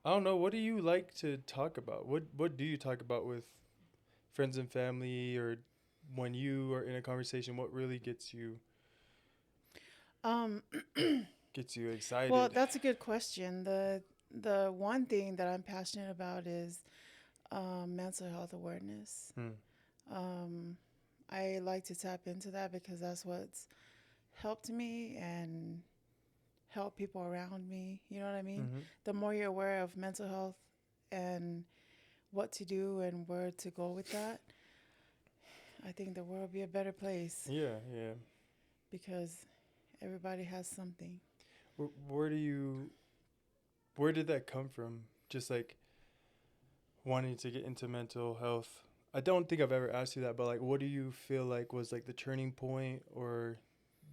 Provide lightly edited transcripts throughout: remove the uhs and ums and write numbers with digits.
I don't know. What do you like to talk about? What do you talk about with friends and family, or when you are in a conversation? What really Um, gets you well, excited? that's a good question. The one thing that I'm passionate about is mental health awareness. Hmm. Um, I like to tap into that because that's what's helped me and help people around me. You know what I mean? Mm-hmm. The more you're aware of mental health and what to do and where to go with that, I think the world will be a better place Yeah, yeah. because everybody has something. Where do you? Where did that come from? Just like wanting to get into mental health. I don't think I've ever asked you that, but like, what do you feel like was like the turning point, or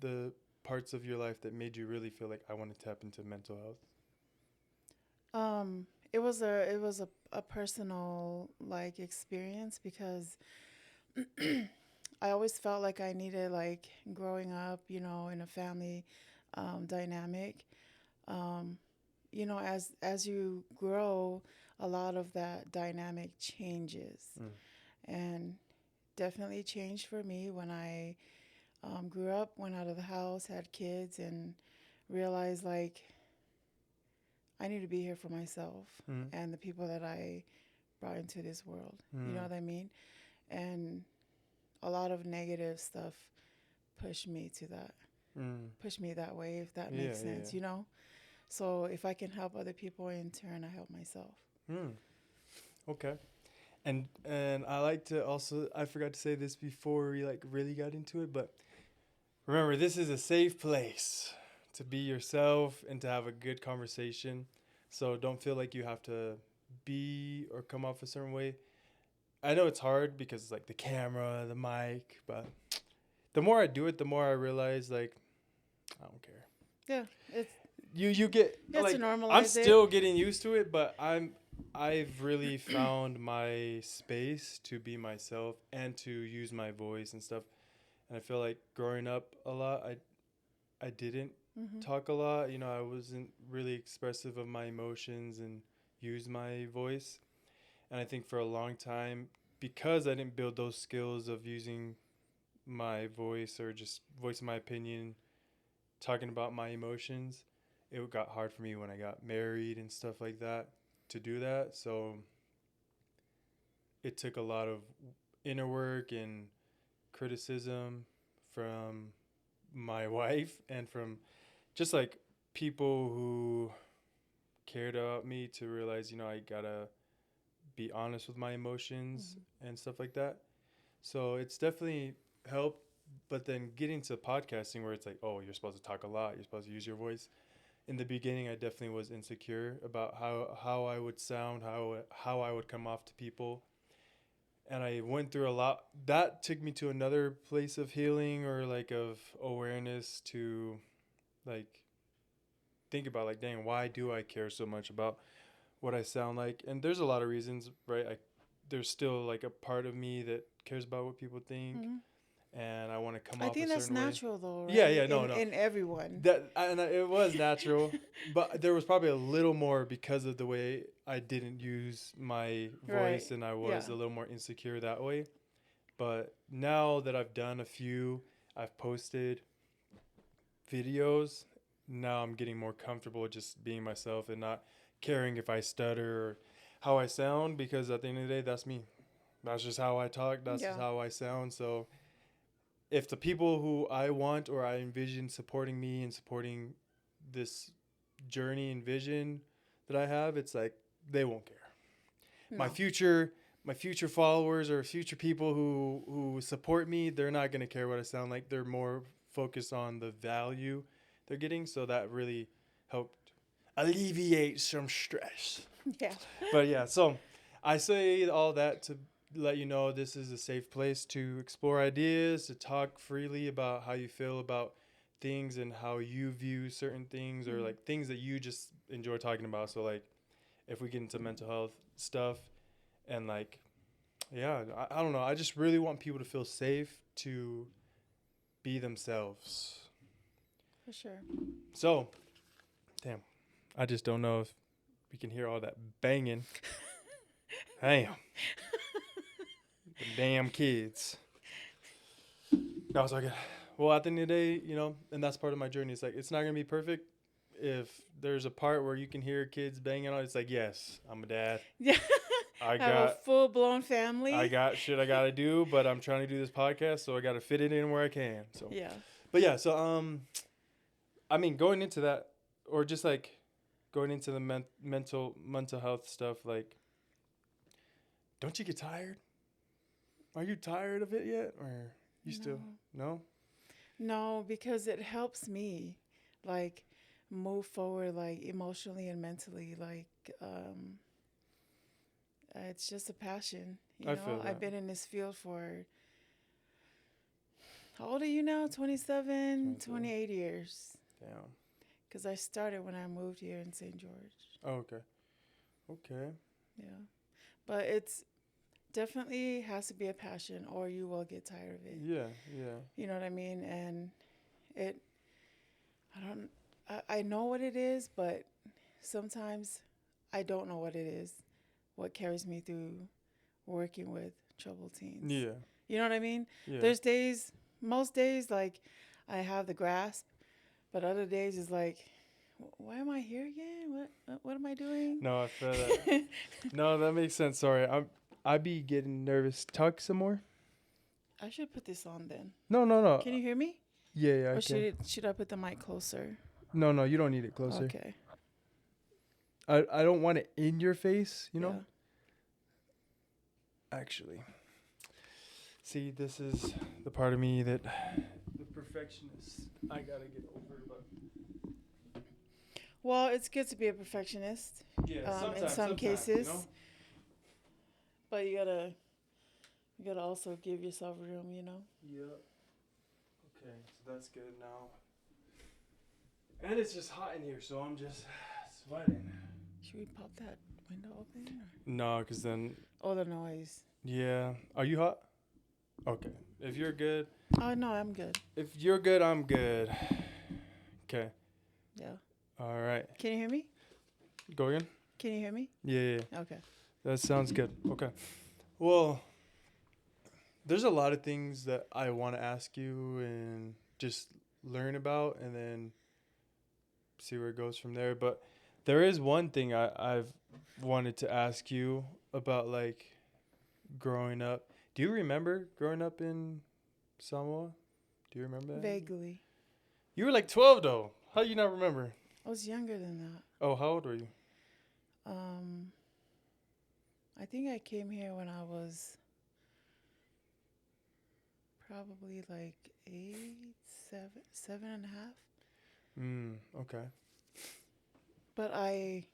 the parts of your life that made you really feel like I want to tap into mental health? It was a personal like experience because I always felt like I needed like growing up, in a family dynamic. Um, as you grow, a lot of that dynamic changes, Mm. and definitely changed for me when I grew up, went out of the house, had kids, and realized like I need to be here for myself Mm. and the people that I brought into this world. You know Mm. what I mean? And a lot of negative stuff pushed me to that, Mm. pushed me that way, if that Yeah, makes yeah. sense. So if I can help other people, in turn, I help myself. Mm. Okay. And I like to also, I forgot to say this before we like really got into it, but remember, this is a safe place to be yourself and to have a good conversation. So don't feel like you have to be or come off a certain way. I know it's hard because it's like the camera, the mic, but the more I do it, the more I realize like I don't care. Yeah, it's You get you have to like I'm normalize it. still getting used to it, but I've really found my space to be myself and to use my voice and stuff. And I feel like growing up a lot, I didn't Hmm. talk a lot. You know, I wasn't really expressive of my emotions and use my voice. And I think for a long time, because I didn't build those skills of using my voice or just voicing my opinion, talking about my emotions, it got hard for me when I got married and stuff like that to do that. So it took a lot of inner work and criticism from my wife and from just like people who cared about me to realize, I gotta be honest with my emotions Hmm. and stuff like that. So it's definitely helped. But then getting to podcasting where it's like, oh, you're supposed to talk a lot, you're supposed to use your voice. In the beginning, I definitely was insecure about how I would sound, how I would come off to people. And I went through a lot. That took me to another place of healing or like of awareness to like think about like, dang, why do I care so much about what I sound like? And there's a lot of reasons, right? There's still like a part of me that cares about what people think, Hmm. and I want to come I off a think that's certain way. natural, though, Yeah, right? yeah, no, In no, in everyone. it was natural, but there was probably a little more because of the way I didn't use my voice, Right. and I Yeah. was a little more insecure that way. But now that I've done a few, I've posted videos. Now I'm getting more comfortable just being myself and not caring if I stutter or how I sound, because at the end of the day, that's me. That's just how I talk. That's just Yeah. how I sound. So if the people who I want or I envision supporting me and supporting this journey and vision that I have, it's like they won't care. My No. future my future followers or future people who support me, they're not going to care what I sound like. They're more focused on the value they're getting, so that really helped alleviate some stress. Yeah. But yeah, so I say all that to let you know this is a safe place to explore ideas, to talk freely about how you feel about things and how you view certain things, or Hmm. like things that you just enjoy talking about. So like if we get into mental health stuff and like yeah, I don't know. I just really want people to feel safe to be themselves. For sure. So, damn, I just don't know if we can hear all that banging. Damn. The damn kids. No, it's okay. Well, at the end of the day, you know, and that's part of my journey. It's like, it's not going to be perfect. If there's a part where you can hear kids banging on, it's like, yes, I'm a dad. Yeah. I Have a got full-blown family. I got shit I got to do, but I'm trying to do this podcast, so I got to fit it in where I can. So, Yeah. but yeah, so I mean, going into that, or just like going into the mental health stuff, like, don't you get tired? Are you tired of it yet, or you still no? No, because it helps me, like, move forward, like, emotionally and mentally. Like, it's just a passion. I feel I've that. been in this field for, how old are you now? 27, 28 years. Damn. Because I started when I moved here in St. George. Oh, okay. Okay. Yeah. But it's definitely has to be a passion or you will get tired of it. Yeah, yeah. You know what I mean? And I know what it is, but sometimes I don't know what it is, what carries me through working with troubled teens. Yeah. You know what I mean? Yeah. There's days, most days, like, I have the grasp, but other days is like, why am I here again? What am I doing? No, I feel that. No, that makes sense. Sorry, I be getting nervous. Talk some more. I should put this on then. No. Can you hear me? Yeah, I Or can. should I put the mic closer? No, you don't need it closer. Okay. I don't want it in your face, you know? Yeah. Actually. See, this is the part of me that the perfectionist I gotta get over, but Well, it's good to be a perfectionist. yeah, in some cases. You know? But you gotta also give yourself room, you know? Yep. Okay, so that's good now. And it's just hot in here, so I'm just sweating. Should we pop that window open? No, because then... Oh, the noise. Yeah. Are you hot? Okay. If you're good... Oh, no, I'm good. If you're good, I'm good. Okay. Yeah. All right. Can you hear me? Go again? Can you hear me? Yeah. Okay. That sounds good. Okay. Well, there's a lot of things that I want to ask you and just learn about and then see where it goes from there. But there is one thing I've wanted to ask you about, like, growing up. Do you remember growing up in Samoa? Do you remember that? Vaguely. You were like 12, though. How do you not remember? I was younger than that. Oh, how old were you? I think I came here when I was probably like 7.5. Okay. But a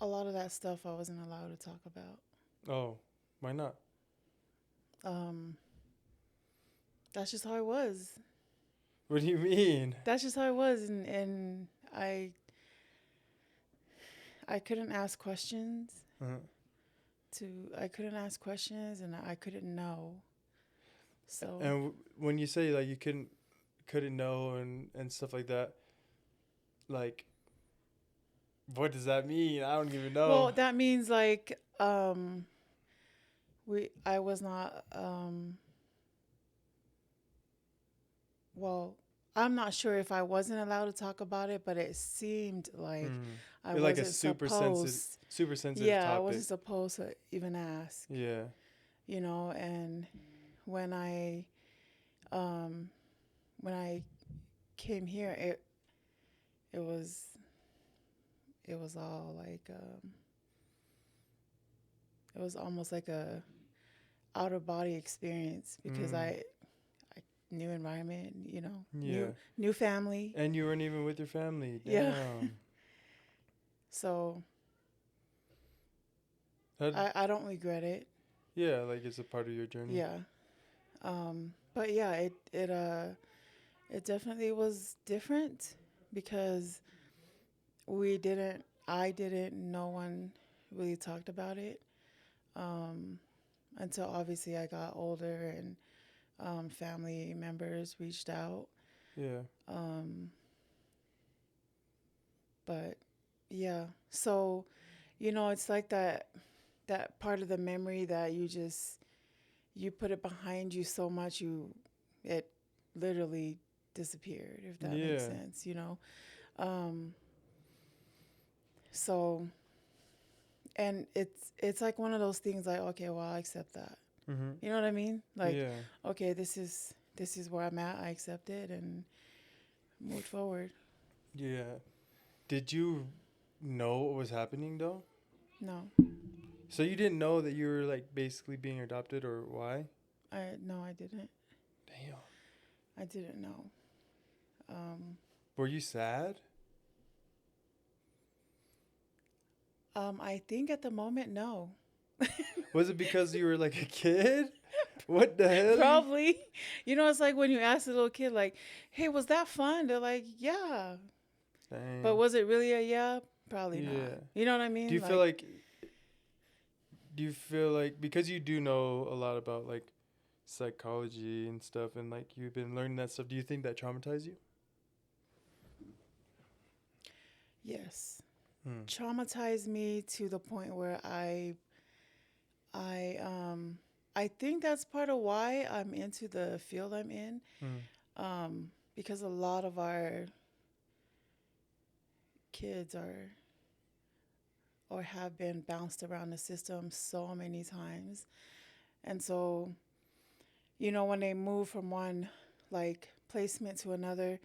lot of that stuff I wasn't allowed to talk about. Oh, why not? That's just how I was. What do you mean? That's just how I was, and I couldn't ask questions. I couldn't ask questions, and I couldn't know. So. And when you say like you couldn't know and stuff like that, like, what does that mean? I don't even know. Well, that means like I was not well, I'm not sure if I wasn't allowed to talk about it, but it seemed like I You're wasn't like a super sensitive yeah, topic. I wasn't supposed to even ask. Yeah. You know, and when I came here, it was all like it was almost like a out of body experience because I new environment, you know, new family. And you weren't even with your family. Damn. Yeah. So I don't regret it. Yeah, like it's a part of your journey. Yeah. But yeah, it definitely was different because no one really talked about it until obviously I got older and family members reached out. Yeah. But yeah. So, it's like that part of the memory that you put it behind you so much it literally disappeared, if that makes Yeah. sense. Um so and it's like one of those things like, okay, well, I accept that. Mm-hmm. You know what I mean? Like, Yeah. okay, this is where I'm at. I accept it and move forward. Yeah. Did you know what was happening though? No. So you didn't know that you were like basically being adopted, or why? I didn't. Damn. I didn't know. Um Were you sad? I think at the moment, no. Was it because you were like a kid? What the hell? Probably. It's like when you ask a little kid, like, hey, was that fun? They're like, yeah. But Dang. was it really a yeah? Probably not. Yeah. You know what I Do mean? you feel Like, like because you do know a lot about like psychology and stuff, and like you've been learning that stuff, do you think that traumatized you? yes. Hmm. Traumatized me to the point where I think that's part of why I'm into the field I'm in. Hmm. Because a lot of our kids are or have been bounced around the system so many times. And so, when they move from one like placement to another,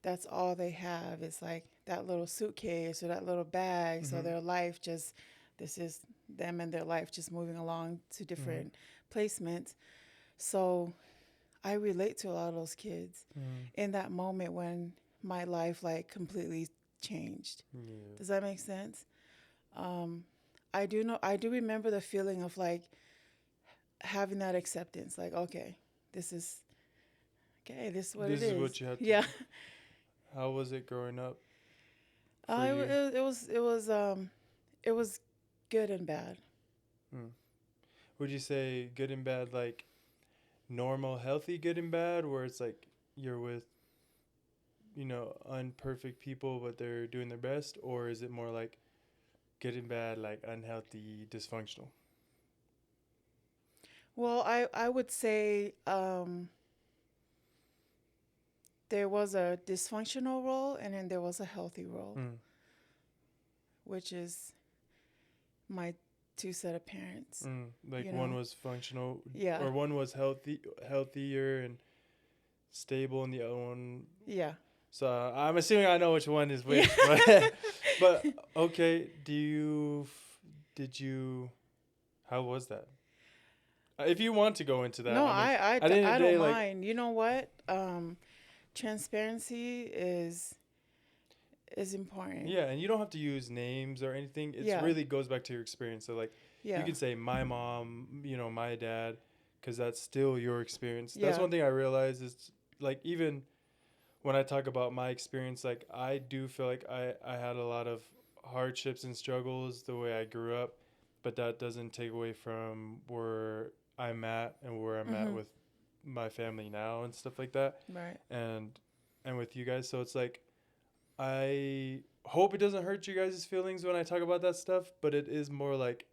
that's all they have. It's like that little suitcase or that little bag. So Mm-hmm. their life just, this is them and their life just moving along to Mm-hmm. different placements. So I relate to a lot of those kids Mm. in that moment when my life like completely changed. Yeah. Does that make sense? Um, I do remember the feeling of like having that acceptance, like, okay, this is this is what it This is is. what you had to Yeah. do. How was it growing up for you? It was good and bad. Hmm. Would you say good and bad, like normal, healthy, good and bad, where it's like you're with, unperfect people, but they're doing their best? Or is it more like good and bad, like unhealthy, dysfunctional? Well, I would say there was a dysfunctional role and then there was a healthy role, Mm. which is my two set of parents. Mm. Like You one know, was functional, yeah, or one was healthier and stable, and the other one. yeah, So I'm assuming I know which one is yeah. which, but okay. Did you? How was that? If you want to go into that, No, I mean, at the end of I the day, don't like, mind. You know what? Transparency is important. yeah, and you don't have to use names or anything. It's Yeah, really goes back to your experience. So like, you yeah, can say my mom, my dad, because that's still your experience. That's yeah. one thing I realized is like even when I talk about my experience, like I do feel like I had a lot of hardships and struggles the way I grew up, but that doesn't take away from where I'm at and where I'm at Mhm. with my family now and stuff like that, Right. and with you guys. So it's like I hope it doesn't hurt you guys' feelings when I talk about that stuff, but it is more like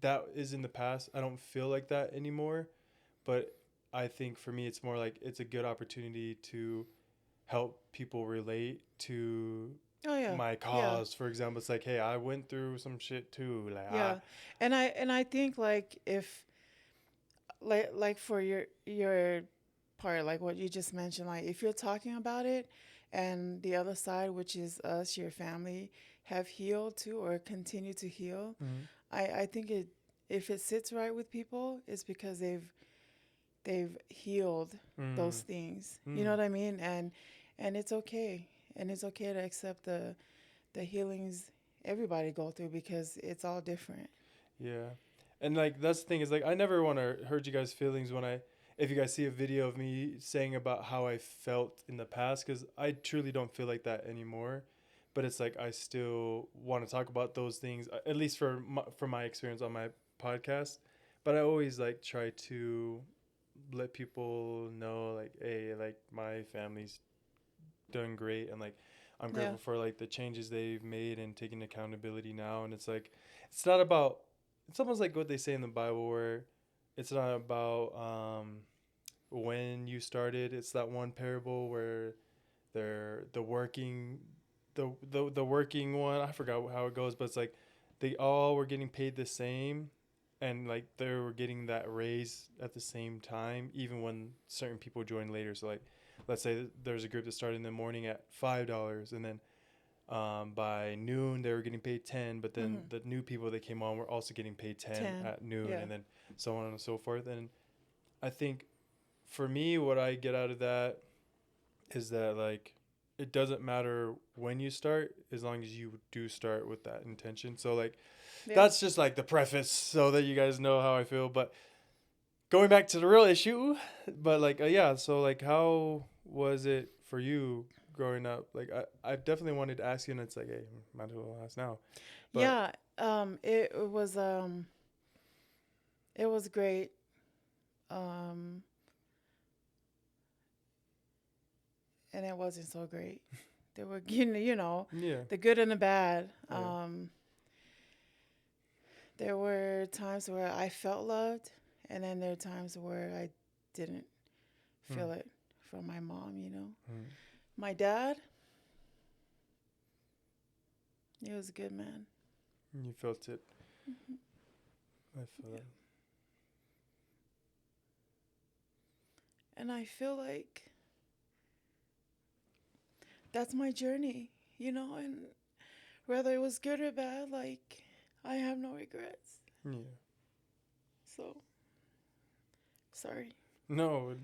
that is in the past. I don't feel like that anymore, but I think for me it's more like it's a good opportunity to help people relate to Oh yeah. my Yeah. cause. For example, it's like, hey, I went through some shit too. Like, Yeah. And I think like if like for your part, like what you just mentioned, like if you're talking about it and the other side, which is us, your family, have healed too or continue to heal, mm-hmm. I think it if it sits right with people, it's because they've healed those mm things. You know mm what I mean? And it's okay. And it's okay to accept the healings everybody go through because it's all different. Yeah. And like that's the thing is like I never want to hurt you guys' feelings when if you guys see a video of me saying about how I felt in the past, because I truly don't feel like that anymore. But it's like I still want to talk about those things, at least for my experience on my podcast. But I always like try to let people know like, hey, like my family's doing great, and like I'm Yeah. grateful for like the changes they've made and taking accountability now. And it's like, it's not about, it's almost like what they say in the Bible where it's not about when you started. It's that one parable where they're the working one. I forgot how it goes, but it's like they all were getting paid the same, and like they were getting that raise at the same time, even when certain people joined later. So like, let's say there's a group that started in the morning at $5, and then by noon they were getting paid 10, but then Mm-hmm. the new people that came on were also getting paid 10 10. at noon, Yeah. and then so on and so forth. And I think for me, what I get out of that is that like it doesn't matter when you start as long as you do start with that intention. So like Yeah. that's just like the preface so that you guys know how I feel. But going back to the real issue, but like yeah, so like how was it for you growing up? Like I definitely wanted to ask you, and it's like, hey, might as well ask now. But Yeah. It was great. Um, and it wasn't so great. There were yeah, the good and the bad. yeah, There were times where I felt loved, and then there were times where I didn't mm, feel it from my mom. mm. My dad, he was a good man. You felt it. Hmm. I feel Yeah. it. And I feel like that's my journey, and whether it was good or bad, like I have no regrets. Yeah. So, sorry. No,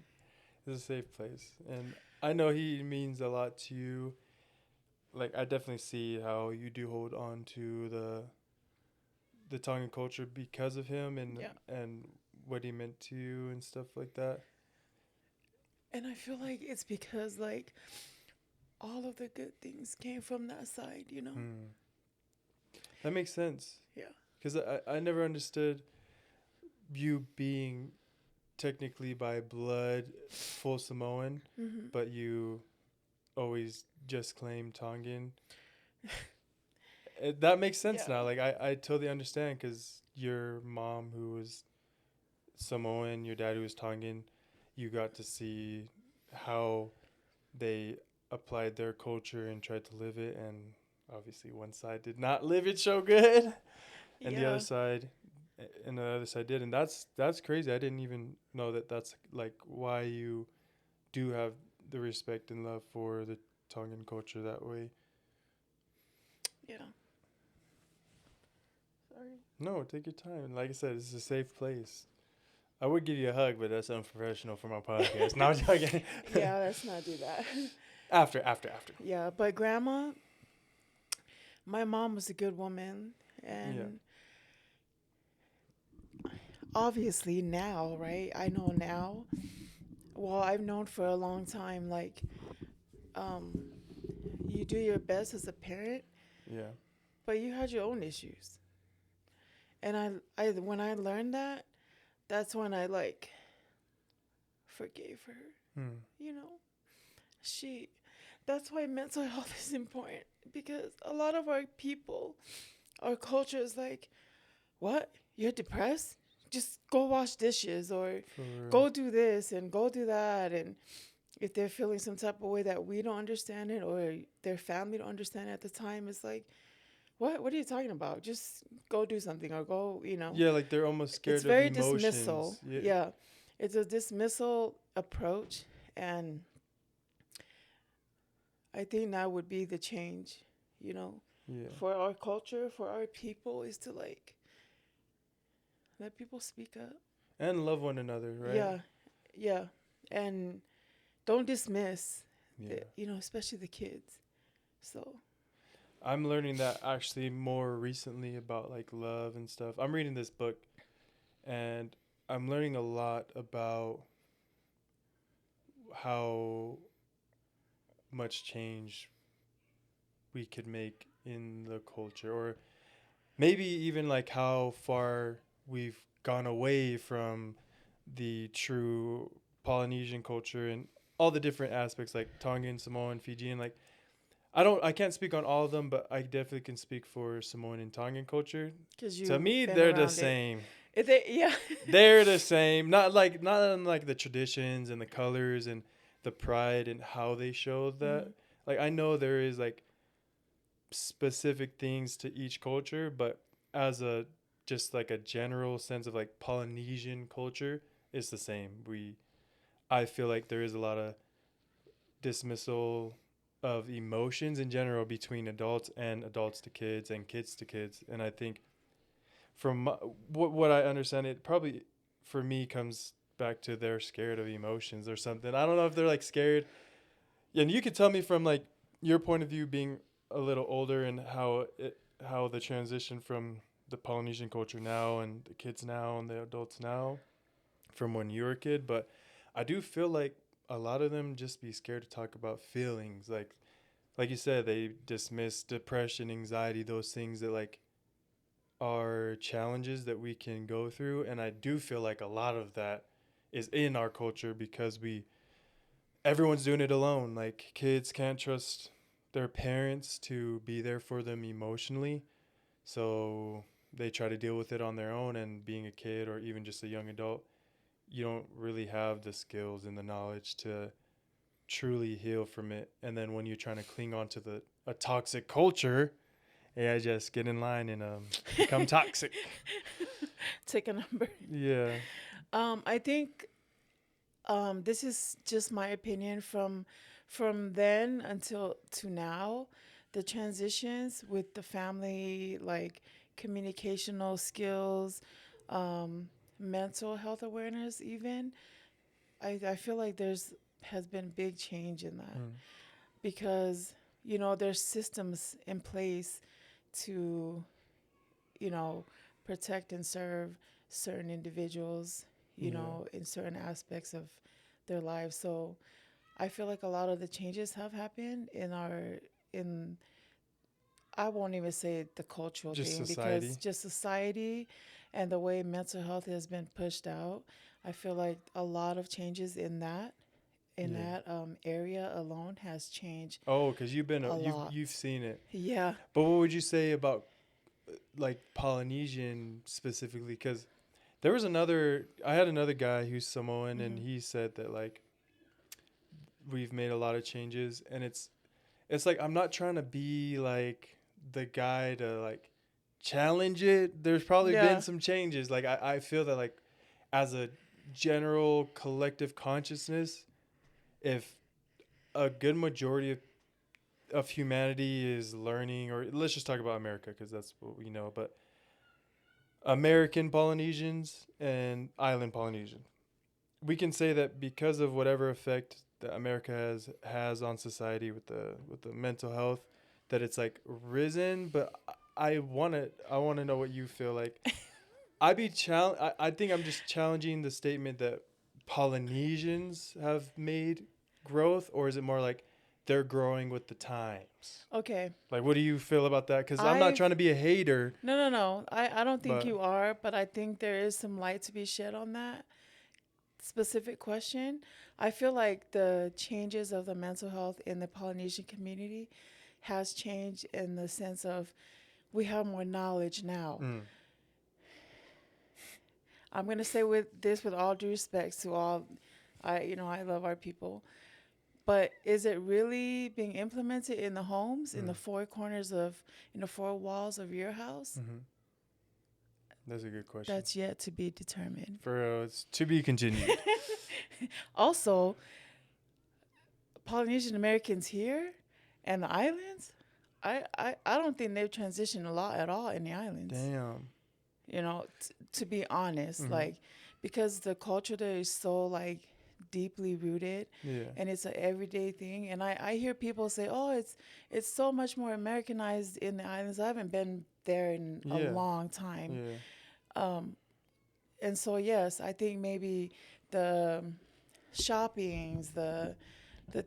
it's a safe place, and I know he means a lot to you. Like I definitely see how you do hold on to the Tongan culture because of him Yeah. and what he meant to you and stuff like that. And I feel like it's because like all of the good things came from that side. Hmm. That makes sense Yeah. because I never understood you being technically by blood full Samoan, Hmm. but you always just claim Tongan. That makes sense Yeah. now. Like I totally understand because your mom who was Samoan, your dad who was Tongan, you got to see how they applied their culture and tried to live it, and obviously one side did not live it so good, and the other Yeah. side, and the other side did, and that's crazy. I didn't even know that that's like why you do have the respect and love for the Tongan culture that way. Yeah. Sorry. No, take your time. Like I said, it's a safe place. I would give you a hug, but that's unprofessional for my podcast. No, I'm joking. Yeah, let's not do that. after. Yeah, but grandma, my mom was a good woman. Yeah. And obviously now, right? I know now. Well, I've known for a long time, like, um, you do your best as a parent, Yeah. but you had your own issues. And when I learned that, that's when I like forgave her. Hmm. You know, she. That's why mental health is important because a lot of our people, our culture is like, what? You're depressed? Just go wash dishes or For real. go do this and go do that. And if they're feeling some type of way that we don't understand it or their family don't understand it at the time, it's like, what? What are you talking about? Just go do something or go. Yeah, like they're almost It's scared of very dismissal. emotions. Yeah. Yeah. It's a dismissal approach. And I think that would be the change, Yeah. for our culture, for our people, is to like let people speak up. And love one another, right? Yeah. Yeah. And don't dismiss, Yeah. especially the kids. So, I'm learning that actually more recently about like love and stuff. I'm reading this book and I'm learning a lot about how much change we could make in the culture, or maybe even like how far we've gone away from the true Polynesian culture and all the different aspects like Tongan, Samoan, Fijian. Like I can't speak on all of them, but I definitely can speak for Samoan and Tongan culture. Because To you've me, been they're the around it. same. Yeah. They're the same. Not unlike the traditions and the colors and the pride and how they show that. Hmm. Like I know there is like specific things to each culture, but as a just like a general sense of like Polynesian culture, it's the same. I feel like there is a lot of dismissal of emotions in general between adults and adults to kids and kids to kids, and I think from what I understand, it probably for me comes back to they're scared of emotions or something. I don't know if they're like scared. Yeah, and you could tell me from like your point of view being a little older and how the transition from the Polynesian culture now and the kids now and the adults now from when you were a kid, but I do feel like a lot of them just be scared to talk about feelings. Like you said, they dismiss depression, anxiety, those things that like are challenges that we can go through, and I do feel like a lot of that is in our culture because we everyone's doing it alone. Like kids can't trust their parents to be there for them emotionally, so they try to deal with it on their own. And being a kid or even just a young adult, you don't really have the skills and the knowledge to truly heal from it. And then when you're trying to cling on to the a toxic culture, yeah, just get in line and become toxic. Take a number. Yeah. I think this is just my opinion from then until to now. The transitions with the family, like communicational skills, um, mental health awareness, even. I feel like there's has been big change in that Mm. because there's systems in place to protect and serve certain individuals, Yeah. in certain aspects of their lives. So I feel like a lot of the changes have happened in I won't even say the cultural Just thing because society. just society and the way mental health has been pushed out. I feel like a lot of changes in Yeah. that area alone has changed Oh, because a you've lot. seen it. Yeah. But what would you say about like Polynesian specifically? Because there was I had another guy who's Samoan, and Hmm. he said that like we've made a lot of changes, and it's like I'm not trying to be like the guy to like challenge it. There's probably been Yeah. some changes. Like I feel that like as a general collective consciousness, if a good majority of humanity is learning, or let's just talk about America because that's what we know, but American Polynesians and island Polynesian, we can say that because of whatever effect that America has on society with the mental health, that it's like risen. But I want to know what you feel like. I think I'm just challenging the statement that Polynesians have made growth, or is it more like they're growing with the times? Okay. Like, what do you feel about that? Because I'm not I've trying to be a hater, No, no, no. I don't think but you are, but I think there is some light to be shed on that specific question. I feel like the changes of the mental health in the Polynesian community has changed in the sense of we have more knowledge now. mm, I'm going to say with all due respect to all I love our people, but is it really being implemented in the homes, in mm, the four corners of in the four walls of your house? mm-hmm. That's a good question. That's yet to be determined. For it's to be continued. Also, Polynesian Americans here and the islands, I don't think they've transitioned a lot at all in the islands. Damn. To be honest, Mm-hmm. like because the culture there is so like deeply rooted Yeah. and it's an everyday thing. And I hear people say, oh, it's so much more Americanized in the islands. I haven't been there in a Yeah. long time. Yeah. Um, and so yes, I think maybe the shoppings, the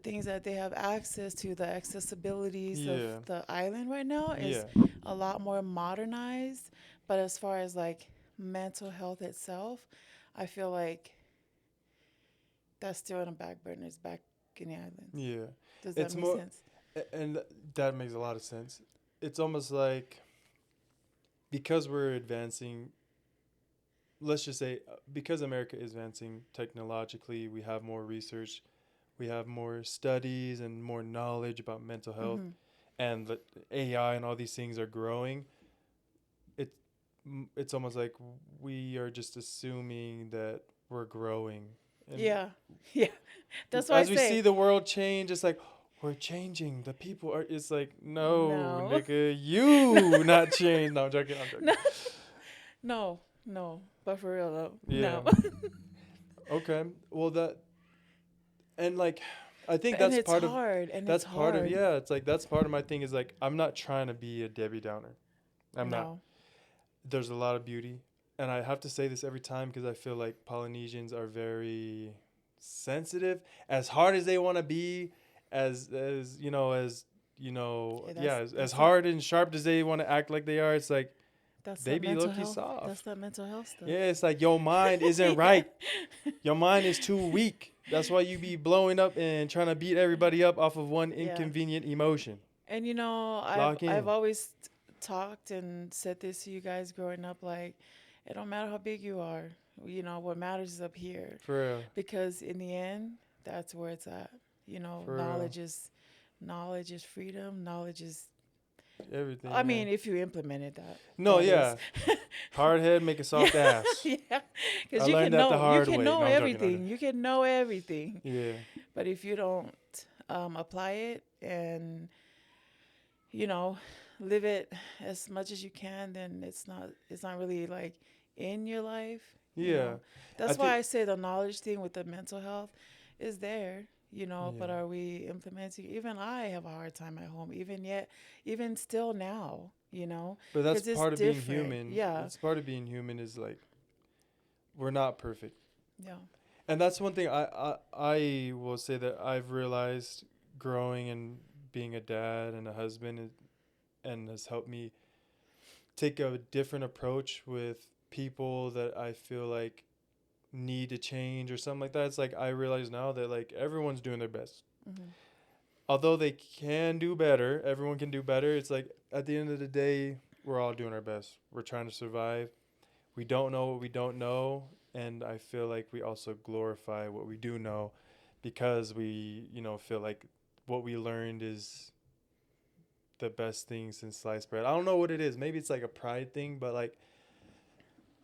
things that they have access to, the accessibilities of Yeah. the island right now is Yeah. a lot more modernized. But as far as like mental health itself, I feel like that's still in a back burner. It's back in the islands. Yeah. Does that It's make more sense? And that makes a lot of sense. It's almost like because we're advancing, let's just say, because America is advancing technologically, we have more research, we have more studies and more knowledge about mental health, Mm-hmm. and the AI and all these things are growing. It it's almost like we are just assuming that we're growing, and Yeah. Yeah. That's why I as we see say the world change, it's like we're changing. The people are. It's like no, no. nigga, you not change. No, I'm joking. I'm joking. No. No. No. But for real though. Yeah. No. Okay. Well, that and like, I think And it's hard. And it's that's part of hard. yeah. It's like that's part of my thing is like I'm not trying to be a Debbie Downer. I'm not. No. There's a lot of beauty, and I have to say this every time because I feel like Polynesians are very sensitive. As hard as they want to be, Yeah, yeah, that's as that's that hard and sharp as they want to act like they are, it's like that's they that be mental low-key health. That's soft. that mental health stuff. Yeah, it's like your mind isn't Yeah. right. Your mind is too weak. That's why you be blowing up and trying to beat everybody up off of one Yeah. inconvenient emotion. And I've Lock I've in. always talked and said this to you guys growing up, like, it don't matter how big you are. What matters is up here. For real. Because in the end, that's where it's at. For real. Knowledge is freedom. Knowledge is, Everything, I yeah. mean, if you implemented that. No, That is. yeah. Hard head, make a soft Yeah. ass. Yeah. I Because learned that the you hard can way. know No, I'm joking. everything. You can know everything. Yeah. But if you don't apply it and you know, live it as much as you can, then it's not really like in your life, you Yeah. know. I That's why think, I say the knowledge thing with the mental health is there, yeah. but are we implementing? Even I have a hard time at home, even still now, But that's because it's part of being different. human. Yeah, It's part of being human is like, we're not perfect. yeah. And that's one thing I will say that I've realized growing and being a dad and a husband and has helped me take a different approach with people that I feel like need to change or something like that. It's like I realize now that like everyone's doing their best. Hmm. Although they can do better, everyone can do better. It's like at the end of the day, we're all doing our best. We're trying to survive. We don't know what we don't know, and I feel like we also glorify what we do know because we, feel like what we learned is the best thing since sliced bread. I don't know what it is. Maybe it's like a pride thing, but like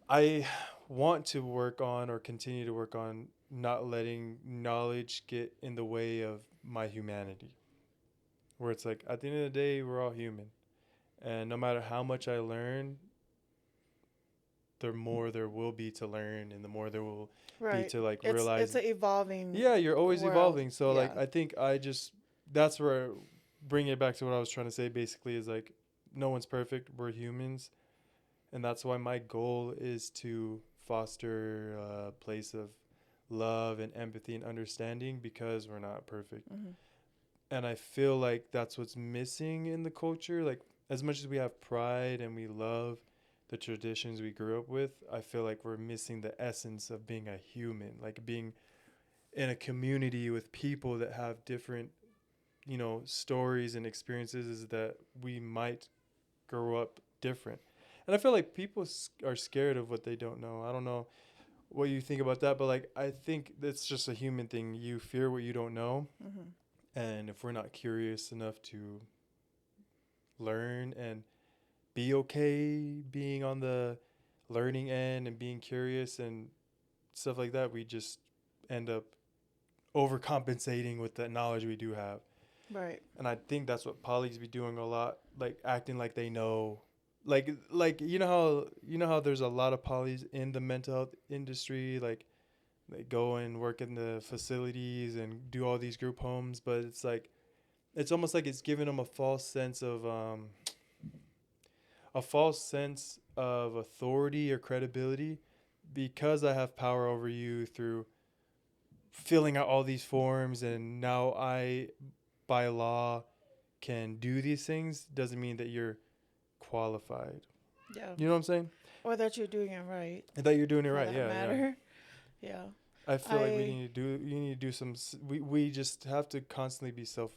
I want to work on or continue to work on not letting knowledge get in the way of my humanity. Where it's like at the end of the day, we're all human. And no matter how much I learn, the more there will be to learn and the more there will be Right. to like It's realize. an evolving Yeah, you're always world. evolving. So like Yeah. I think I just that's where bringing it back to what I was trying to say basically is like no one's perfect. We're humans. And that's why my goal is to foster a place of love and empathy and understanding because we're not perfect. Hmm. And I feel like that's what's missing in the culture. Like as much as we have pride and we love the traditions we grew up with, I feel like we're missing the essence of being a human, like being in a community with people that have different, stories and experiences is that we might grow up different. And I feel like people are scared of what they don't know. I don't know what you think about that, but like I think that's just a human thing. You fear what you don't know, Hmm. and if we're not curious enough to learn and be okay being on the learning end and being curious and stuff like that, we just end up overcompensating with the knowledge we do have. Right. And I think that's what polys be doing a lot, like acting like they know. Like you know how there's a lot of polys in the mental health industry, like they go and work in the facilities and do all these group homes, but it's like it's almost like it's giving them a false sense of authority or credibility because I have power over you through filling out all these forms and now I by law can do these things doesn't mean that you're qualified. Yeah. You know what I'm saying? Or that you're doing it right, And that you're doing it for right. that Yeah, yeah. matter. Yeah. I feel like we I need to do you need to do some we just have to constantly be self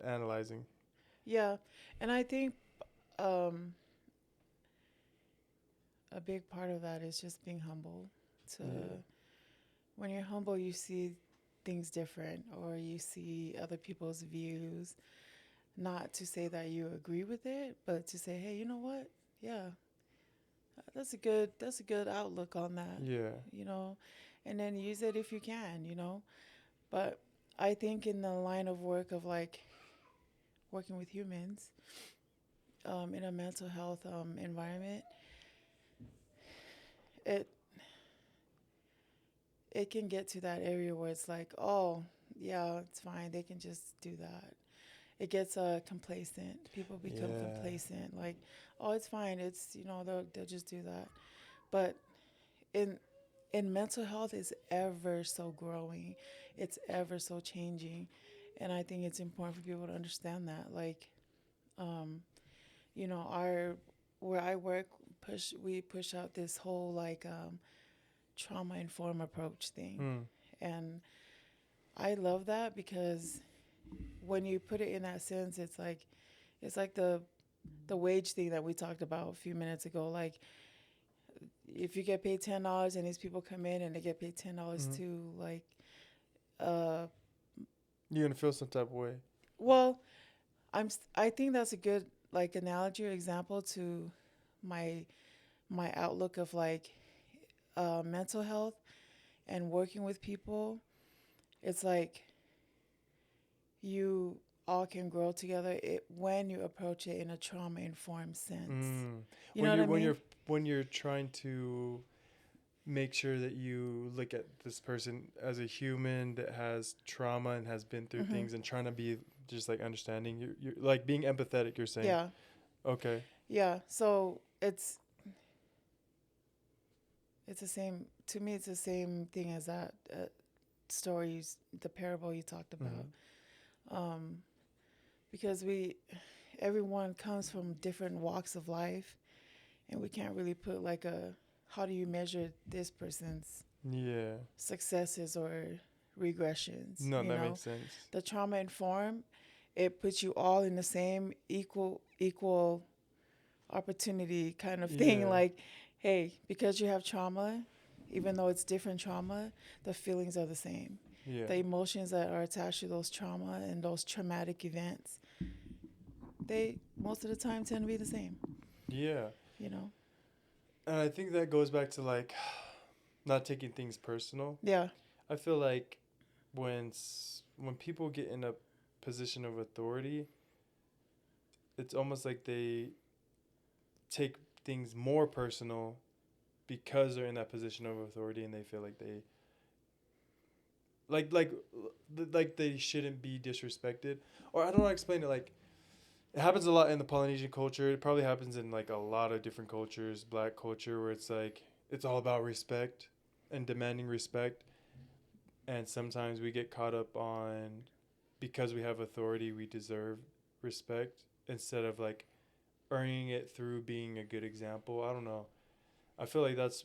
analyzing. Yeah, and I think um, a big part of that is just being humble. To Yeah. When you're humble, you see things different, or you see other people's views. Not to say that you agree with it, but to say, hey, you know what? Yeah, that's a good outlook on that. Yeah. You know, and then use it if you can. But I think in the line of work of like working with humans in a mental health environment, it it can get to that area where it's like, oh, yeah, it's fine. They can just do that. It gets complacent. People become Yeah. complacent. Like, oh, it's fine. They'll just do that. But in in mental health, is ever so growing. It's ever so changing, and I think it's important for people to understand that. Like, um, our where I work, we push out this whole like trauma informed approach thing, Mm. and I love that because when you put it in that sense, it's like the wage thing that we talked about a few minutes ago. Like, if you get paid $10 and these people come in and they get paid $10 Mm-hmm. too, like, uh, You're gonna feel some type of way. well, I think that's a good like analogy or example to my my outlook of like mental health and working with people. It's like you all can grow together when you approach it in a trauma informed sense. Mm. You know When what you're I mean? trying to make sure that you look at this person as a human that has trauma and has been through Hmm. things, and trying to be just like understanding. You're like being empathetic. You're saying. Yeah, Okay. yeah. So it's the same to me. It's the same thing as that stories, the parable you talked Mm-hmm. about. Um, because everyone comes from different walks of life, and we can't really put like a how do you measure this person's Yeah. successes or regressions. No, that makes sense. The trauma informed, it puts you all in the same equal opportunity kind of thing. Yeah. Like, hey, because you have trauma, even though it's different trauma, the feelings are the same. Yeah. The emotions that are attached to those trauma and those traumatic events, they most of the time tend to be the same. Yeah. You know? And I think that goes back to like not taking things personal. Yeah. I feel like when people get in a position of authority, it's almost like they take things more personal because they're in that position of authority, and they feel like they like they shouldn't be disrespected. Or I don't know how to explain it. Like, it happens a lot in the Polynesian culture. It probably happens in like a lot of different cultures, black culture, where it's like it's all about respect and demanding respect. And sometimes we get caught up on, because we have authority, we deserve respect, instead of like earning it through being a good example. I don't know. I feel like that's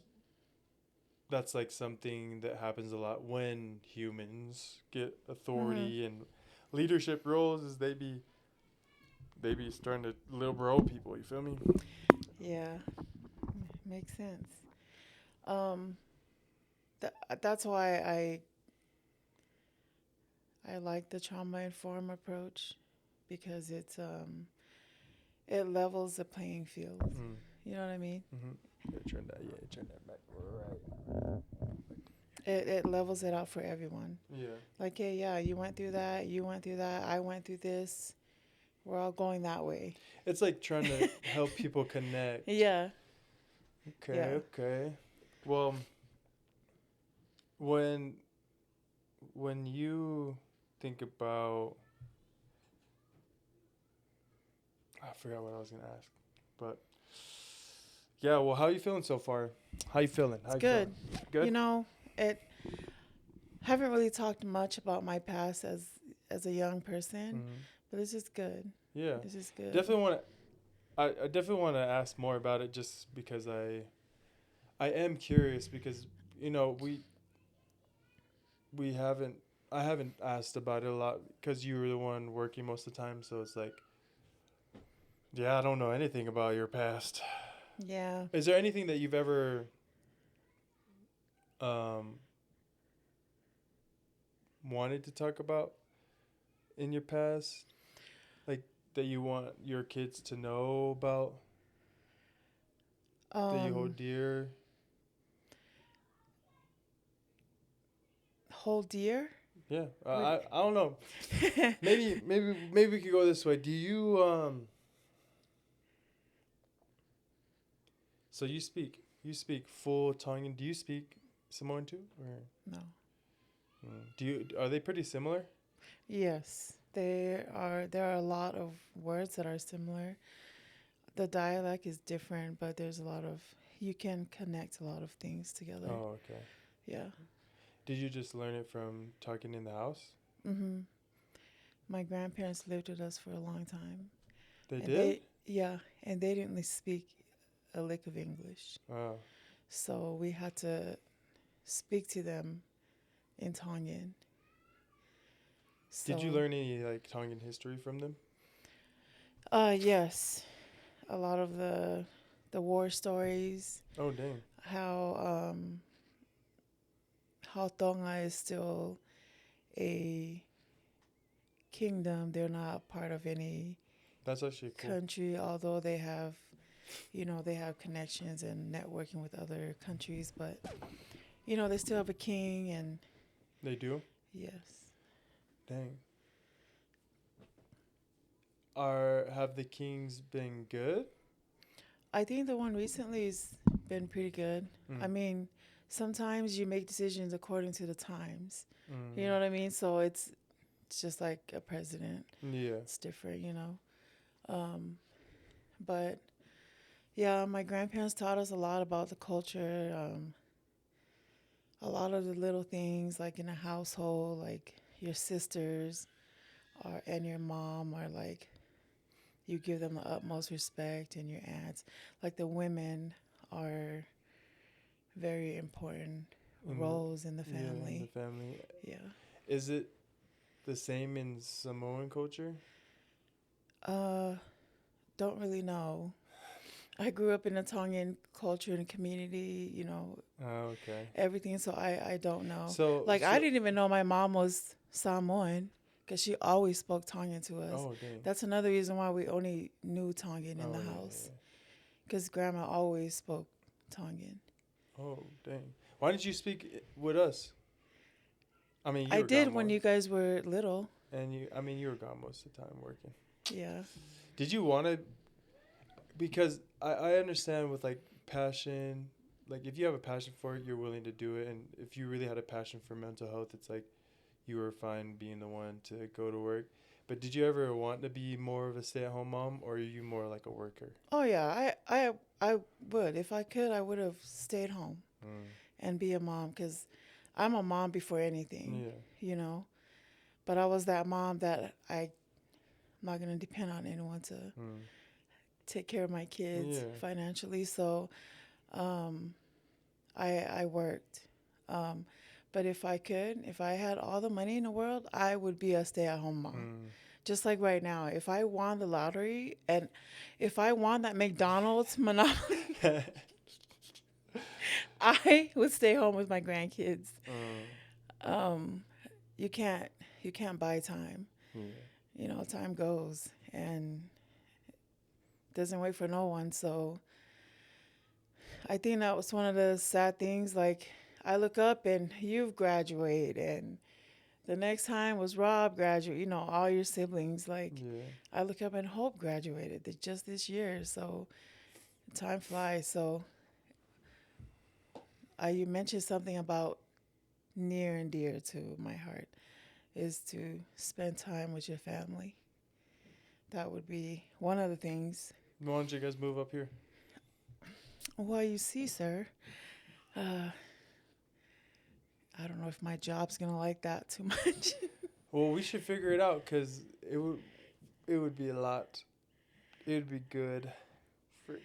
like something that happens a lot when humans get Mhm. authority and leadership roles, is they be starting to little bro people, you feel me? Yeah. Makes sense. Um that's why I like the trauma informed approach because it levels the playing field. Mm. You know what I mean? Turn that back. Right. It levels it out for everyone. Yeah. Like, hey, yeah, you went through that, you went through that, I went through this. We're all going that way. It's like trying to help people connect. Yeah. Okay, Yeah. okay. Well, when you think about, I forgot what I was gonna ask, but yeah. Well, how you feeling so far? How you feeling? How It's you feeling? good. Good. It haven't really talked much about my past as a young person, Mm-hmm. but it's just good. Yeah. It's just good. Definitely want to. I definitely want to ask more about it, just because I am curious, because you know we haven't I haven't asked about it a lot because you were the one working most of the time. So it's like, yeah, I don't know anything about your past. Yeah. Is there anything that you've ever um, wanted to talk about in your past, like that you want your kids to know about, that you hold Um, dear? whole deer? Yeah, What? I don't know. Maybe we could go this way. Do you So you speak full Tongan? Do you speak Samoan too, or No. do you? Are they pretty similar? Yes, there are a lot of words that are similar. The dialect is different, but there's a lot of you can connect a lot of things together. Oh, okay. Yeah. Did you just learn it from talking in the house? Mhm. My grandparents lived with us for a long time, They and did. they didn't really speak a lick of English. Oh, So we had to speak to them in Tongan. did you So, learn any like Tongan history from them? yes, a lot of the war stories, Oh, dang. how Tonga is still a kingdom. They're not part of any That's actually cool. country, although they have, they have connections and networking with other countries, but they still have a king and They do. yes. Dang. Have the Kings been good? I think the one recently has been pretty good. I Mm. mean, sometimes you make decisions according to the times. You know Mm. what I mean? So it's just like a president. Yeah. It's different. Um, but yeah, my grandparents taught us a lot about the culture. A lot of the little things like in a household, like your sisters and your mom are like you give them the utmost respect, and your aunts, like the women are very important In the roles in the Yeah, in the family. family. Yeah. Is it the same in Samoan culture? Uh, don't really know. I grew up in a Tongan culture and community, Oh, okay. everything. So I don't know. So Like I so didn't even know my mom was Samoan because she always spoke Tongan to us. oh, dang. That's another reason why we only knew Tongan in Oh, the yeah, house yeah, because grandma always spoke Tongan. yeah. Oh, dang. Why didn't you speak with us? I mean, you I were did gone when you guys were little. you were gone most of the time working. Yeah. Did you want to? Because I understand with like passion, like if you have a passion for it, you're willing to do it. And if you really had a passion for mental health, it's like you were fine being the one to go to work. But did you ever want to be more of a stay-at-home mom, or are you more like a worker? Oh yeah. I would if I could. I would have stayed home Mm. and be a mom because I'm a mom before anything. Yeah. You know. But I was that mom that I'm not gonna depend on anyone to Mm. take care of my kids Yeah. financially. So um, I worked. Um, but if I could, if I had all the money in the world, I would be a stay-at-home mom. Mm. Just like right now, if I won the lottery and if I won that McDonald's monopoly, I would stay home with my grandkids. Mm. Um, you can't you can't buy time. Yeah. Time goes and doesn't wait for no one. So I think that was one of the sad things. Like I look up and you've graduated, and the next time was Rob graduate. All your siblings. Like Yeah. I look up and Hope graduated just this year. So time flies. So you mentioned something about near and dear to my heart is to spend time with your family. That would be one of the things. Why don't you guys move up here? Well, you see, sir, uh, I don't know if my job's gonna like that too much. Well, we should figure it out because it would be a lot. It would be good for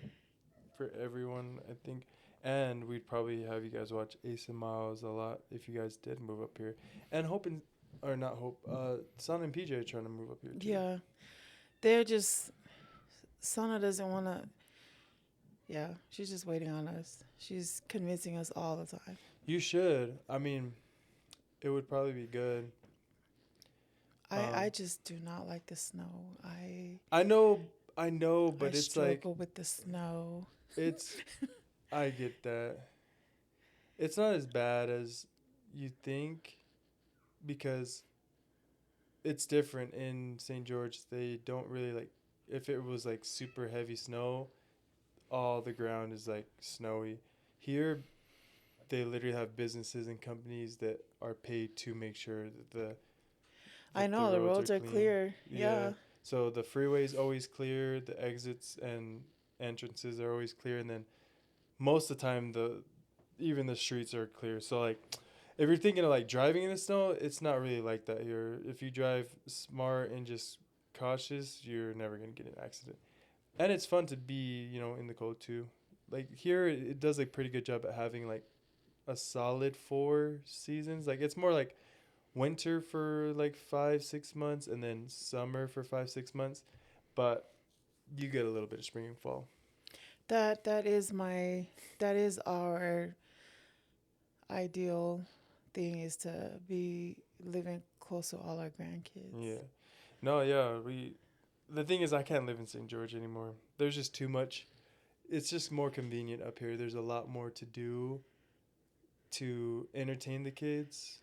for everyone, I think. And we'd probably have you guys watch Ace and Miles a lot if you guys did move up here. And hoping or not Hope. Son and PJ are trying to move up here too. Yeah, they're just Sana doesn't want to. Yeah, she's just waiting on us. She's convincing us all the time. You should. I mean, it would probably be good. I just do not like the snow. I know, I but it's like struggle with the snow. it's. I get that. It's not as bad as you think, because it's different in St. George. They don't really like, if it was like super heavy snow, all the ground is like snowy. Here, they literally have businesses and companies that are paid to make sure that I the know the roads roads are are clean. clear. Yeah. Yeah. So the freeway's always clear, the exits and entrances are always clear, and then most of the time even the streets are clear. So like, if you're thinking of like driving in the snow, it's not really like that here. If you drive smart and just cautious, you're never gonna get in an accident. And it's fun to be, in the cold too. Like here, it does a pretty good job at having like a solid 4 seasons. Like it's more like winter for like 5-6 months, and then summer for 5-6 months. But you get a little bit of spring and fall. That is our ideal thing, is to be living close to all our grandkids. Yeah. No, yeah. The thing is, I can't live in St. George anymore. There's just too much. It's just more convenient up here. There's a lot more to do to entertain the kids.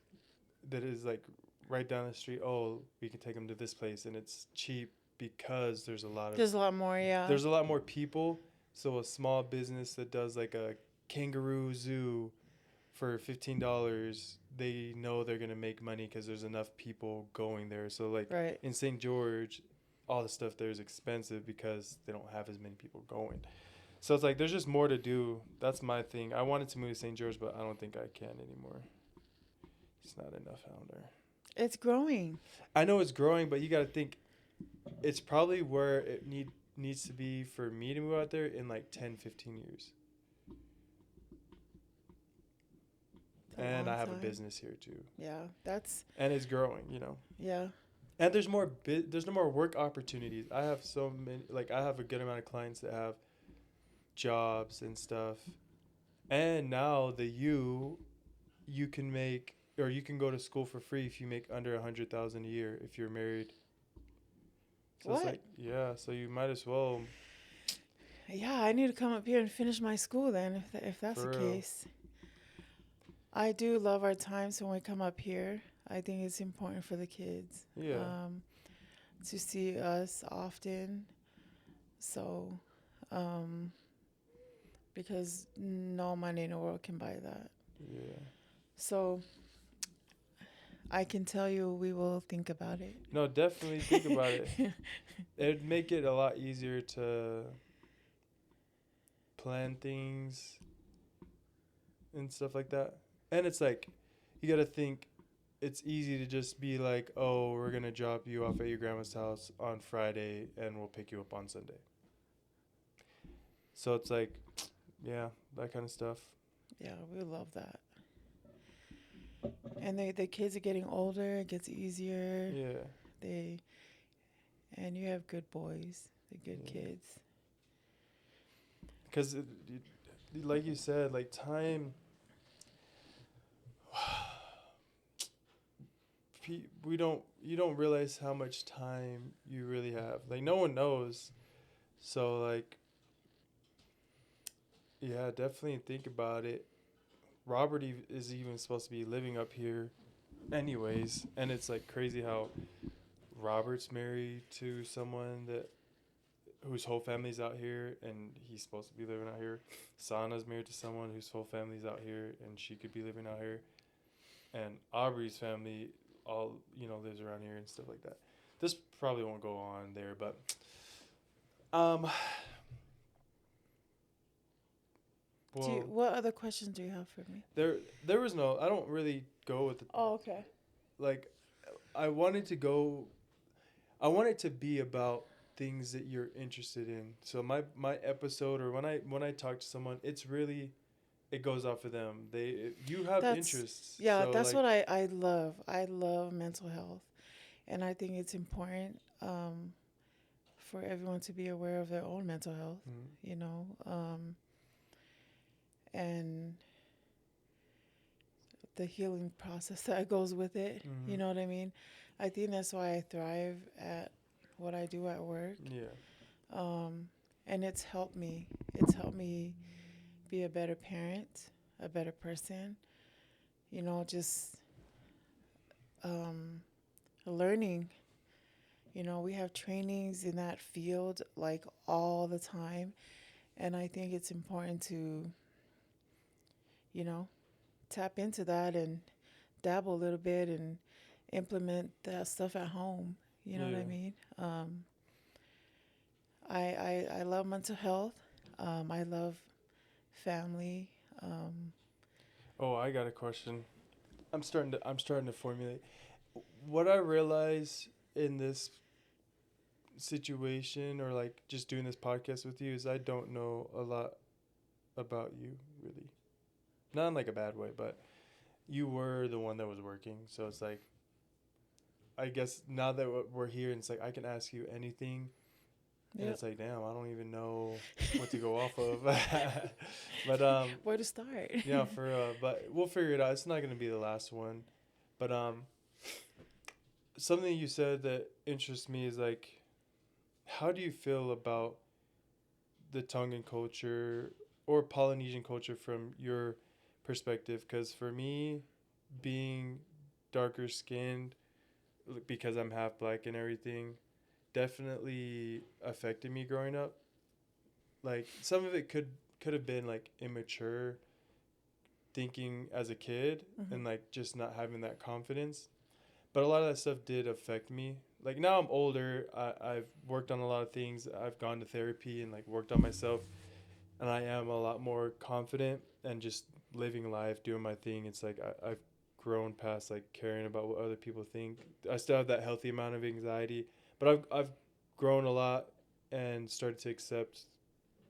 That is like right down the street. Oh, we can take them to this place, and it's cheap because There's a lot more, yeah. there's a lot more people. So a small business that does like a kangaroo zoo for $15, they know they're gonna make money because there's enough people going there. So like Right. in St. George, all the stuff there is expensive because they don't have as many people going. So it's like there's just more to do. That's my thing. I wanted to move to St. George, but I don't think I can anymore. It's not enough out there. It's growing. I know it's growing, but you got to think it's probably where it needs to be for me to move out there in like 10-15 years. And I have a business here too. Yeah, that's And it's growing, yeah. And there's there's no more work opportunities. I have so many, like I have a good amount of clients that have jobs and stuff. And now you can make, or you can go to school for free if you make under 100,000 a year if you're married. So What? it's like, yeah, so you might as well. Yeah, I need to come up here and finish my school then, if that's For the real. case. I do love our times when we come up here. I think it's important for the kids. Yeah. To see us often. So, because no money in the world can buy that. Yeah. So, I can tell you we will think about it. No, definitely think about it. It'd make it a lot easier to plan things and stuff like that. And it's like, you got to think it's easy to just be like, oh, we're going to drop you off at your grandma's house on Friday and we'll pick you up on Sunday. So it's like, yeah, that kind of stuff. Yeah, we love that. And the kids are getting older. It gets easier. Yeah. And you have good boys. They're good kids. Because, like you said, like time, you don't realize how much time you really have. Like, no one knows. So, like, yeah, definitely think about it. Robert is even supposed to be living up here anyways. And it's, like, crazy how Robert's married to someone whose whole family's out here, and he's supposed to be living out here. Sana's married to someone whose whole family's out here, and she could be living out here. And Aubrey's family all lives around here and stuff like that. This probably won't go on there, but well, What other questions do you have for me? there was no. I don't really go with Oh, okay. like I wanted to be about things that you're interested in. So my episode, or when I talk to someone, it's really it goes off of them. You have That's interests, yeah, so that's like, what I love. I love mental health, and I think it's important for everyone to be aware of their own mental health. mm, You know, and the healing process that goes with it. You mm, know what I mean? I think that's why I thrive at what I do at work. yeah, Um, and it's helped me. It's helped me be a better parent, a better person. You know, just um, learning. You know, we have trainings in that field like all the time. And I think it's important to, you know, tap into that and dabble a little bit and implement that stuff at home. You know what I yeah. mean? I love mental health. I love family. Um, Oh, I got a question. I'm starting to formulate. What I realize in this situation, or like just doing this podcast with you, is I don't know a lot about you, really. Not in like a bad way, but you were the one that was working, so it's like, I guess now that we're here, and it's like I can ask you anything, and yep. it's like, damn, I don't even know what to go off of. But Where to start? yeah, but we'll figure it out. It's not gonna be the last one. But something you said that interests me is like, how do you feel about the Tongan culture or Polynesian culture from your perspective? Because for me, being darker skinned, because I'm half black and everything, definitely affected me growing up. Like some of it could have been like immature thinking as a kid, Hmm. and like just not having that confidence. But a lot of that stuff did affect me. Like now I'm older, I've worked on a lot of things. I've gone to therapy and like worked on myself, and I am a lot more confident and just living life, doing my thing. It's like I've grown past like caring about what other people think. I still have that healthy amount of anxiety, but I've grown a lot and started to accept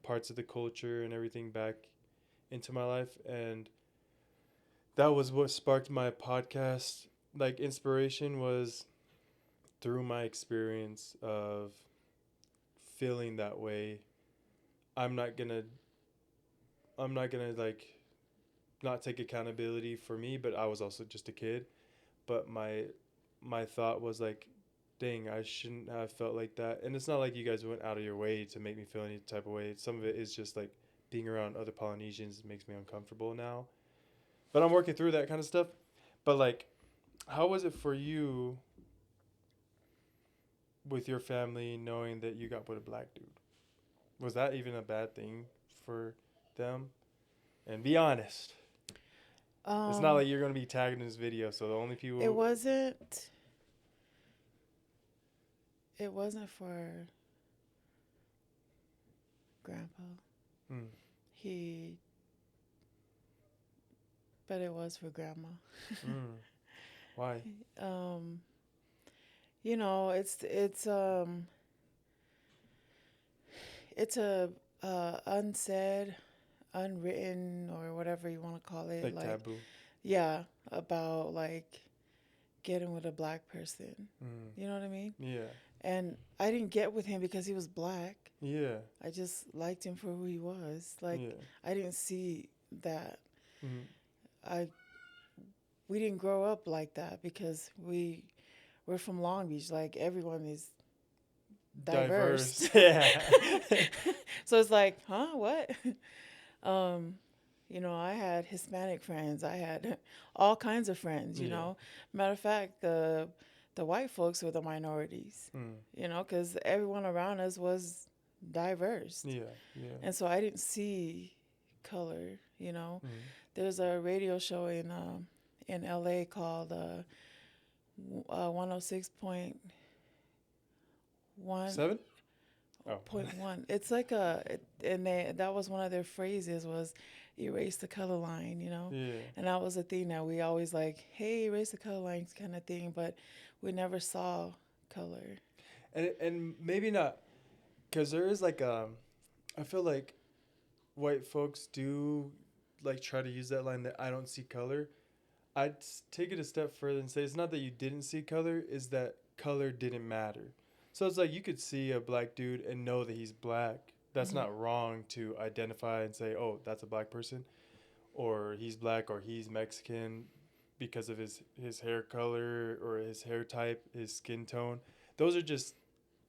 parts of the culture and everything back into my life. And that was what sparked my podcast like inspiration, was through my experience of feeling that way. I'm not gonna I'm not gonna like not take accountability for me, but I was also just a kid. But my thought was like, dang, I shouldn't have felt like that. And it's not like you guys went out of your way to make me feel any type of way. Some of it is just like being around other Polynesians makes me uncomfortable now. But I'm working through that kind of stuff. But like, how was it for you with your family knowing that you got with a black dude? Was that even a bad thing for them? And be honest. It's not Um, like you're gonna be tagged in this video, so the only people it wasn't. It wasn't for Grandpa. mm, He, but it was for Grandma. mm, why? Um, you know, it's a unsaid, unwritten, or whatever you want to call it. Like Like, taboo. yeah, about like getting with a black person. Mm, You know what I mean? yeah, And I didn't get with him because he was black. yeah, I just liked him for who he was. Like, yeah. I didn't see that. Mm, I We didn't grow up like that because we're from Long Beach. Like, everyone is diverse. diverse. Yeah. So it's like, huh, what? um, I had Hispanic friends. I had all kinds of friends. Yeah. Matter of fact, the white folks were the minorities. Mm, Because everyone around us was diverse, yeah. Yeah. and so I didn't see color. Mm. There's a radio show in LA called 106.1. 7? Oh. Point one. It's like and that was one of their phrases was erase the color line. Yeah. And that was a thing that we always like, hey, erase the color lines kind of thing, but we never saw color. And maybe not, because there is like I feel like white folks do like try to use that line that I don't see color, take it a step further and say it's not that you didn't see color, is that color didn't matter. So it's like you could see a black dude and know that he's black. That's Mm-hmm. not wrong to identify and say, oh, that's a black person, or he's black, or he's Mexican because of his hair color or his hair type, his skin tone. Those are just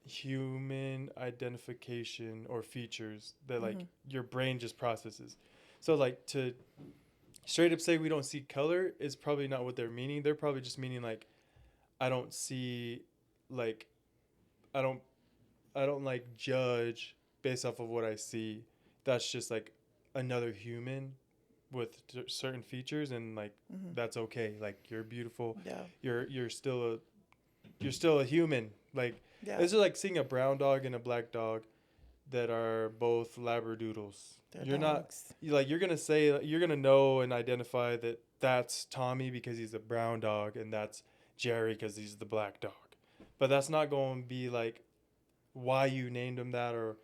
human identification or features that Mm-hmm. like your brain just processes. So like to straight up say we don't see color is probably not what they're meaning. They're probably just meaning like I don't see like I don't I don't like judge based off of what I see. That's just like another human with certain features, and like Mm-hmm. that's okay. Like you're beautiful. Yeah. You're still a human. Like Yeah. it's just like seeing a brown dog and a black dog that are both labradoodles. They're You're not dogs. like you're gonna know and identify that that's Tommy because he's a brown dog and that's Jerry because he's the black dog. But that's not going to be like why you named him that, or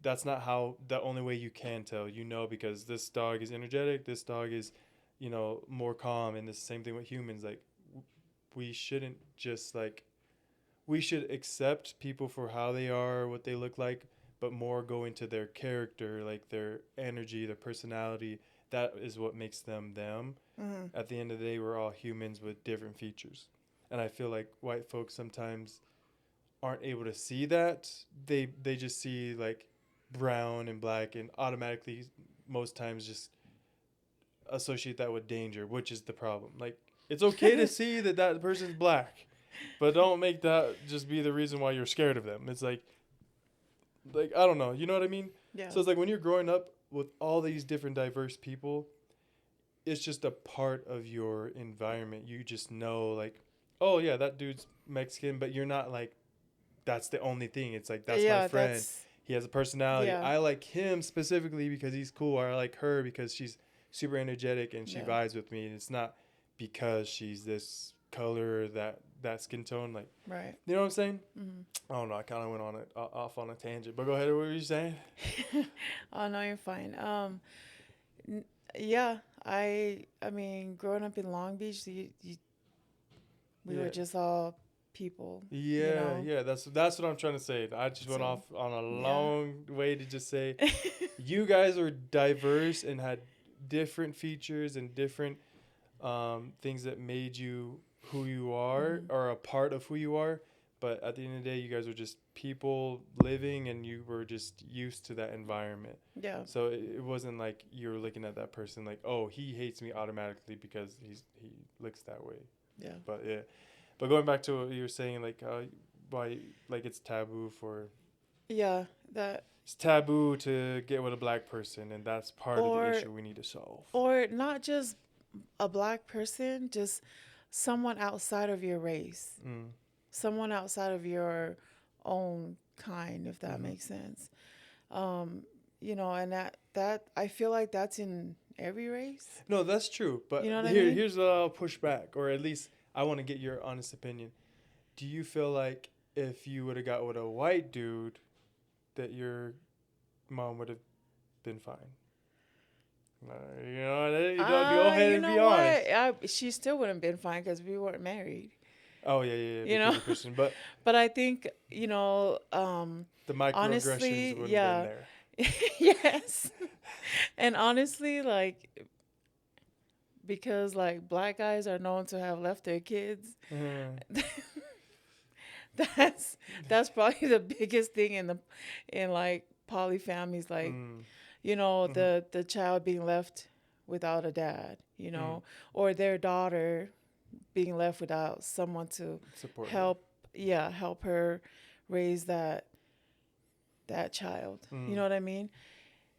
that's not how the only way you can tell. You know, because this dog is energetic, this dog is, more calm, and the same thing with humans. Like we shouldn't just like we should accept people for how they are, what they look like, but more go into their character, like their energy, their personality. That is what makes them them. Mm-hmm. At the end of the day, we're all humans with different features. And I feel like white folks sometimes aren't able to see that. They just see like brown and black and automatically most times just associate that with danger, which is the problem. Like it's okay to see that that person's black, but don't make that just be the reason why you're scared of them. It's like I don't know, you know what I mean? Yeah. So it's like when you're growing up with all these different diverse people, it's just a part of your environment. You just know like, oh yeah, that dude's Mexican, but you're not like that's the only thing. It's like that's my Yeah. friend. That's. He has a personality. Yeah. I like him specifically because he's cool. Or I like her because she's super energetic and she Yeah. vibes with me. And it's not because she's this color or that skin tone. Like, Right. you know what I'm saying? Mm-hmm. I don't know. I kind of went on it off on a tangent. But go ahead. What were you saying? Oh no, you're fine. N- yeah. I mean, growing up in Long Beach, we were Yeah. just all people. You Yeah, know. yeah. That's what I'm trying to say. I just went So off on a yeah. long way to just say you guys are diverse and had different features and different things that made you who you are Mm-hmm. or a part of who you are. But at the end of the day, you guys were just people living and you were just used to that environment. Yeah. So it wasn't like you were looking at that person like, oh, he hates me automatically because he looks that way. Yeah. But yeah. But going back to what you were saying, like why like it's taboo for Yeah. That it's taboo to get with a black person, and that's part of the or issue we need to solve. or not just a black person, just someone outside of your race, Mm. someone outside of your own kind, if that Mm-hmm. makes sense. Um, and that I feel like that's in every race. No, that's true. But You know what I mean? here's what I'll push back, or at least I want to get your honest opinion. Do you feel like if you would have got with a white dude, that your mom would have been fine? You don't go ahead You and be know what? honest. She still wouldn't have been fine because we weren't married. Oh yeah, You because know, you're Christian. But but I think the microaggressions honestly, wouldn't have yeah, been there. yes, and honestly, like because like black guys are known to have left their kids. Mm. That's that's probably the biggest thing in like poly families, like Mm. Mm-hmm. the child being left without a dad, Mm. or their daughter being left without someone to Support her. help, help her raise that child. You Mm. know what I mean?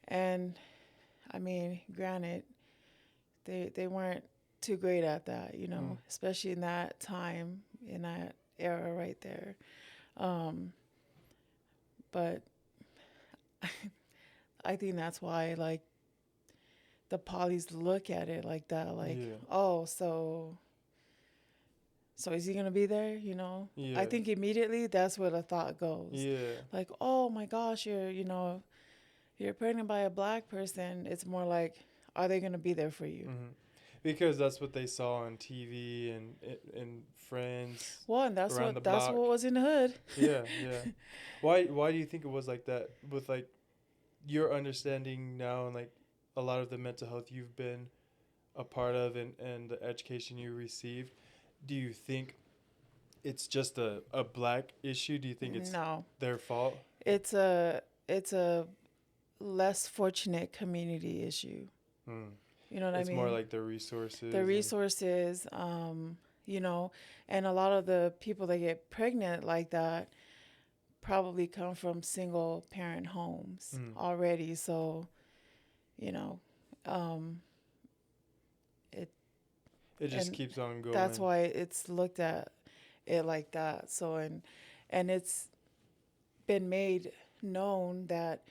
And I mean, granted, they weren't too great at that, Mm. especially in that time, in that era right there. Um, but I think that's why like the polys look at it like that, like, Yeah. oh, so is he gonna be there? I Yeah. think immediately that's where the thought goes. Yeah. Like, oh my gosh, you're pregnant by a black person. It's more like, are they going to be there for you? Hmm. Because that's what they saw on TV and friends Well, and around the that's block. what was in the hood. Yeah, yeah. Why do you think it was like that with like your understanding now and like a lot of the mental health you've been a part of and the education you received? Do you think it's just a black issue? Do you think it's No, their fault? it's a less fortunate community issue. Hmm. You know what I It's more mean? like the resources The and resources, you know, and a lot of the people that get pregnant like that probably come from single parent homes mm, already. So, you know, um, it it just and keeps on that's going. why it's looked at it like that. So and it's been made known that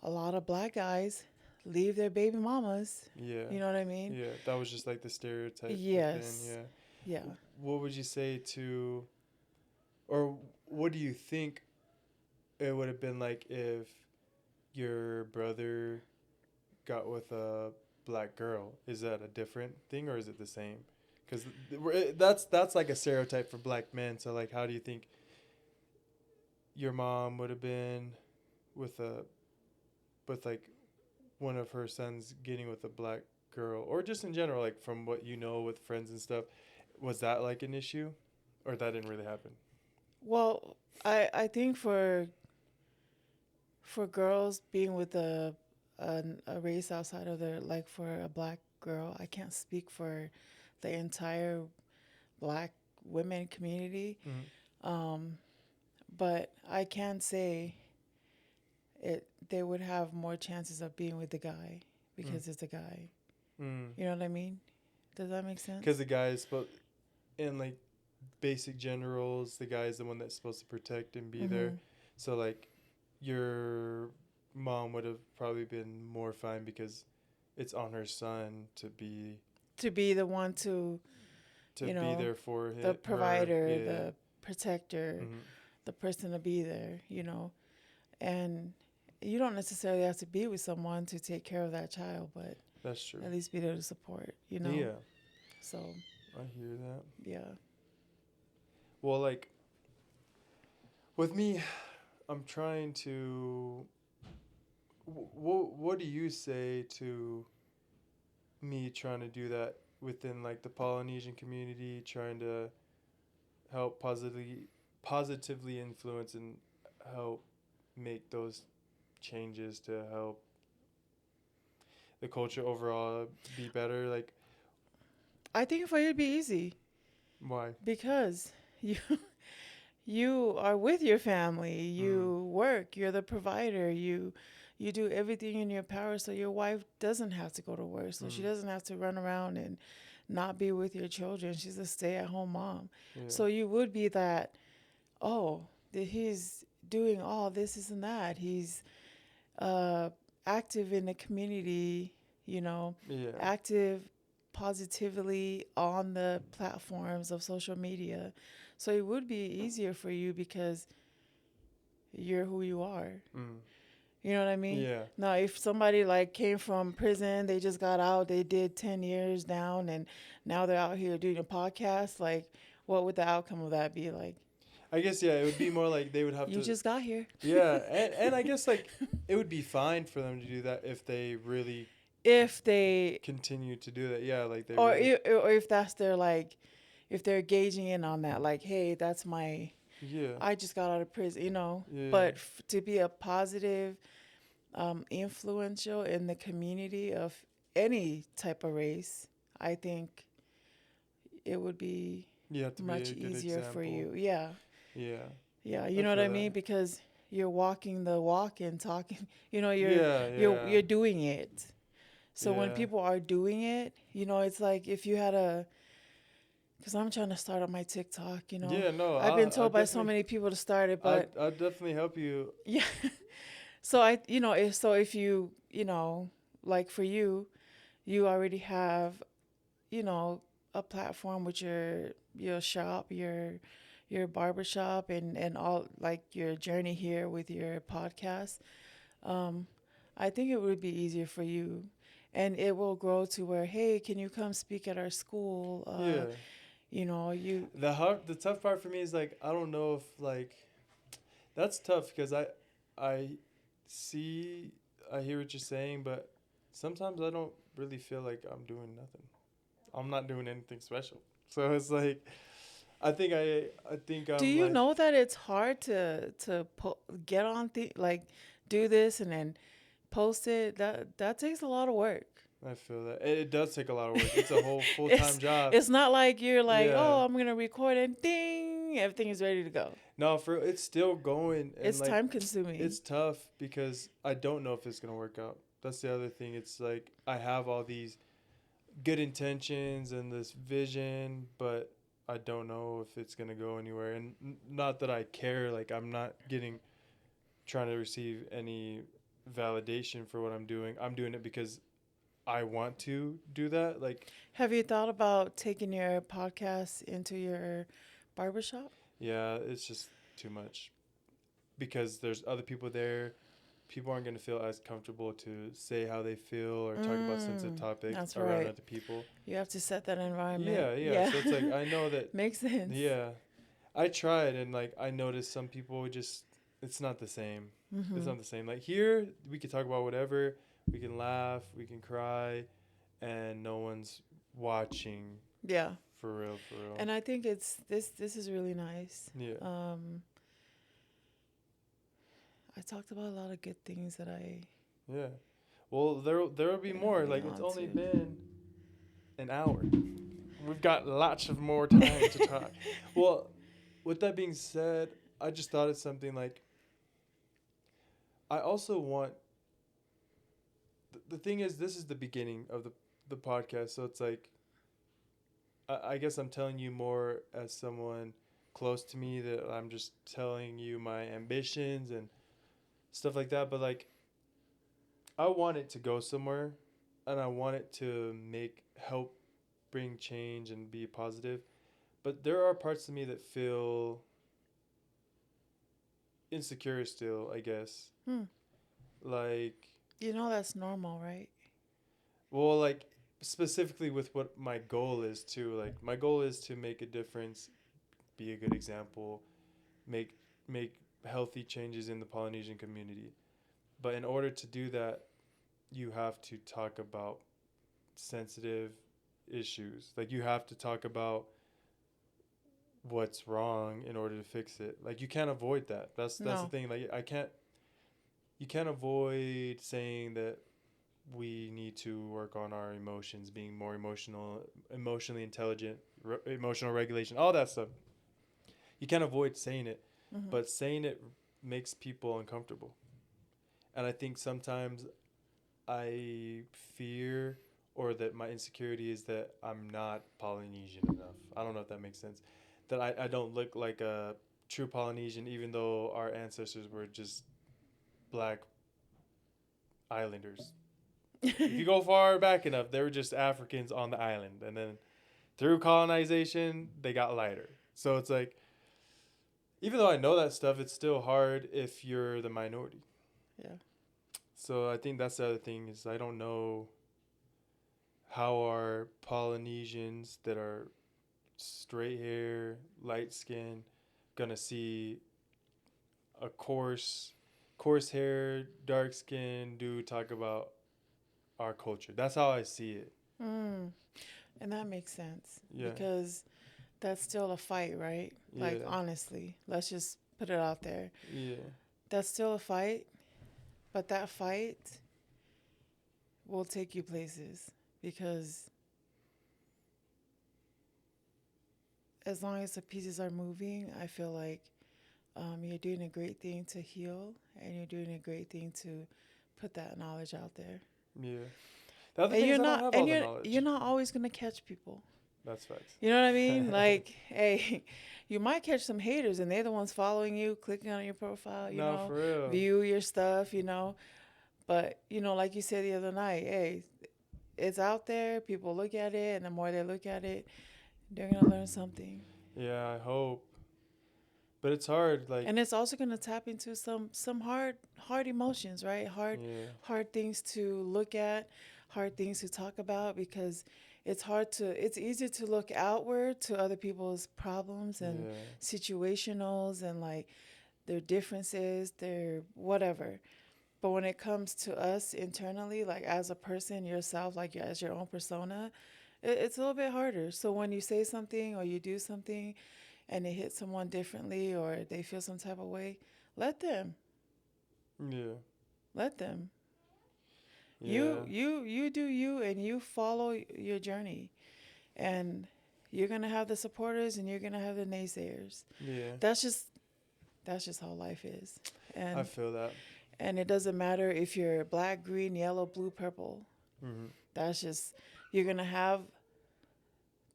a lot of black guys leave their baby mamas. Yeah. You know what I mean? Yeah, that was just like the stereotype within, Yes. yeah. Yeah. What would you say to or what do you think it would have been like if your brother got with a black girl? Is that a different thing or is it the same? Because that's like a stereotype for black men. So like, how do you think your mom would have been with a with like one of her sons getting with a black girl, or just in general, like from what you know with friends and stuff? Was that like an issue, or that didn't really happen? Well, I think for girls being with a race outside of their, like for a black girl, I can't speak for the entire black women community, Mm-hmm. um, but I can say it they would have more chances of being with the guy because it's a guy. Mm. You know what I mean? Does that make Because sense? the guy is supposed, in like basic generals, the guy is the one that's supposed to protect and be there. Mm-hmm. So like, your mom would have probably been more fine because it's on her son To be the one to you be know, there for the her. provider, Yeah. the protector, Mm-hmm. the person to be there, you know. And you don't necessarily have to be with someone to take care of that child, but That's true. at least be there to support, you know. Yeah, So, I hear that. yeah. Well, like with me, I'm trying to. What do you say to me trying to do that within like the Polynesian community, trying to help positively influence and help make those changes to help the culture overall be better? Like, I think for you it'd be easy why? because you you are with your family, Mm. you work, you're the provider, you do everything in your power so your wife doesn't have to go to work, so she Mm. doesn't have to run around and not be with your children. She's a stay-at-home mom. Yeah. So you would be that, oh, that he's doing all this and that. He's uh, active in the community, you know, Yeah. active positively on the platforms of social media. So it would be easier for you because you're who you are. Mm. You know what I mean? Yeah. Now, if somebody like came from prison, they just got out, they did 10 years down, and now they're out here doing a podcast, like, what would the outcome of that be? Like, I guess yeah, it would be more like they would have you to. just got here. Yeah, and I guess like it would be fine for them to do that if they really If they, continue to do that. Yeah, like they or really. or if that's their like, if they're gauging in on that, like, hey, that's my, Yeah. I just got out of prison, you know. Yeah. But to be a positive, influential in the community of any type of race, I think it would be You have to be much a good easier for example. you. Yeah. Yeah. Yeah. You I know what feel I mean? that. Because you're walking the walk and talking, you know, Yeah. Yeah. you're doing it. So when Yeah. people are doing it, you know, it's like if you had a, because I'm trying to start on my TikTok, you know. Yeah. No, I've been I told by so definitely. many people to start it, but I definitely help you. yeah. So you know, if you, you know, like for you, you already have, you know, a platform with your shop, your barbershop and all like your journey here with your podcast. Um, I think it would be easier for you. and it will grow to where, hey, can you come speak at our school? Yeah. You know, you. The tough part for me is like I don't know if like that's tough because I see I hear what you're saying, but sometimes I don't really feel like I'm doing nothing. I'm not doing anything special. So it's like I think Do I'm you like know that it's hard to get on like do this and then post it? That takes a lot of work. I feel that it does take a lot of work. It's a whole full time it's job. it's not like you're like, Yeah. oh, I'm gonna record and ding, everything is ready to go. No, for it's still going and It's like time consuming. it's tough because I don't know if it's gonna work out. That's the other thing. It's like I have all these good intentions and this vision, but I don't know if it's gonna go anywhere. And not that I care. Like I'm not trying to receive any validation for what I'm doing. I'm doing it because I want to do that. Like Have you thought about taking your podcast into your barbershop? yeah, it's just too much because there's other people there. People aren't going to feel as comfortable to say how they feel or talk about sensitive topics That's around right. other people. You have to set that environment. Yeah, yeah. Yeah. So it's like I know that. Makes sense. Yeah, I tried and like I noticed some people just it's not the same. It's Mm-hmm. not the same. Like here, we can talk about whatever. We can laugh. We can cry, and no one's watching Yeah. for real. For real. And I think it's this is really nice. Yeah. I talked about a lot of good things that I Yeah. Well, there will be can more. hang Like it's on only to. been an hour. We've got lots of more time to talk. Well, with that being said, I just thought of something like I also want the thing is this is the beginning of the podcast, so it's like I guess I'm telling you more as someone close to me that I'm just telling you my ambitions and stuff like that, but like I want it to go somewhere and I want it to help bring change and be positive. But there are parts of me that feel insecure still, I guess. Hmm. Like, You know that's normal, right? well, like specifically with what my goal is too. Like my goal is to make a difference, be a good example, make make healthy changes in the Polynesian community. But in order to do that, you have to talk about sensitive issues. Like you have to talk about what's wrong in order to fix it. Like you can't avoid that. That's the No. thing. Like you can't avoid saying that we need to work on our emotions, being more emotionally intelligent, emotional regulation, all that stuff. You can't avoid saying it, Mm-hmm. but saying it makes people uncomfortable. And I think sometimes I fear or that my insecurity is that I'm not Polynesian enough. I don't know if that makes sense. That I don't look like a true Polynesian, even though our ancestors were just black islanders. If you go far back enough, they were just Africans on the island. And then through colonization, they got lighter. So it's like, even though I know that stuff, it's still hard if you're the minority. Yeah. So I think that's the other thing is I don't know how are Polynesians that are straight hair, light skin, gonna see a coarse hair, dark skin dude talk about our culture. That's how I see it. Mm. And that makes sense Yeah. because that's still a fight, right? Like Yeah. honestly, let's just put it out there. Yeah. That's still a fight, but that fight will take you places because as long as the pieces are moving, I feel like you're doing a great thing to heal and you're doing a great thing to put that knowledge out there. Yeah. The other And thing you're is I don't not have all and the you're knowledge. not always gonna catch people. That's facts. You know what I mean? Like, hey, you might catch some haters and they're the ones following you, clicking on your profile, No, for real. view your stuff. But, like you said the other night, hey, it's out there. People look at it, and the more they look at it, they're going to learn something. Yeah, I hope. But it's hard. Like, And it's also going to tap into some hard emotions, right? yeah. Hard things to look at, hard things to talk about because it's easier to look outward to other people's problems and Yeah. situationals and like their differences, their whatever. But when it comes to us internally, like as a person yourself, like as your own persona, it's a little bit harder. So when you say something or you do something and it hits someone differently or they feel some type of way, let them. Yeah. Let them. Yeah. You do you and you follow your journey. And you're gonna have the supporters and you're gonna have the naysayers. Yeah. That's just that's just how life is. I And feel that. and it doesn't matter if you're black, green, yellow, blue, purple. Hmm. That's just you're gonna have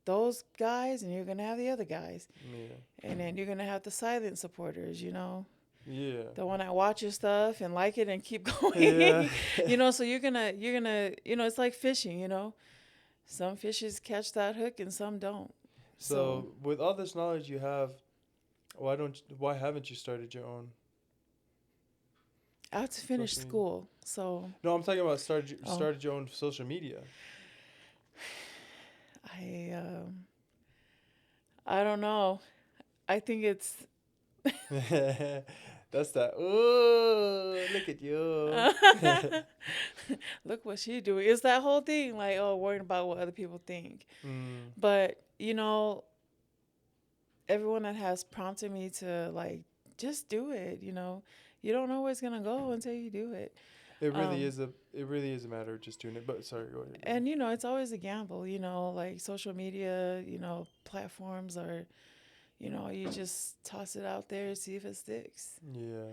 those guys and you're gonna have the other guys. Yeah. And then you're gonna have the silent supporters, you know. Yeah. The one that watch your stuff and like it and keep Yeah. going. You know, so you're gonna it's like fishing, you know. Some fishes catch that hook and some don't. So So, with all this knowledge you have, why haven't you started your own I have to finish social media? school. So No, I'm talking about oh started your own social media. I um I don't know. I think it's That's that. Oh, look at you. look what she doing. It's that whole thing, like, oh, worrying about what other people think. Mm, But, you know, everyone that has prompted me to like just do it, you know. You don't know where it's gonna go until you do it. Um it really is a matter of just doing it. But sorry, go ahead. Go ahead. and you know, it's always a gamble, you know, like social media, you know, platforms are, you know, you just toss it out there, see if it sticks. Yeah,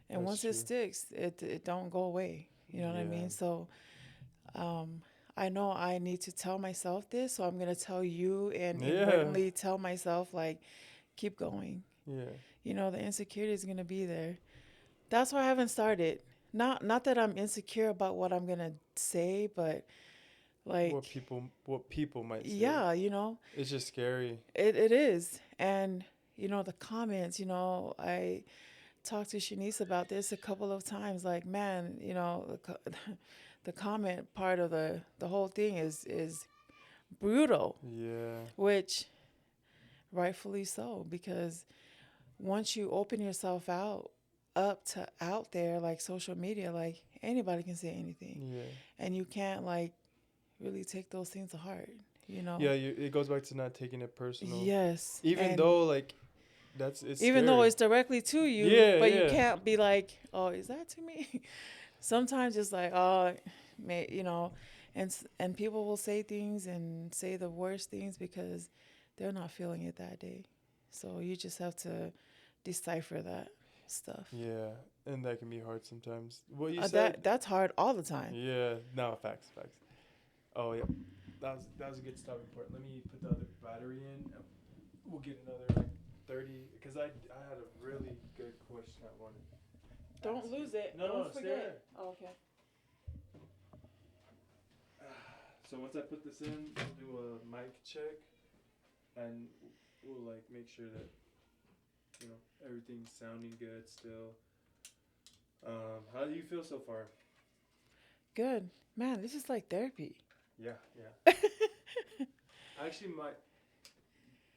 And that's once it true. sticks, it don't go away. You know what I Yeah. mean? So um, I know I need to tell myself this, so I'm gonna tell you and Yeah. inadvertently tell myself like, keep going. Yeah. You know, the insecurity is gonna be there. That's why I haven't started. Not that I'm insecure about what I'm gonna say, but like, What people might say. yeah, you know, It's just scary. it is. And you know, the comments. You know, I talked to Shanice about this a couple of times. Like, man, you know, the comment part of the whole thing is brutal, Yeah. which rightfully so, because once you open yourself up to out there like social media, like anybody can say anything, Yeah. and you can't like really take those things to heart, you know. Yeah, it goes back to not taking it personal. Yes, Even and though like it's even though scary. it's directly to you, Yeah, but you yeah. can't be like, oh, is that to me? Sometimes it's like, oh, you know, and people will say things and say the worst things because they're not feeling it that day. So you just have to decipher that stuff. Yeah. And that can be hard sometimes. What you said? That's hard all the time. Yeah. No, facts. Oh yeah. That was a good stopping point. Let me put the other battery in. We'll get another like 30 because I had a really good question I wanted to Don't ask you. lose it. No, Don't stay forget. there. Oh, okay. So once I put this in, we'll do a mic check, and we'll like make sure that everything's sounding good still. How do you feel so far? Good. Man, this is like therapy. Yeah, yeah. Actually,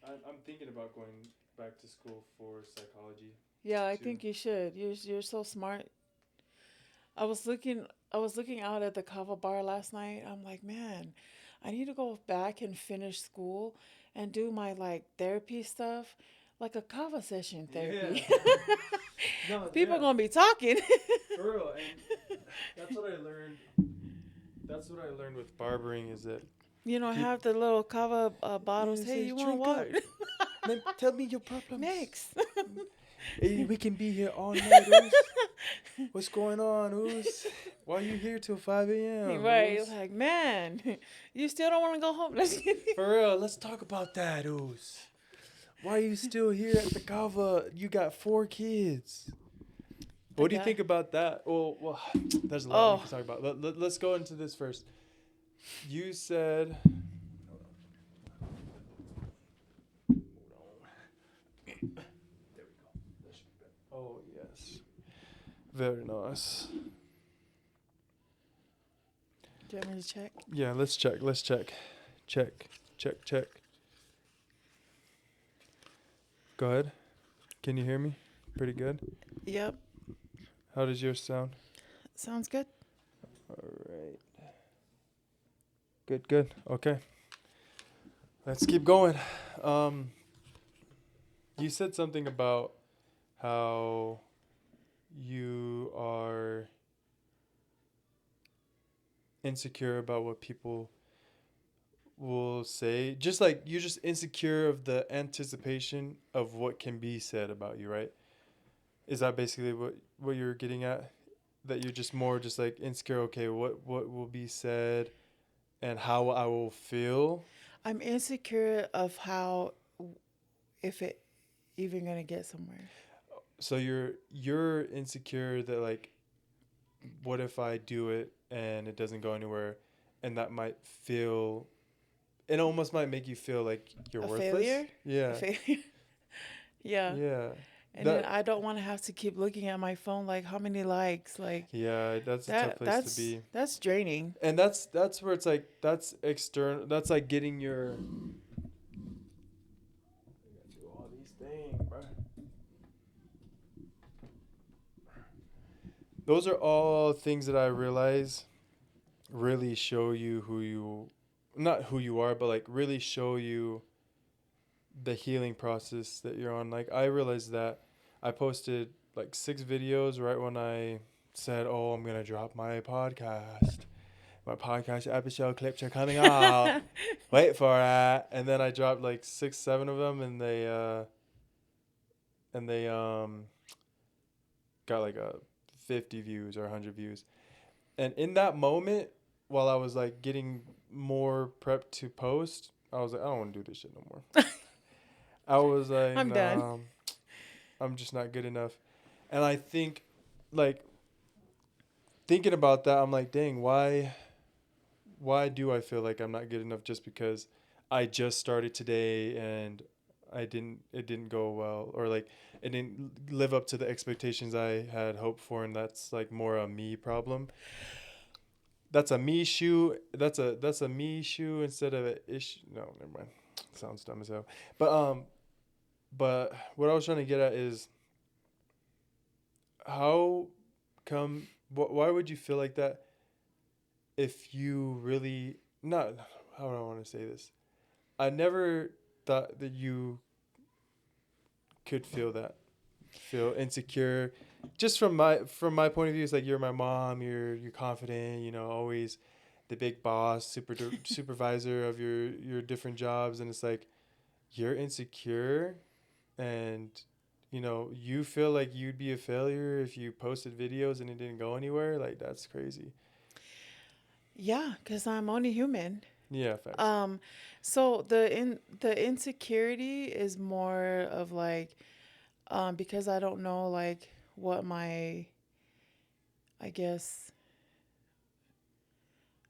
I'm thinking about going back to school for psychology Yeah, I too. think you should. You're so smart. I was looking out at the kava bar last night. I'm like, man, I need to go back and finish school and do my like therapy stuff, like a kava session Yeah. therapy. No, People yeah, gonna be talking. for real. And that's what I learned. That's what I learned with barbering is that You know, people. have the little kava bottles. Yeah, Hey, say, you want drink water? up. Tell me your problems. Next. Hey, we can be here all night, Oos. What's going on, Oos? Why are you here till 5 a.m., Right. Oos? Like, man, you still don't want to go home. For real, let's talk about that, Oos. Why are you still here at the kava? You got 4 kids. The What do you guy. think about that? Well, there's a lot we Oh, can talk about. Let's go into this first. You said. There we go. That should be better. Oh, yes. Very nice. Do you want me to check? Yeah, let's check. Let's check. Check. Go ahead. Can you hear me? Pretty good. Yep. How does yours sound? Sounds good. All right. Good. Okay. Let's keep going. You said something about how you are insecure about what people will say. Just like you're just insecure of the anticipation of what can be said about you, right? Is that basically what you're getting at? That you're just more just like insecure, okay, what will be said and how I will feel? I'm insecure of how, if it even gonna get somewhere. So you're insecure that like what if I do it and it doesn't go anywhere, and that might feel it almost might make you feel like you're A worthless. failure? Yeah. A failure? Yeah. Yeah. And then I don't want to have to keep looking at my phone like how many likes, like Yeah, that's a tough place to be. that's draining. And that's where it's like that's external. That's like getting your. I gotta do all these things, bro. Those are all things that I realize really show you not who you are, but like really show you the healing process that you're on. Like I realized that I posted like 6 videos right when I said, "Oh, I'm gonna drop my podcast. My podcast episode clips are coming out. Wait for it." And then I dropped like 6, 7 of them, and they got like a 50 views or 100 views. And in that moment, while I was like getting more prepped to post, I was like, I don't want to do this shit no more. I was like, I'm done. nah, I'm just not good enough. And I think, like, thinking about that, I'm like, dang, why do I feel like I'm not good enough just because I just started today and it didn't go well, or like it didn't live up to the expectations I had hoped for, and that's like more a me problem. That's a me issue. That's a me issue instead of an issue. No, never mind. Sounds dumb as hell. But what I was trying to get at is how come why would you feel like that if you really not how do I want to say this? I never thought that you could feel that. Feel insecure. Just from my point of view, it's like you're my mom, you're confident, always the big boss, supervisor of your different jobs, and it's like you're insecure and you feel like you'd be a failure if you posted videos and it didn't go anywhere. Like that's crazy. Yeah, because I'm only human. Yeah, facts. So the insecurity is more of like, because I don't know like what my, I guess,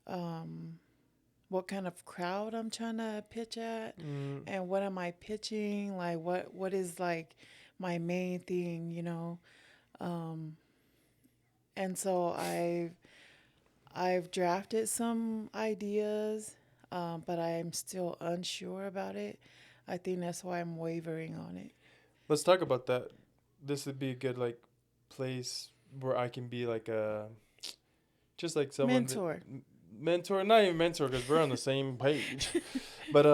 what kind of crowd I'm trying to pitch at, and what am I pitching? Like what is like my main thing, and so I've drafted some ideas, but I'm still unsure about it. I think that's why I'm wavering on it. Let's talk about that. This would be a good like place where I can be like a just like someone mentor, not even mentor because we're on the same page. But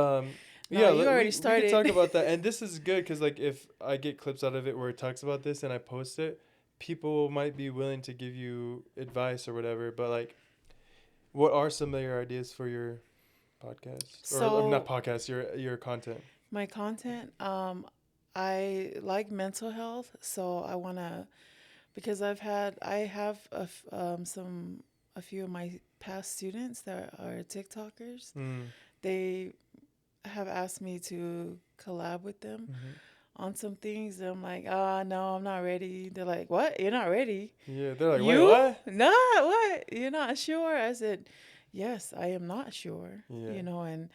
No, you already we started. can talk about that, and this is good because like if I get clips out of it where it talks about this and I post it, people might be willing to give you advice or whatever. But like, what are some of your ideas for your podcast or not podcast, your content? My content, I like mental health, so I wanna, because I have a few of my past students that are TikTokers. They have asked me to collab with them on some things. And I'm like, no, I'm not ready. They're like, what? You're not ready? Yeah, they're like, wait, what? No, what? You're not sure? I said, yes, I am not sure. Yeah. And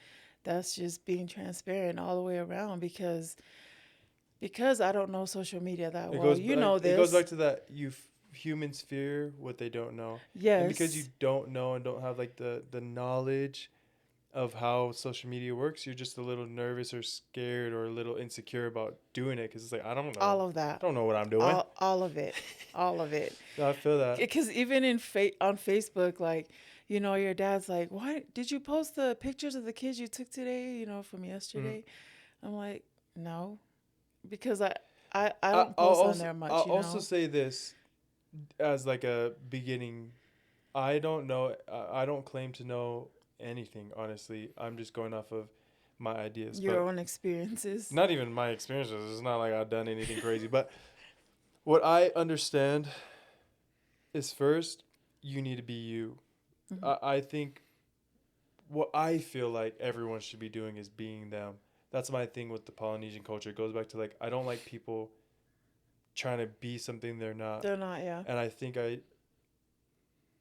that's just being transparent all the way around because I don't know social media that well. This. It goes back to that you humans fear what they don't know. And because you Yes. don't know and don't have like the knowledge of how social media works, you're just a little nervous or scared or a little insecure about doing it because it's like, I don't know. All of that. I don't know what I'm doing. All of it. All of it. So I feel that. Because even on Facebook, like, your dad's like, "Why did you post the pictures of the kids you took today? From Mhm. yesterday?" I'm like, "No, because I I, don't I'll post on also there I'll much, you also know." say this as like a beginning. I don't know. I don't claim to know anything. Honestly, I'm just going off of my ideas, Your but own experiences. not even my experiences. It's not like I've done anything crazy. But what I understand is first, you need to be you. Hmm. I think what I feel like everyone should be doing is being them. That's my thing with the Polynesian culture. It goes back to like I don't like people trying to be something they're not. They're not, yeah. And I think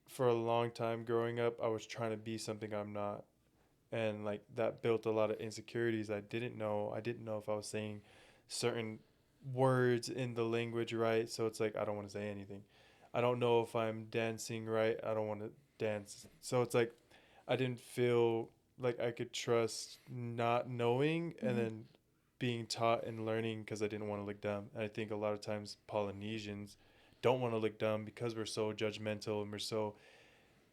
for a long time growing up, I was trying to be something I'm not. And like that built a lot of insecurities I didn't know. I didn't know if I was saying certain words in the language right. So it's like, I don't want to say anything. I don't know if I'm dancing right. I don't want to dance. So it's like, I didn't feel like I could trust not knowing and Hmm. then being taught and learning because I didn't want to look dumb. And I think a lot of times Polynesians don't want to look dumb because we're so judgmental and we're so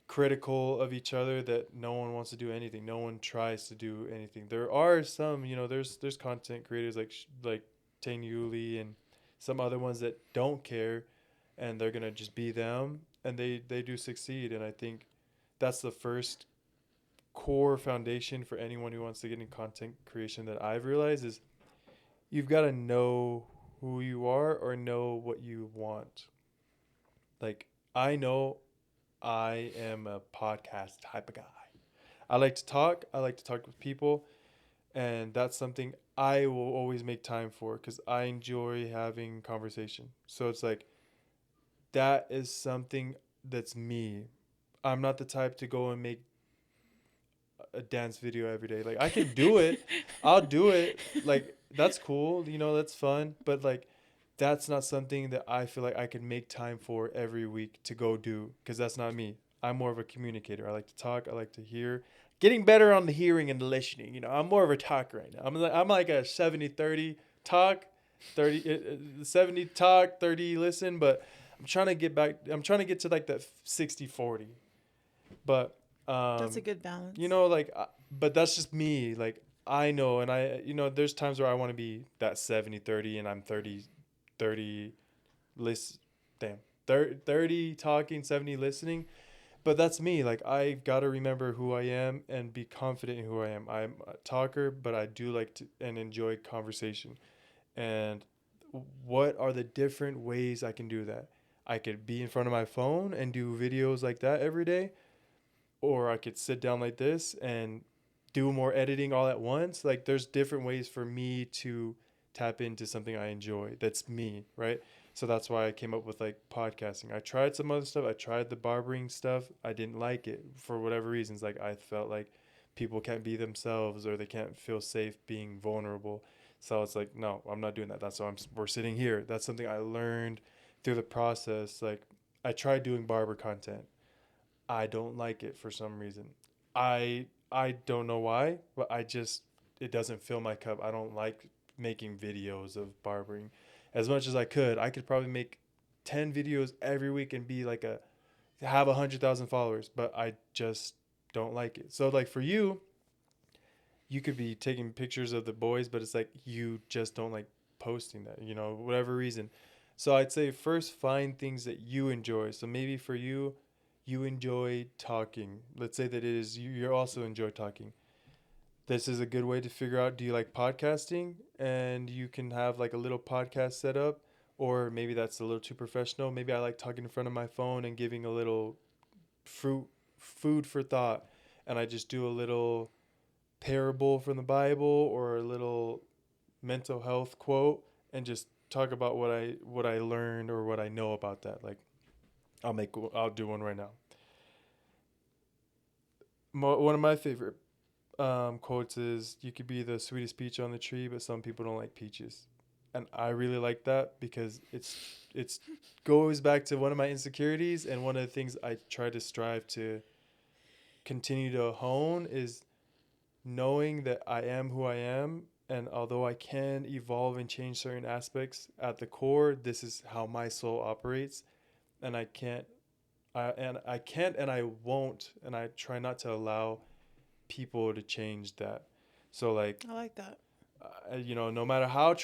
critical of each other that no one wants to do anything. No one tries to do anything. There are some, there's content creators like Tane Yuli and some other ones that don't care and they're gonna just be them and they do succeed. And I think that's the first core foundation for anyone who wants to get in content creation that I've realized is you've got to know who you are or know what you want. Like I know I am a podcast type of guy. I like to talk. I like to talk with people, and that's something I will always make time for because I enjoy having conversation. So it's like that is something that's me. I'm not the type to go and make a dance video every day. Like I can do it. I'll do it. Like that's cool, that's fun, but like that's not something that I feel like I can make time for every week to go do because that's not me. I'm more of a communicator. I like to talk, I like to hear. Getting better on the hearing and the listening. I'm more of a talker right now. I'm like a 70-30 talk, 70 talk, 30 listen, but I'm trying to get back. I'm trying to get to like that 60-40. But That's a um good balance. like but that's just me. Like I know and there's times where I want to be that 70-30 and I'm 30 list damn 30 talking, 70 listening. But that's me. Like I got to remember who I am and be confident in who I am. I'm a talker, but I do like to and enjoy conversation. And what are the different ways I can do that? I could be in front of my phone and do videos like that every day, or I could sit down like this and do more editing all at once. Like there's different ways for me to tap into something I enjoy. That's me, right? So that's why I came up with like podcasting. I tried some other stuff. I tried the barbering stuff. I didn't like it for whatever reasons. Like I felt like people can't be themselves or they can't feel safe being vulnerable. So it's like, no, I'm not doing that. That's why we're sitting here. That's something I learned through the process. Like I tried doing barber content. I don't like it for some reason. I don't know why, but it doesn't fill my cup. I don't like making videos of barbering as much as I could. I could probably make 10 videos every week and be like a have 100,000 followers, but I just don't like it. So like for you, you could be taking pictures of the boys, but it's like you just don't like posting that, whatever reason. So I'd say first find things that you enjoy. So maybe for you, you enjoy talking. Let's say that it is you also enjoy talking. This is a good way to figure out, do you like podcasting? And you can have like a little podcast set up, or maybe that's a little too professional. Maybe I like talking in front of my phone and giving a little fruit food for thought, and I just do a little parable from the Bible or a little mental health quote and just talk about what I learned or what I know about that. Like I'll do one right now. One of my favorite quotes is, "You could be the sweetest peach on the tree, but some people don't like peaches." And I really like that because it's goes back to one of my insecurities, and one of the things I try to strive to continue to hone is knowing that I am who I am, and although I can evolve and change certain aspects, at the core this is how my soul operates, and I can't and I won't, and I try not to allow people to change that. So like, I like that. no matter how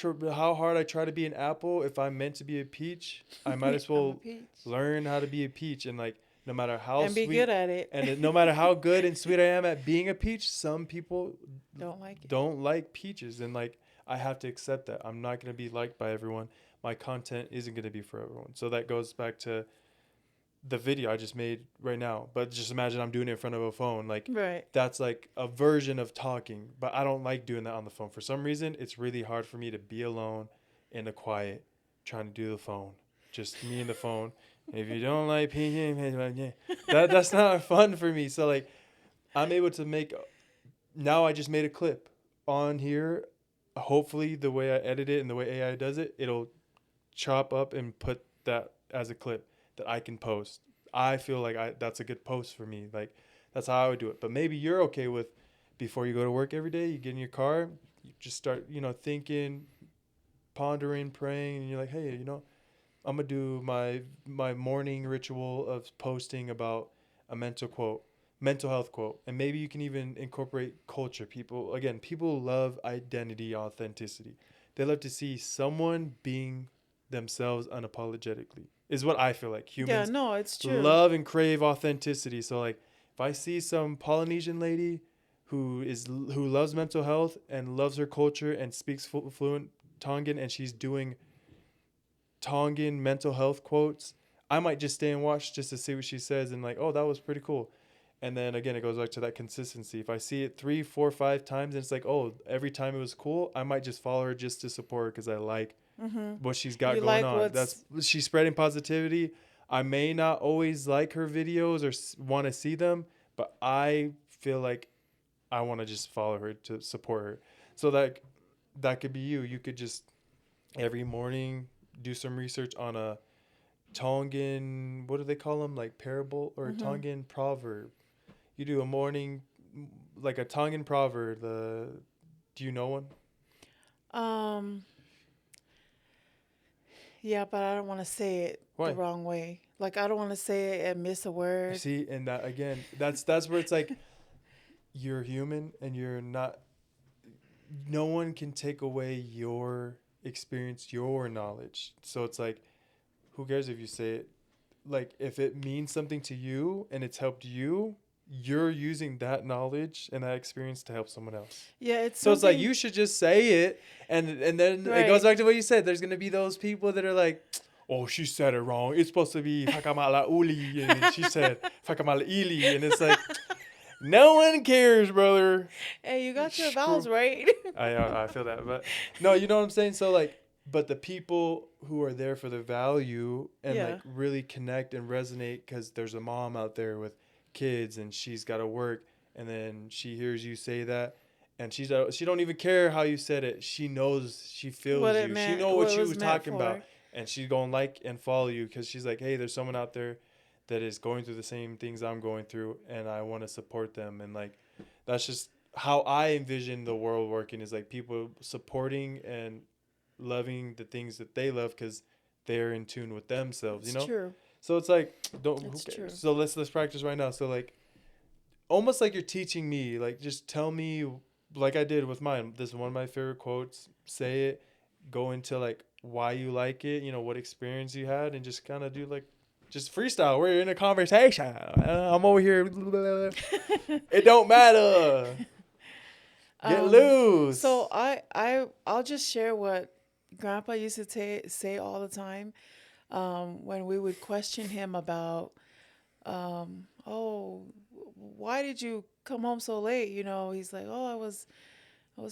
hard I try to be an apple, if I'm meant to be a peach, I might as I'm a well peach. learn how to be a peach. And like, no matter how And be good sweet at it. no matter how good and sweet I am at being a peach, some people Don't like it. don't like peaches, and like, I have to accept that I'm not going to be liked by everyone. My content isn't going to be for everyone. So that goes back to the video I just made right now. But just imagine I'm doing it in front of a phone. Like, Right. that's like a version of talking, but I don't like doing that on the phone. For some reason, it's really hard for me to be alone in the quiet trying to do the phone. Just me and the phone. If you don't like that's not fun for me. So like, I'm able to make, now I just made a clip on here. Hopefully the way I edit it and the way AI does it, it'll chop up and put that as a clip that I can post. I feel like that's a good post for me. Like, that's how I would do it. But maybe you're okay with, before you go to work every day, you get in your car, you just start, thinking, pondering, praying, and you're like, hey, I'm gonna do my morning ritual of posting about a mental health quote, and maybe you can even incorporate culture. People love identity, authenticity. They love to see someone being themselves unapologetically. Is what I feel like. Yeah, Humans no, it's true. love and crave authenticity. So like, if I see some Polynesian lady who loves mental health and loves her culture and speaks fluent Tongan, and she's doing Tongan mental health quotes, I might just stay and watch just to see what she says, and like, oh, that was pretty cool. And then again, it goes back to that consistency. If I see it 3, 4, 5 times, and it's like, oh, every time it was cool, I might just follow her just to support her because I like what she's got You going like on. what's She's spreading positivity. I may not always like her videos or want to see them, but I feel like I want to just follow her to support her. So that could be you. You could just every morning do some research on a Tongan, what do they call them? Like parable or Tongan proverb. You do a morning, like a Tongan proverb. Do you know one? um yeah, but I don't want to say it the Why? wrong way. Like I don't want to say it and miss a word. See, and that again, that's where it's like, you're human and you're not. No one can take away your experience, your knowledge. So it's like, who cares if you say it? Like, if it means something to you and it's helped you, you're using that knowledge and that experience to help someone else. Yeah, it's So it's like, something. you should just say it, and then it goes Right. back to what you said. There's gonna be those people that are like, oh, she said it wrong. It's supposed to be Fakamala Uli, and she said Fakamala Ili, and it's like, no one cares, brother. Hey, you got your Screw. vowels right. I feel that, but no, you know what I'm saying. So like, but the people who are there for the value and Yeah. like really connect and resonate, because there's a mom out there with kids and she's got to work, and then she hears you say that, and she don't even care how you said it. She knows, she feels What it you. She meant, know what what it you was was meant talking about, for. and she's gonna like and follow you because she's like, hey, there's someone out there that is going through the same things I'm going through, and I want to support them. And like, that's just how I envision the world working, is like people supporting and loving the things that they love because they're in tune with themselves, It's true. So it's like, don't who It's cares? true. So let's practice right now. So like, almost like you're teaching me, like, just tell me, like I did with mine. This is one of my favorite quotes. Say it, go into like why you like it, what experience you had, and just kind of do like just freestyle. We're in a conversation. I'm over here. It don't matter. Get loose. So I'll just share what Grandpa used to say all the time, when we would question him about, oh, why did you come home so late? He's like, oh, I was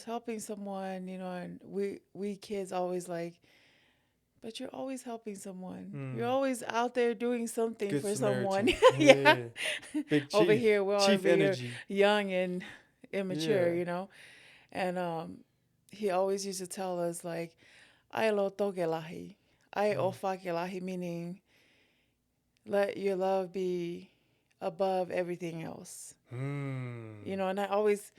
helping someone, and we kids always like, but you're always helping someone. You're always out there doing something Good for someone. Samaritan. Yeah. Big Over chief. here, we're all Chief over here energy. young and immature, Yeah. And he always used to tell us, like, Ai loto ke lahi. Ai Mm. ofa ke lahi, meaning let your love be above everything else. Hmm. And I always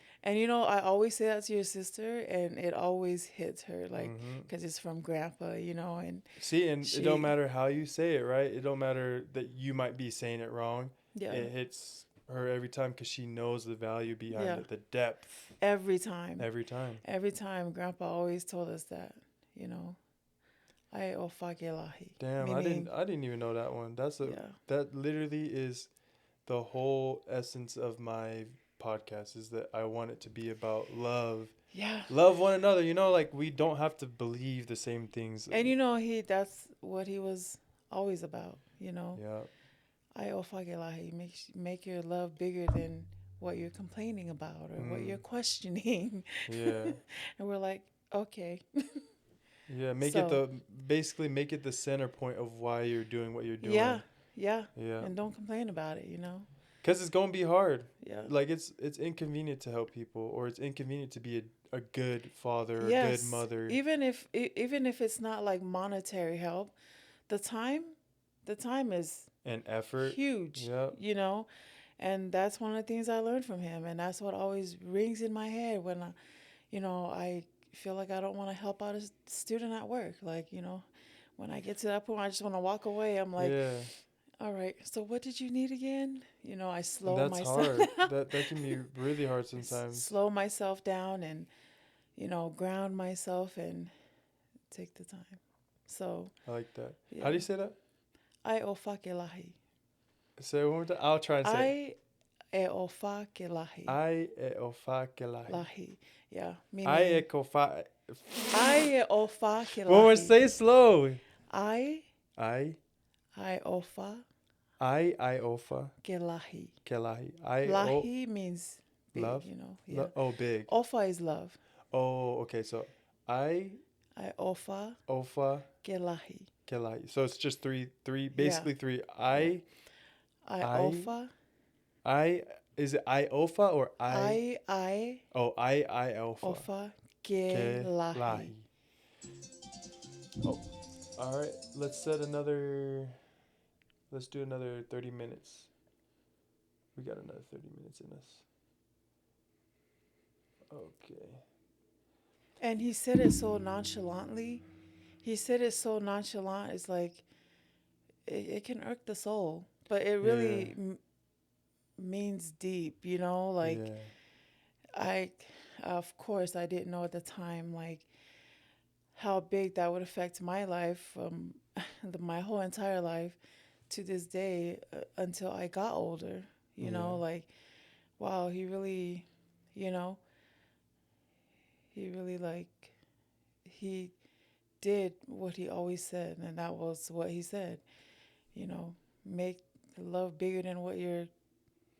say that to your sister, and it always hits her, like, Mm-hmm. because it's from grandpa, and See, and it don't she, matter how you say it, right? It don't matter that you might be saying it wrong. yeah, It hits her every time because she knows the value behind yeah, it, the depth every time. every time. Every time, grandpa always told us that, ai ofake lahi, Damn, meaning, I didn't even know that one. yeah, That literally is the whole essence of my podcast is that I want it to be about love. yeah. Love one another, like we don't have to believe the same things. And that's what he was always about, Yeah. ai ofake lahi, make your love bigger than what you're complaining about or what Mm. you're questioning. Yeah. And we're like, okay. Yeah, So, basically make it the center point of why you're doing what you're yeah, doing. yeah. Yeah. And don't complain about it, Cuz it's going to be hard. Yeah. Like it's inconvenient to help people, or it's inconvenient to be a good father, a good Yes. mother. Even if it's not like monetary help, the time the time is And effort. huge, Yeah. And that's one of the things I learned from him, and that's what always rings in my head when I feel like I don't want to help out a student at work. Like, when I get to that point, I just want to walk away. I'm like, Yeah. all right, so what did you need again? I And slow that's myself hard. down. That can be really hard sometimes. Slow myself down and, ground myself and take the time. So, I like that. yeah. How do you say that? Ai ofake lahi. Say it one more time. I'll try and say it. Ai e ofake lahi. I e ofa ke lahi. Lahi. Yeah. I e Meaning, kofa. ai e ofake One more, lahi. say it slow. Ai I ofa I ofa ke lahi. ke lahi. I o Lahi means big, love. Yeah. Oh, big. Ofa is love. Oh, okay. So I Ai ofa ofa ke lahi. ke lahi. So it's just three, Yeah. basically three. Yeah. Ai I ofa. I is it I ofa or Ai Oh, I ofa ofa ke ke lahi. lahi. Oh, all right. Let's do another 30 minutes. We got another 30 minutes in us. Okay. And he said it so nonchalantly. He said it so nonchalant. It's like it can irk the soul, but it really means deep. Like Yeah. I, of course, I didn't know at the time like how big that would affect my life, my whole entire life to this day until I got older. Like, wow, he really, you know, he really like he did what he always said, and that was what he said. Make the love bigger than what you're.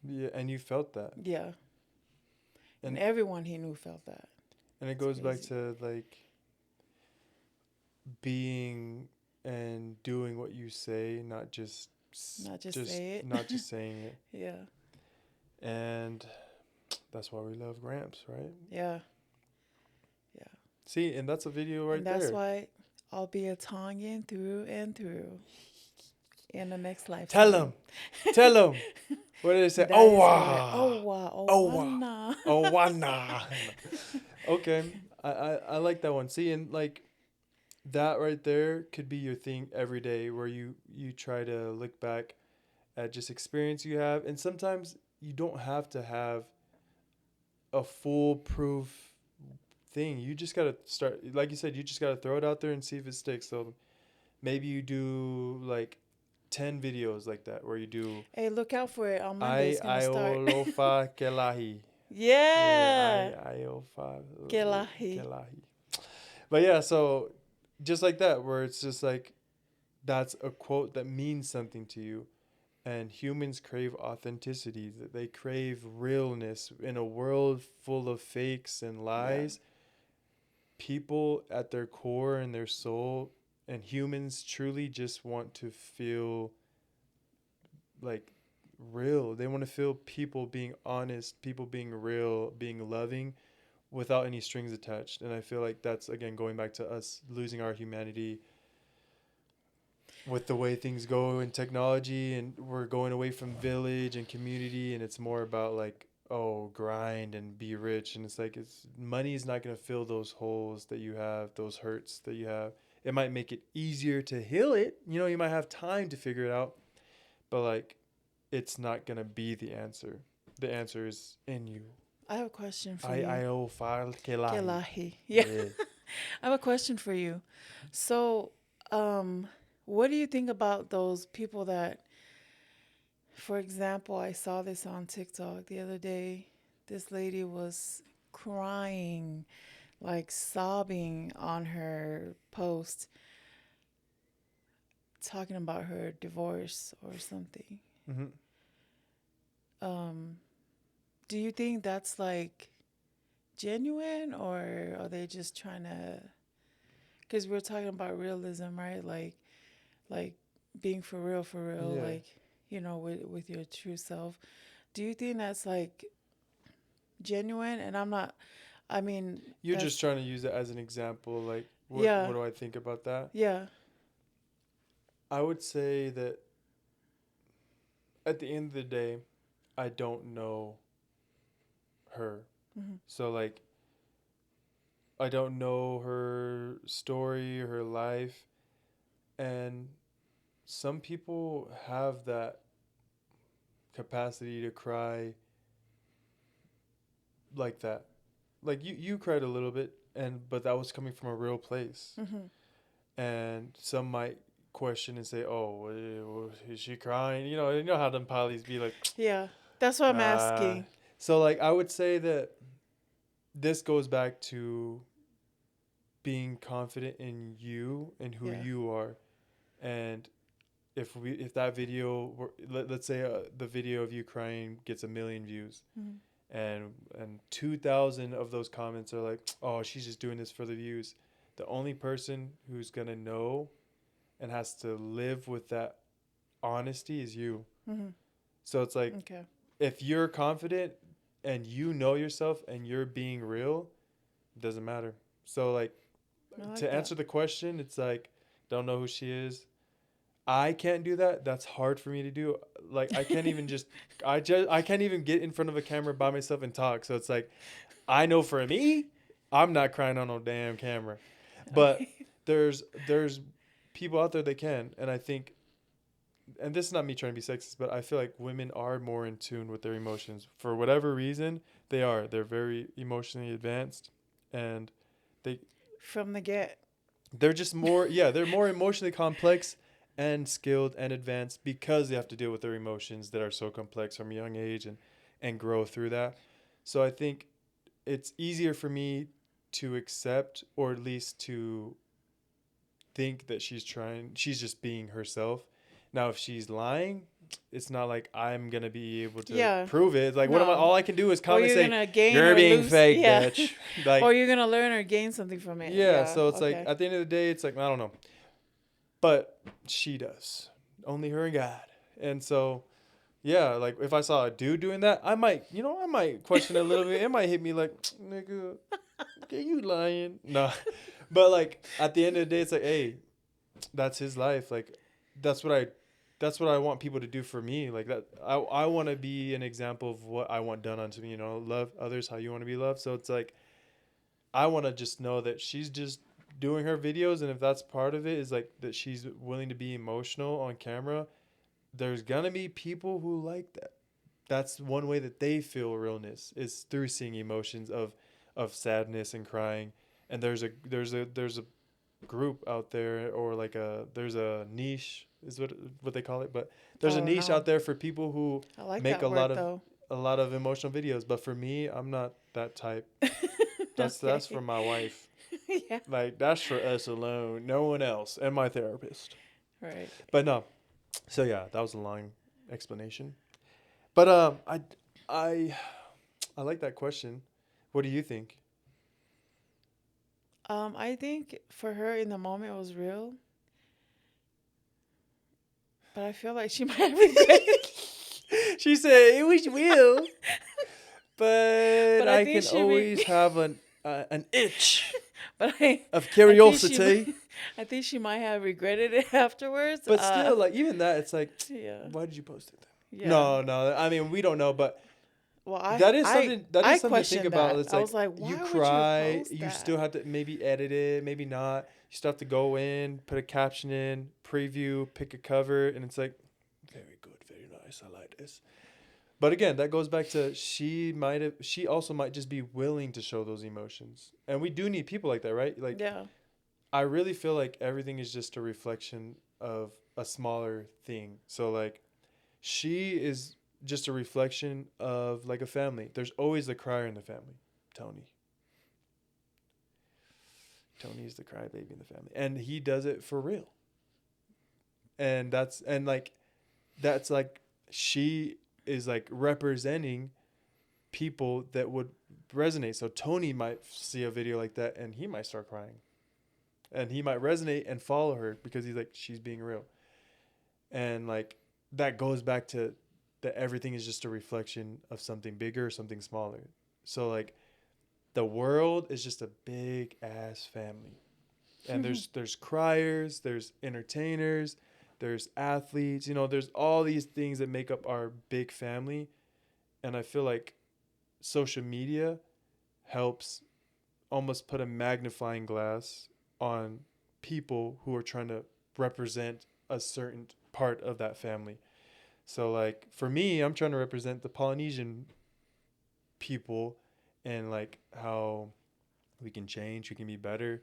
Yeah, and you felt that. Yeah, and And everyone he knew felt that. and it It's goes back crazy. to like being and doing what you say, not just Not just say it. not just saying it. Yeah, And that's why we love Gramps, right? yeah, yeah. See, and that's a video right And that's there. why I'll be a Tongan through and through in the next lifetime. Tell him. Tell him. What did they say? That Oh, is right. wow. Oh wow. Oh Oh, wow. wow. Nah. Oh, wana. Okay. I like that one. See, and like that right there could be your thing every day where you try to look back at just experience you have. And sometimes you don't have to have a foolproof thing. You just got to start, like you said, you just got to throw it out there and see if it sticks. So maybe you do like 10 videos like that where you do Hey, look out for it. On Monday, it's gonna start. Aiolofa Kelahi. Yeah. Yeah, Aiofa Kelahi. Kelahi. But yeah, so just like that, where it's just like that's a quote that means something to you. And humans crave authenticity. They crave realness in a world full of fakes and lies. People at their core and their soul and humans truly just want to feel like real. They want to feel people being honest, people being real, being loving without any strings attached. And I feel like that's, again, going back to us losing our humanity with the way things go in technology, and we're going away from village and community, and it's more about like, oh, grind and be rich. And it's like, it's money is not going to fill those holes that you have, those hurts that you have. It might make it easier to heal it. You know, you might have time to figure it out, but like, it's not going to be the answer. The answer is in you. I have a question for I you. I o file kelahi. Kelahi. Yeah. Yeah. I have a question for you. So, what do you think about those people that, for example, I saw this on TikTok the other day. This lady was crying, like sobbing on her post, talking about her divorce or something. Mm-hmm. Um, do you think that's like genuine, or are they just trying to? Because we're talking about realism, right? Like being for real, Yeah. like, with your true self. Do you think that's like genuine? And I mean, You're that's, just trying to use it as an example. Like, yeah, what do I think about that? yeah, I would say that at the end of the day, I don't know her. hmm So, like, I don't know her story, her life. And some people have that capacity to cry like that. Like, you cried a little bit, but that was coming from a real place. hmm And some might question and say, "Oh, is she crying?" You know how them polys be like, yeah. That's what I'm ah. asking. So, like, I would say that this goes back to being confident in you and who Yeah. you are. And if that video were, let's say the video of you crying gets 1 million views, hmm and 2,000 of those comments are like, "Oh, she's just doing this for the views." The only person who's gonna know and has to live with that honesty is you. hmm So it's like, Okay. if you're confident and you know yourself and you're being real, it doesn't matter. So, like, I like to that. answer the question, it's like, don't know who she is. I can't do that. That's hard for me to do. Like, I can't even I can't even get in front of a camera by myself and talk. So it's like, I know for me, I'm not crying on no damn camera. But Okay. there's people out there that can, and I think, and this is not me trying to be sexist, but I feel like women are more in tune with their emotions for whatever reason. They're very emotionally advanced, and they From the get. they're just more, yeah, they're more emotionally complex and skilled and advanced because they have to deal with their emotions that are so complex from a young age, and grow through that. So I think it's easier for me to accept, or at least to think that she's just being herself. Now, if she's lying, it's not like I'm gonna be able to Yeah. prove it. It's like, what am I? No. All I can do is Or comment, you're say, gonna gain "You're or being lose. fake, Yeah. bitch." Like, Or you're gonna learn or gain something from it. yeah. Yeah. So it's like, Okay. at the end of the day, it's like, I don't know, but she does. Only her and God. And so, yeah, like, if I saw a dude doing that, I might question it a little bit. It might hit me like, "Nigga, are you lying?" No, but like, at the end of the day, it's like, hey, that's his life. Like, that's what I that's what I want people to do for me. Like, that I want to be an example of what I want done unto me, love others how you want to be loved. So it's like, I want to just know that she's just doing her videos, and if that's part of it, is like that she's willing to be emotional on camera, there's gonna be people who like that. That's one way that they feel realness, is through seeing emotions of sadness and crying. And there's a group out there, or like there's a niche, is what they call it, but there's a Oh niche no. out there for people who I like make that a lot word of though. emotional videos. But for me, I'm not that type. That's for Okay. my wife. Yeah. Like, that's for us alone, no one else, and my therapist. Right. But no. So yeah, that was a long explanation. But I I like that question. What do you think? I think for her in the moment it was real, but I feel like she might have regretted. She said it was real, but But I I think can she always have an itch but of I think she curiosity. I think she might have regretted it afterwards. But still, like even that, it's like, Yeah. why did you post it then? Yeah. No. I mean, we don't know, but Well, that is something. That is I something to think questioned about. that. It's I was like like, you why would you cry. post You that? still have to maybe edit it, maybe not. You still have to go in, put a caption in, preview, pick a cover, and it's like, very good, very nice. I like this. But again, that goes back to she also might just be willing to show those emotions. And we do need people like that, right? Like Yeah. I really feel like everything is just a reflection of a smaller thing. So like she is just a reflection of like a family. There's always a crier in the family. Tony. Tony is the crybaby in the family. And he does it for real. And that's like she is like representing people that would resonate. So Tony might see a video like that and he might start crying. And he might resonate and follow her because he's like, she's being real. And like that goes back to that everything is just a reflection of something bigger or something smaller. So like the world is just a big ass family. And there's criers, there's entertainers, there's athletes, there's all these things that make up our big family. And I feel like social media helps almost put a magnifying glass on people who are trying to represent a certain part of that family. So like for me, I'm trying to represent the Polynesian people and like how we can change, we can be better,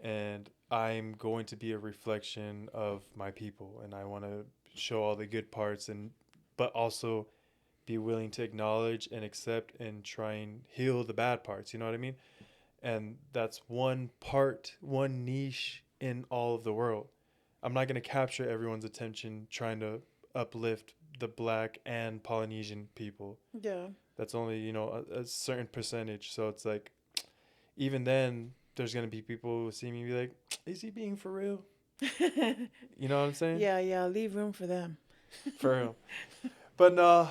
and I'm going to be a reflection of my people and I want to show all the good parts and but also be willing to acknowledge and accept and try and heal the bad parts, you know what I mean? And that's one part, one niche in all of the world. I'm not going to capture everyone's attention trying to uplift the Black and Polynesian people. Yeah. That's only, a certain percentage. So it's like, even then, there's going to be people who see me and be like, is he being for real? You know what I'm saying? Yeah. Leave room for them. For real. But no,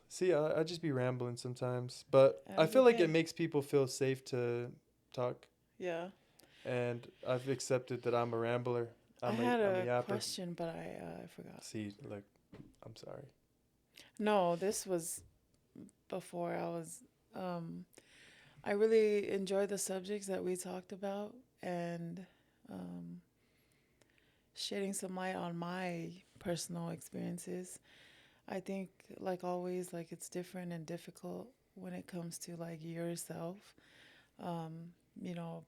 see, I just be rambling sometimes. But I That's feel like it okay. makes people feel safe to talk. Yeah. And I've accepted that I'm a rambler. I I'm a had I'm a a yapper. question, but I forgot. See, look, I'm sorry. No, this was before I was. Um, I really enjoyed the subjects that we talked about and um, shedding some light on my personal experiences. I think, like always, like it's different and difficult when it comes to like yourself. Um, you know,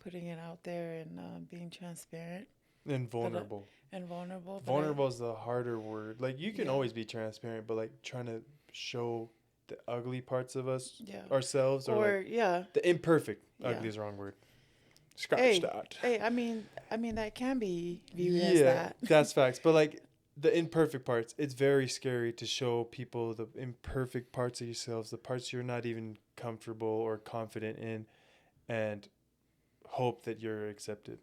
putting it out there and being transparent, And but vulnerable. and vulnerable. But Vulnerable is the harder word. Like you can yeah, always be transparent, but like trying to show the ugly parts of us yeah, ourselves or like or yeah, the imperfect. yeah. Ugly is the wrong word. Scratch Hey, that. hey. I mean that can be viewed as Yeah, that. that's facts. But like the imperfect parts, it's very scary to show people the imperfect parts of yourselves, the parts you're not even comfortable or confident in, and hope that you're accepted.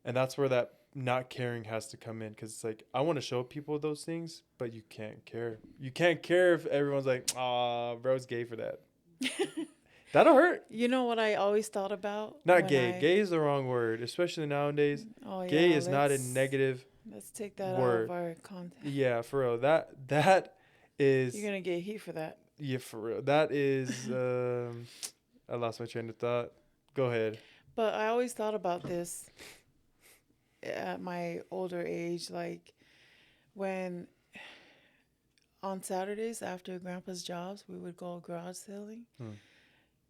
And that's where that not caring has to come in because it's like, I want to show people those things, but you can't care. You can't care if everyone's like, ah, bro's gay for that. That'll hurt. You know what I always thought about Not when gay. I. Gay is the wrong word, especially nowadays. Oh Gay yeah, is not a negative let's take that out of word. our content. Yeah, for real. That You're is gonna get heat for that. yeah, for real. That is I lost my train of thought. Go ahead. But I always thought about this at my older age, like when on Saturdays after Grandpa's jobs, we would go garage sailing, Hmm.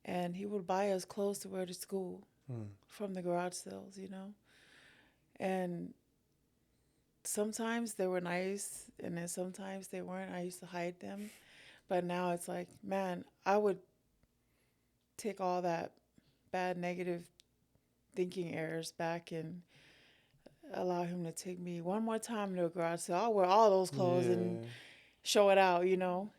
and he would buy us clothes to wear to school Hmm. from the garage sales, And sometimes they were nice, and then sometimes they weren't. I used to hide them, but now it's like, man, I would take all that bad negative thinking errors back and allow him to take me one more time to a garage sale. I'll wear all those clothes and Yeah. show it out, the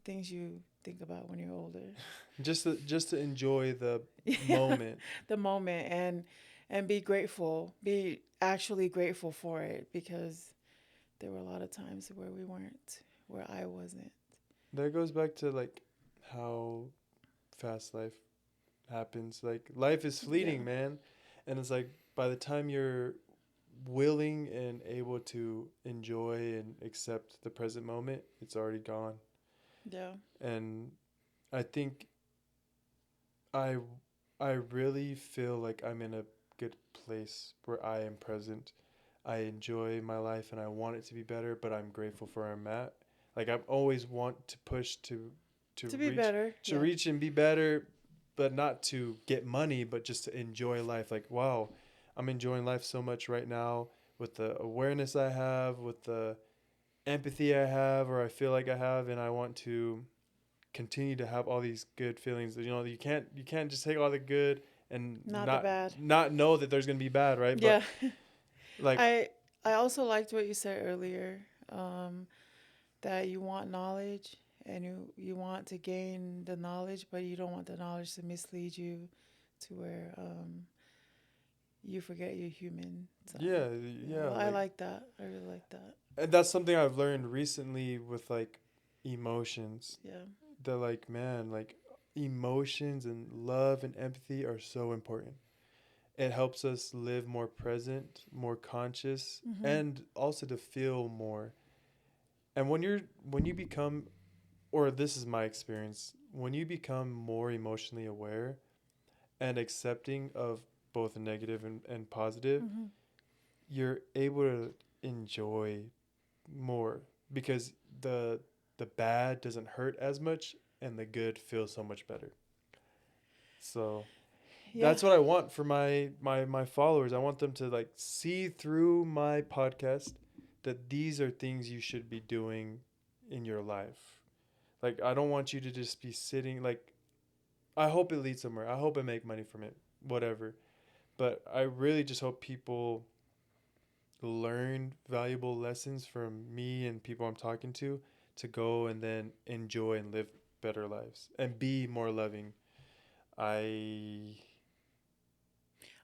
things you think about when you're older. Just to enjoy the Yeah, moment. the moment and be grateful, be actually grateful for it because there were a lot of times where we weren't, where I wasn't. That goes back to like how fast life happens. Like life is Yeah. fleeting, man. And it's like by the time you're willing and able to enjoy and accept the present moment, it's already gone. Yeah. And I think I I really feel like I'm in a good place where I am present. I enjoy my life and I want it to be better, but I'm grateful for where I'm at. Like I always want to push to To be reach better. to Yeah. reach and be better, but not to get money, but just to enjoy life. Like wow, I'm enjoying life so much right now with the awareness I have, with the empathy I have or I feel like I have, and I want to continue to have all these good feelings. You know, you can't just take all the good and Not the bad. not know that there's gonna be bad, right? But Yeah. like, I I also liked what you said earlier. That you want knowledge and you want to gain the knowledge, but you don't want the knowledge to mislead you to where you forget you're human. So yeah, yeah, yeah, I like, like that. I really like that. and that's something I've learned recently with like emotions. Yeah. That like, man, like emotions and love and empathy are so important. It helps us live more present, more conscious, Mhm. and also to feel more. And when you become, or this is my experience, when you become more emotionally aware and accepting of both negative and positive, Mhm. you're able to enjoy more because the bad doesn't hurt as much and the good feels so much better. So Yeah. that's what I want for my followers. I want them to like see through my podcast that these are things you should be doing in your life. Like I don't want you to just be sitting like I hope it leads somewhere. I hope I make money from it. Whatever. But I really just hope people learn valuable lessons from me and people I'm talking to go and then enjoy and live better lives and be more loving. I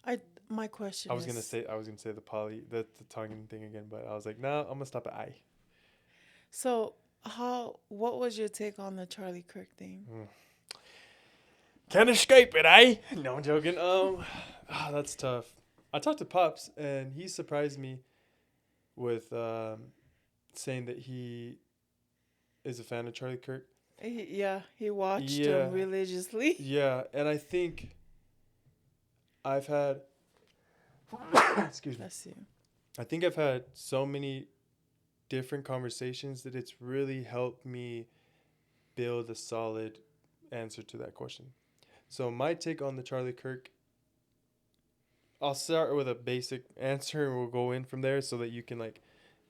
I my I question was gonna is, say I was gonna say the tongue thing again, but I was like, no, I'm gonna stop at I. so how what was your take on the Charlie Kirk thing? Mm. Can't escape it, eh? No, I'm joking. That's tough. I talked to Pops and he surprised me with saying that he is a fan of Charlie Kirk. Yeah, he watched Yeah, him religiously. yeah, and I think I've had excuse me. Bless you. I think I've had so many different conversations that it's really helped me build a solid answer to that question. So my take on the Charlie Kirk, I'll start with a basic answer and we'll go in from there so that you can like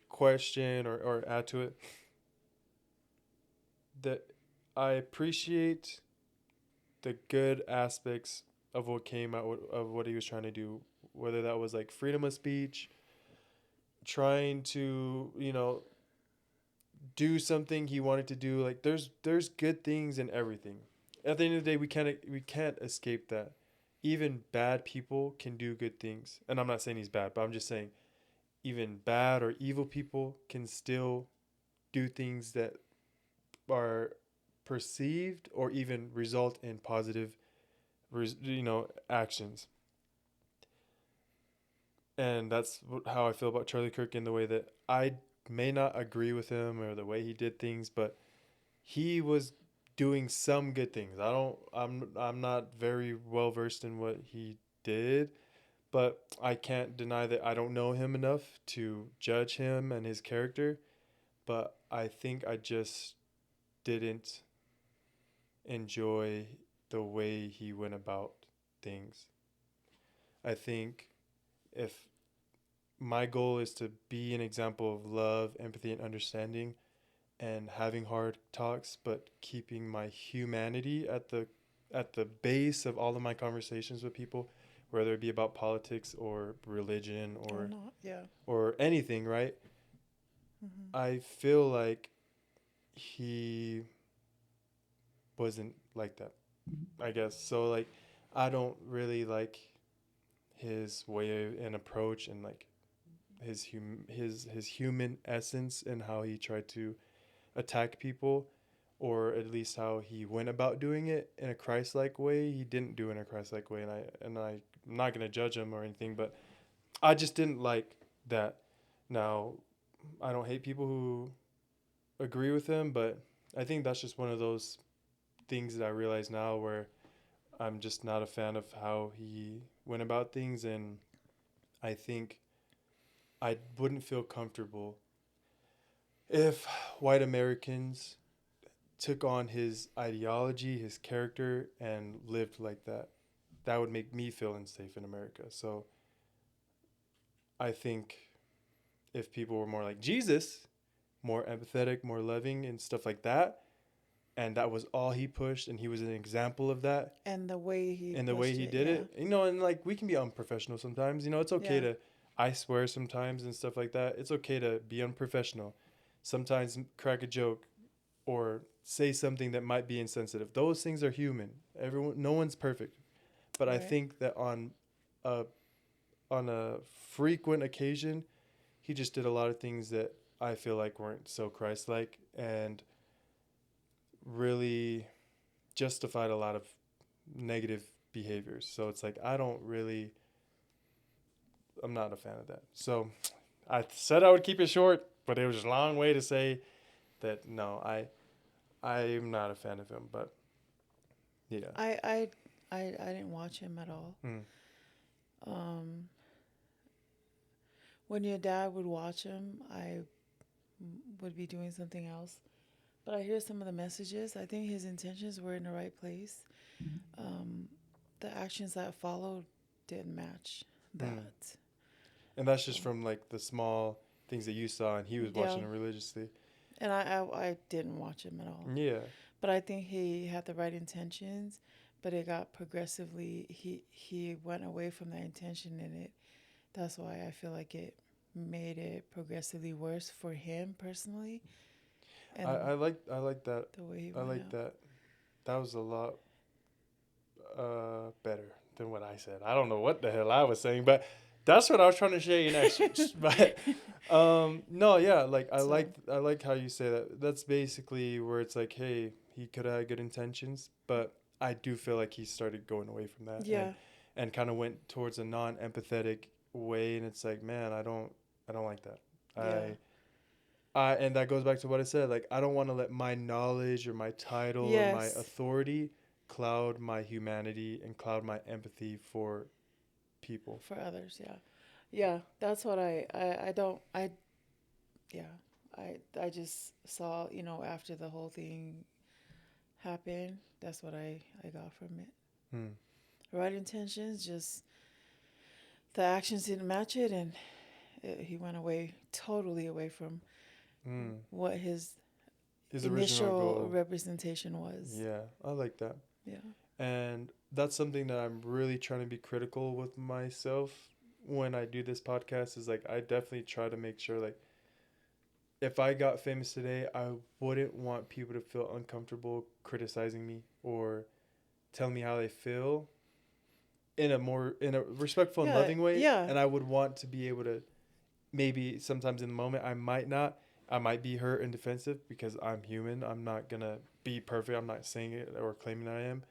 question or add to it. That I appreciate the good aspects of what came out of what he was trying to do, whether that was like freedom of speech, trying to, do something he wanted to do. Like there's good things in everything. At the end of the day, we can't escape that. Even bad people can do good things. And I'm not saying he's bad, but I'm just saying even bad or evil people can still do things that are perceived or even result in positive actions. And that's how I feel about Charlie Kirk in the way that I may not agree with him or the way he did things, but he was doing some good things. I'm not very well versed in what he did, but I can't deny that I don't know him enough to judge him and his character, but I think I just didn't enjoy the way he went about things. I think if my goal is to be an example of love, empathy, and understanding, and having hard talks, but keeping my humanity at the base of all of my conversations with people, whether it be about politics or religion Or or not? Yeah. or anything, right? Hmm. I feel like he wasn't like that. I guess so. Like, I don't really like his way and approach and like his human essence and how he tried to attack people or at least how he went about doing it in a Christ-like way. He didn't do it in a Christ-like way, I'm not gonna judge him or anything, but I just didn't like that. Now, I don't hate people who agree with him, but I think that's just one of those things that I realize now where I'm just not a fan of how he went about things, and I think I wouldn't feel comfortable if white Americans took on his ideology, his character, and lived like that. That would make me feel unsafe in America. So I think if people were more like Jesus, more empathetic, more loving, and stuff like that, and that was all he pushed, and he was an example of that, And the way he and the way pushed he it, did yeah. it, and like we can be unprofessional sometimes. It's okay Yeah. to, I swear sometimes and stuff like that. It's okay to be unprofessional. Sometimes crack a joke or say something that might be insensitive. Those things are human. No one's perfect. But I Right. think that a on a frequent occasion, he just did a lot of things that I feel like weren't so Christ-like and really justified a lot of negative behaviors. So it's like I'm not a fan of that. So I said I would keep it short, but it was a long way to say that no, I'm not a fan of him. But yeah. I I I didn't watch him at all. Mm. Um, when your dad would watch him, I would be doing something else. But I hear some of the messages. I think his intentions were in the right place. Um, the actions that followed didn't match Mm. that. And that's So just from like the small things that you saw, and he was yeah, watching it religiously. and I didn't watch him at all. Yeah. But I think he had the right intentions, but it got progressively he went away from that intention in it. That's why I feel like it made it progressively worse for him personally and I like that. the way he I went like out. that. That was a lot better than what I said. I don't know what the hell I was saying, but that's what I was trying to say in essence. But no, yeah, like So I like how you say that. That's basically where it's like, hey, he could have had good intentions, but I do feel like he started going away from that yeah, and kind of went towards a non-empathetic way, and it's like, man, I don't like that. yeah, And that goes back to what I said. Like, I don't want to let my knowledge or my title or my yes, authority cloud my humanity and cloud my empathy for people. for others. Yeah, yeah. That's what I don't I yeah. I just saw after the whole thing happened. That's what I got from it. Hmm. Right intentions, just the actions didn't match it, and he went away totally away from Hmm. what his His original initial goal. representation was. Yeah, I like that. Yeah. And that's something that I'm really trying to be critical with myself when I do this podcast is like, I definitely try to make sure, like, if I got famous today, I wouldn't want people to feel uncomfortable criticizing me or telling me how they feel in a respectful and Yeah. loving way. Yeah. And I would want to be able to, maybe sometimes in the moment I might be hurt and defensive because I'm human. I'm not gonna be perfect. I'm not saying it or claiming that I am,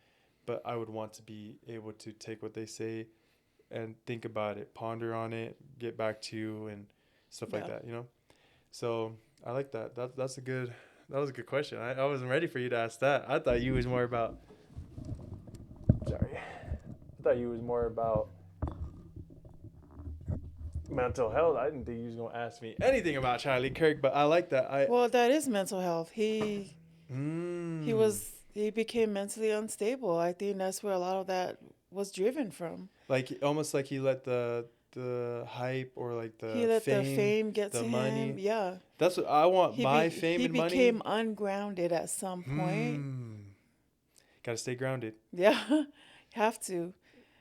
but I would want to be able to take what they say and think about it, ponder on it, get back to you and stuff like Yeah. that. So I like that. That was a good question. I wasn't ready for you to ask that. I thought you was more about, sorry. I thought you was more about mental health. I didn't think you was gonna ask me anything about Charlie Kirk, but I like that. Well, that is mental health. Mm, He became mentally unstable. I think that's where a lot of that was driven from. like almost like he let the hype or like He the let the fame, fame get the to him. money. Yeah. That's what I want. My fame He and money. became ungrounded at some point. Hmm. Gotta stay grounded. Yeah. Have to.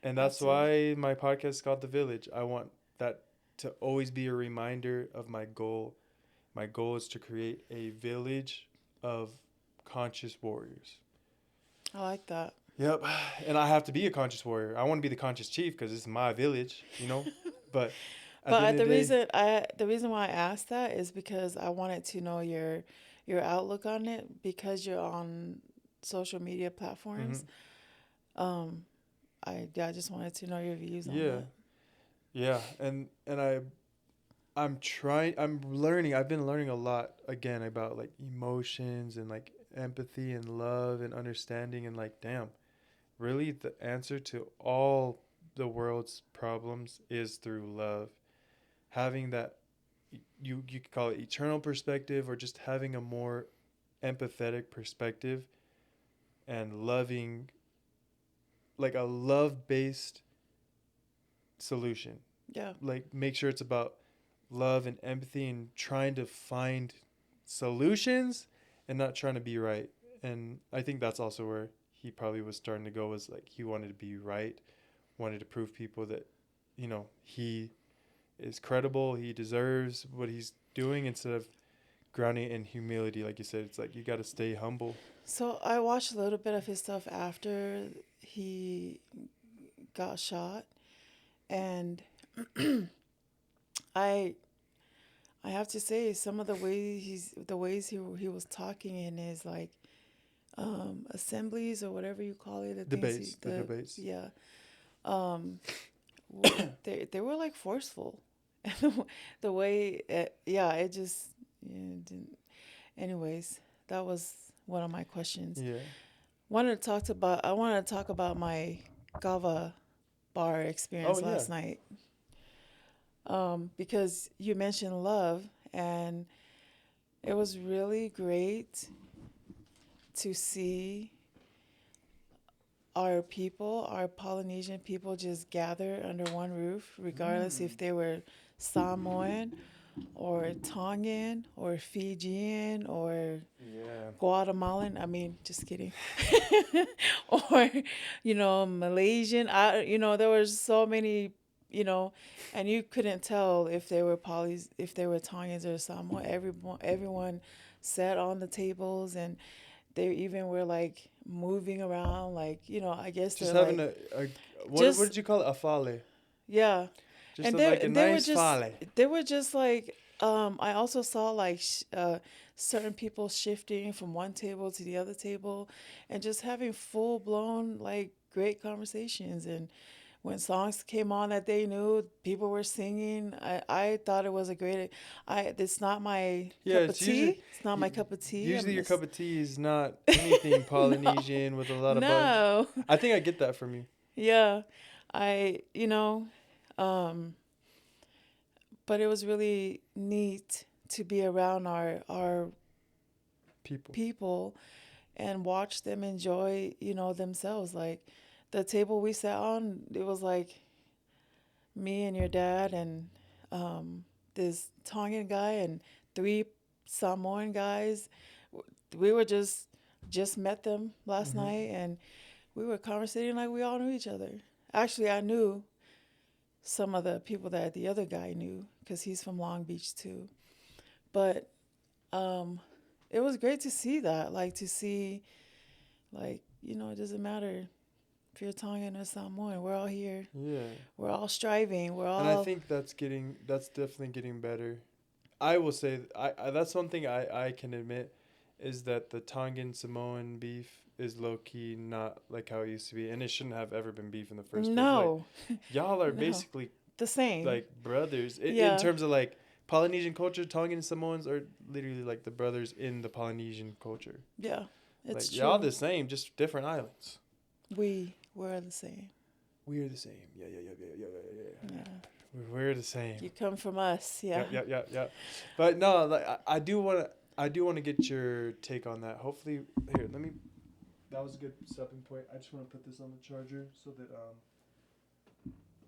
And Have that's to. why my podcast is called The Village. I want that to always be a reminder of my goal. My goal is to create a village of conscious warriors. I like that. Yep. And I have to be a conscious warrior. I want to be the conscious chief because it's my village. But at the end But of the day, the reason why I asked that is because I wanted to know your your outlook on it because you're on social media Mm-hmm. platforms. I just wanted to know your views on Yeah. that. Yeah. I'm trying. I'm learning. I've been learning a lot again about like emotions and like empathy and love and understanding and like damn, really the answer to all the world's problems is through love. Having that you could call it eternal perspective or just having a more empathetic perspective and loving like a love based solution. Yeah. Like make sure it's about love and empathy and trying to find solutions and not trying to be right. And I think that's also where he probably was starting to go was like he wanted to be right, wanted to prove people that he is credible, he deserves what he's doing instead of grounding it in humility. Like you said, it's like you got to stay humble. So I watched a little bit of his stuff after he got shot, and I I have to say some of the ways he was talking in his like assemblies or whatever you call it, the things he The the debates. yeah um they were like forceful. The way yeah, it just yeah, it didn't. Anyways, that was one of my questions. Yeah. I wanted to talk about my Gava bar Oh experience yeah. last night. Because you mentioned love, and it was really great to see our people, our Polynesian people, just gather under one roof, regardless Mm. if they were Samoan or Tongan or Fijian or Yeah. Guatemalan. I mean, just kidding. Or, Malaysian. There were so many, you know, and you couldn't tell if they were if they were Tongans or Samoan. Everyone sat on the tables, and they even were like moving around, like, I guess Just they're having like a what just did you call it? A fale. yeah. Just And like a they were nice just fale. they were just like I also saw like certain people shifting from one table to the other table and just having full blown like great conversations. And when songs came on that they knew, people were singing. I thought it was a great. It's not my Yeah, cup of it's usually tea. It's not my u- cup of tea. usually I'm your just cup of tea is not anything no, Polynesian with a lot of bugs. no. I think I get that from you. Yeah, I um, but it was really neat to be around our People. people and watch them enjoy, themselves. Like the table we sat on, it was like me and your dad and this Tongan guy and three Samoan guys. We were just met them last Hmm. night, and we were conversating like we all knew each other. Actually, I knew some of the people that the other guy knew because he's from Long Beach too. But um, it was great to see that, like to see, like, it doesn't matter if you're Tongan or Samoan. We're all here. Yeah. We're all striving. We're And I all think that's definitely getting better. I will say I that's one thing I can admit is that the Tongan Samoan beef is low key not like how it used to be, and it shouldn't have ever been beef in the first place. Like no, y'all are no, basically the same. like brothers in Yeah, terms of like Polynesian culture. Tongan Samoans are literally like the brothers in the Polynesian culture. yeah, it's Like y'all true. the same, just different islands. We're the same. We're the same. Yeah, yeah, yeah, yeah, yeah, yeah, yeah. Yeah, We're the same. you come from us. Yeah. Yeah, yeah, yeah, yeah. But no, like I do want to get your take on that. Hopefully, here, let me. That was a good stopping point. I just want to put this on the charger so that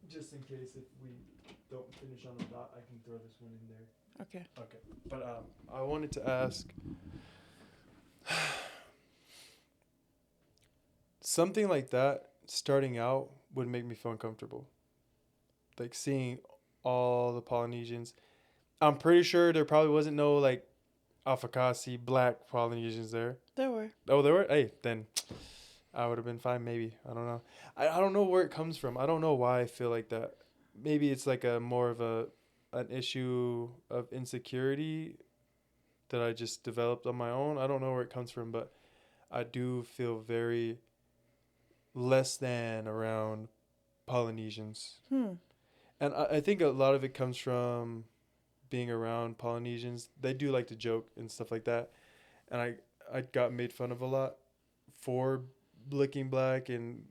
just in case if we don't finish on the dot, I can throw this one in there. Okay. Okay. But I wanted to ask something like that. Starting out would make me feel uncomfortable. Like seeing all the Polynesians. I'm pretty sure there probably wasn't no like Afakasi black Polynesians there. There were. Oh, there were. Hey, then I would have been fine. Maybe I don't know. I don't know where it comes from. I don't know why I feel like that. Maybe it's like a more of an issue of insecurity that I just developed on my own. I don't know where it comes from, but I do feel very less than around Polynesians. Hmm. And I think a lot of it comes from being around Polynesians. They do like to joke and stuff like that. And I got made fun of a lot for looking black and,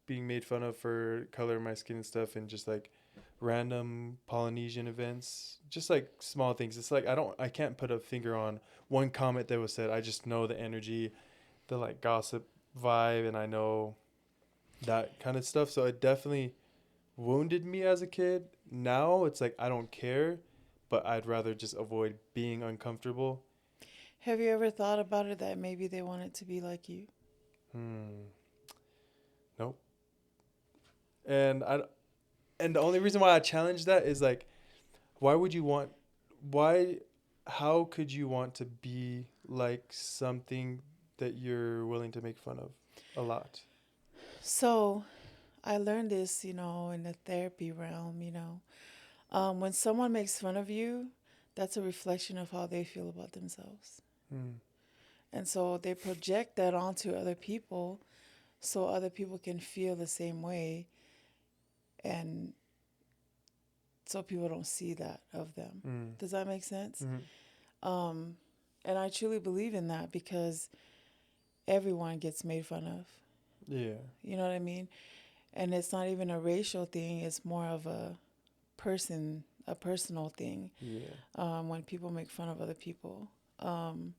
being made fun of for color of my skin and stuff, and just like random Polynesian events, just like small things. It's like I can't put a finger on one comment that was said. I just know the energy, the like gossip vibe, and I know that kind of stuff. So it definitely wounded me as a kid. Now it's like I don't care, but I'd rather just avoid being uncomfortable. Have you ever thought about it that maybe they want it to be like you? Hmm. Nope. And I and the only reason why I challenge that is like, why would you want? Why? How could you want to be like something that you're willing to make fun of a lot? So I learned this, in the therapy realm, when someone makes fun of you, that's a reflection of how they feel about themselves. Hmm. And so they project that onto other people so other people can feel the same way. And so people don't see that of them. Hmm. Does that make sense? Hmm. Um, and I truly believe in that because everyone gets made fun of. Yeah. You know what I mean? And it's not even a racial thing, it's more of a personal thing, Yeah. when people make fun of other people. And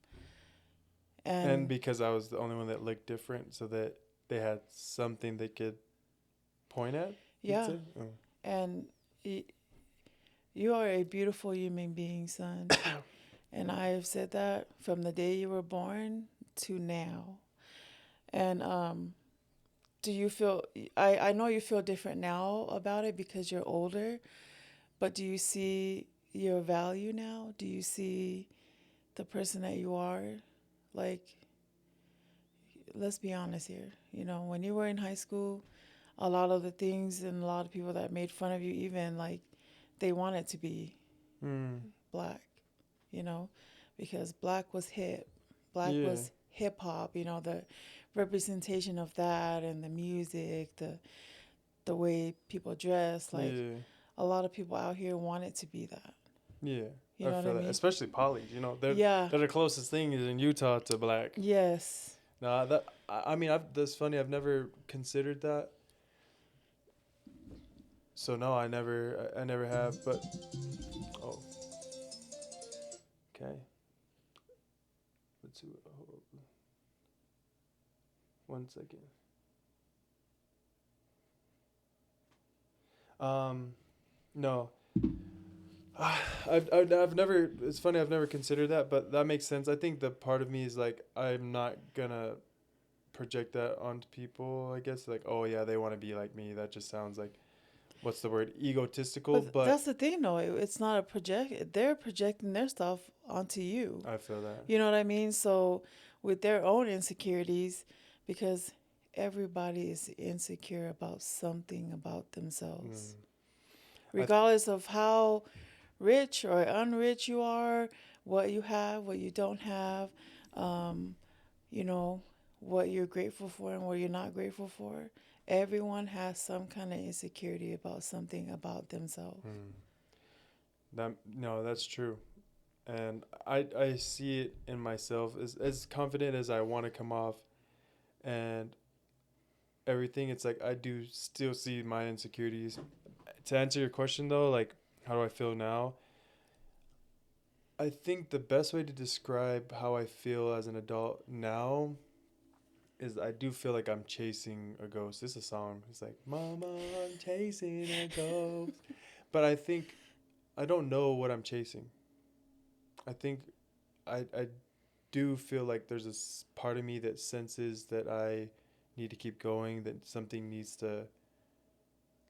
And because I was the only one that looked different, so that they had something they could point at, you'd yeah, say? Oh. and y- you are a beautiful human being, son. And I have said that from the day you were born to now. And do you feel, I know you feel different now about it because you're older, but do you see your value now? Do you see the person that you are? Like, let's be honest here. When you were in high school, a lot of the things and a lot of people that made fun of you, even like they wanted to be Hmm. black, you know, because black was hip. Black Yeah. was hip hop, the representation of that and the music, the way people dress. Like Yeah. a lot of people out here wanted to be that. Yeah. You I know what I feel that, mean? especially polys. Yeah. They're the closest thing is in Utah to black. Yes. Nah, that I mean, that's funny. I've never considered that. So no, I never have. But oh, okay. Let's see. Hold up. 1 second. No. I've never. It's funny. I've never considered that, but that makes sense. I think the part of me is like I'm not gonna project that onto people. I guess like, oh yeah, they want to be like me. That just sounds like, what's the word, egotistical. But But that's the thing, though. It's not a project. They're projecting their stuff onto you. I feel that. You know what I mean? So, with their own insecurities, because everybody is insecure about something about themselves, Mm. regardless of how rich or unrich you are, what you have, what you don't have, um, you know, what you're grateful for and what you're not grateful for. Everyone has some kind of insecurity about something about themselves. Mm. That no, that's true. And I see it in myself as confident as I want to come off, and everything. It's like I do still see my insecurities. To answer your question though, like how do I feel now? I think the best way to describe how I feel as an adult now is I do feel like I'm chasing a ghost. It's a song. It's like, Mama, I'm chasing a ghost. But I think I don't know what I'm chasing. I think I do feel like there's this part of me that senses that I need to keep going, that something needs to,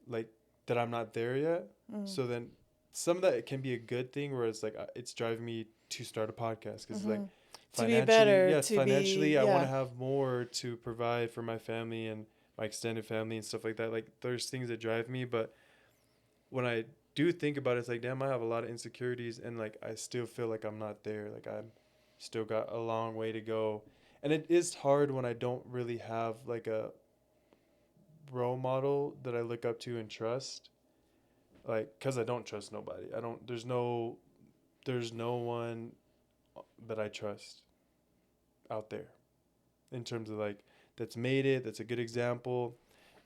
like, that I'm not there yet. Mm. So then some of that can be a good thing where it's like it's driving me to start a podcast because like Hmm. To be financially, better, yes, to be, financially I want yeah. to have more to provide for my family and my extended family and stuff like that. Like there's things that drive me, but when I do think about it, it's like, damn, I have a lot of insecurities, and like I still feel like I'm not there. Like I'm still got a long way to go, and it is hard when I don't really have like a role model that I look up to and trust. Like, cause I don't trust nobody. I don't. There's no one that I trust out there in terms of like that's made it. That's a good example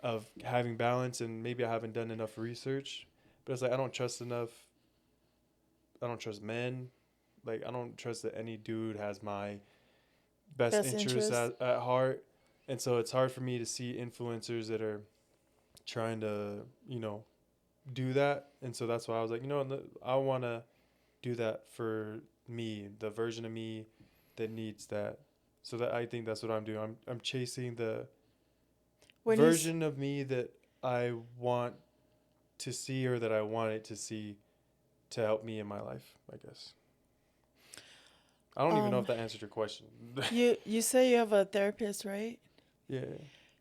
of having balance, and maybe I haven't done enough research, but it's like I don't trust enough. I don't trust men. Like I don't trust that any dude has my best Best interests interest. at heart, and so it's hard for me to see influencers that are trying to do that, and so that's why I was like, I want to do that for me, the version of me that needs that. So that I think that's what I'm doing. I'm chasing the When you version of me that I want to see, or that I want it to see, to help me in my life, I guess. I don't even know if um that answered your question. you say you have a therapist, right? Yeah.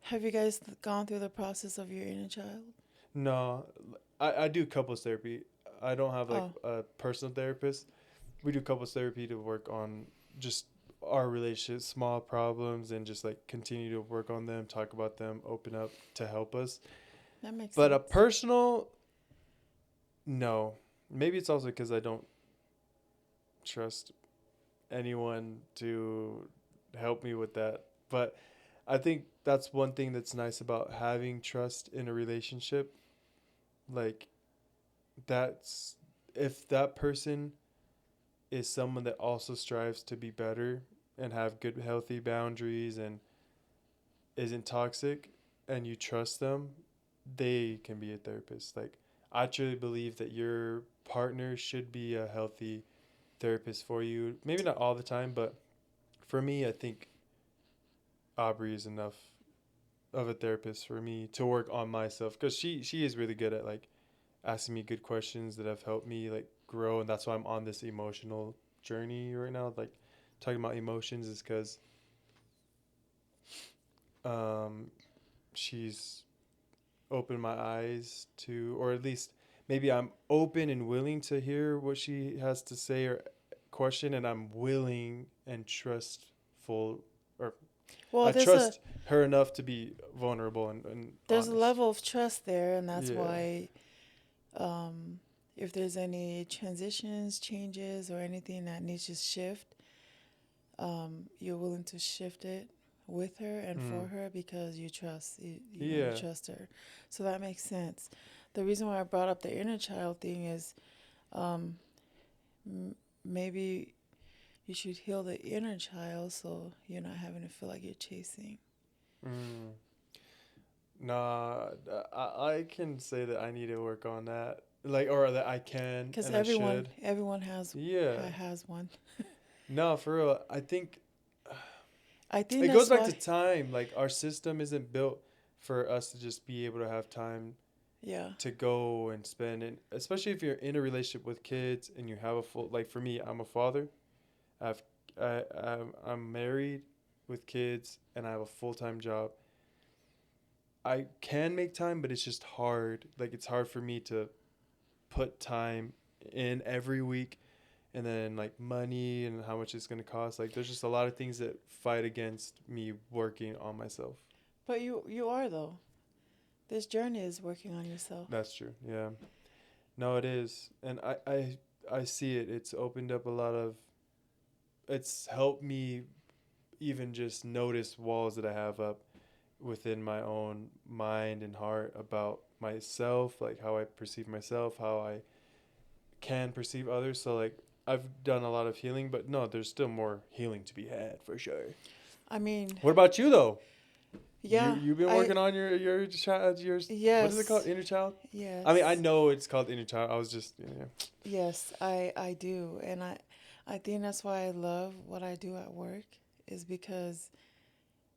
Have you guys gone through the process of your inner child? No, I do couples therapy. I don't have like Oh, a personal therapist. We do couples therapy to work on just our relationship, small problems, and just like continue to work on them, talk about them, open up to help us. that makes But a sense. personal, no. Maybe it's also because I don't trust anyone to help me with that. But I think that's one thing that's nice about having trust in a relationship. Like, that's if that person is someone that also strives to be better and have good, healthy boundaries and isn't toxic, and you trust them, they can be a therapist. Like, I truly believe that your partner should be a healthy therapist for you. Maybe not all the time, but for me, I think Aubrey is enough of a therapist for me to work on myself, because she is really good at like asking me good questions that have helped me like grow, and that's why I'm on this emotional journey right now. Like talking about emotions is because um, she's opened my eyes to, or at least maybe I'm open and willing to hear what she has to say or question, and I'm willing and trustful, or Well, I trust her enough to be vulnerable and there's a honest. level of trust there, and that's Yeah. why um, if there's any transitions, changes, or anything that needs to shift, you're willing to shift it with her and for Mm. her because you Yeah. trust her. So that makes sense. The reason why I brought up the inner child thing is um, maybe you should heal the inner child so you're not having to feel like you're chasing. Mm. Nah, I can say that I need to work on that. Like, or that I can Because and I should. everyone has Yeah. has one. No, for real. I think I think it goes that's back to why. time. Like, our system isn't built for us to just be able to have time Yeah. to go and spend, and especially if you're in a relationship with kids and you have a full, like for me, I'm a father. I've I'm married with kids and I have a full-time job. I can make time, but it's just hard. Like, it's hard for me to put time in every week, and then like money and how much it's going to cost. Like, there's just a lot of things that fight against me working on myself. But you are though. This journey is working on yourself. That's true. Yeah. No, it is. And I see it. It's opened up a lot of, it's helped me even just notice walls that I have up within my own mind and heart about myself, like how I perceive myself, how I can perceive others. So like I've done a lot of healing, but no, there's still more healing to be had for sure. I mean, What about you though? yeah, You've been I working on your child, your, what is it called, yes, inner child? I mean, I yes, know it's called inner child. I was just yes, I do, and I think that's why I love what I do at work is because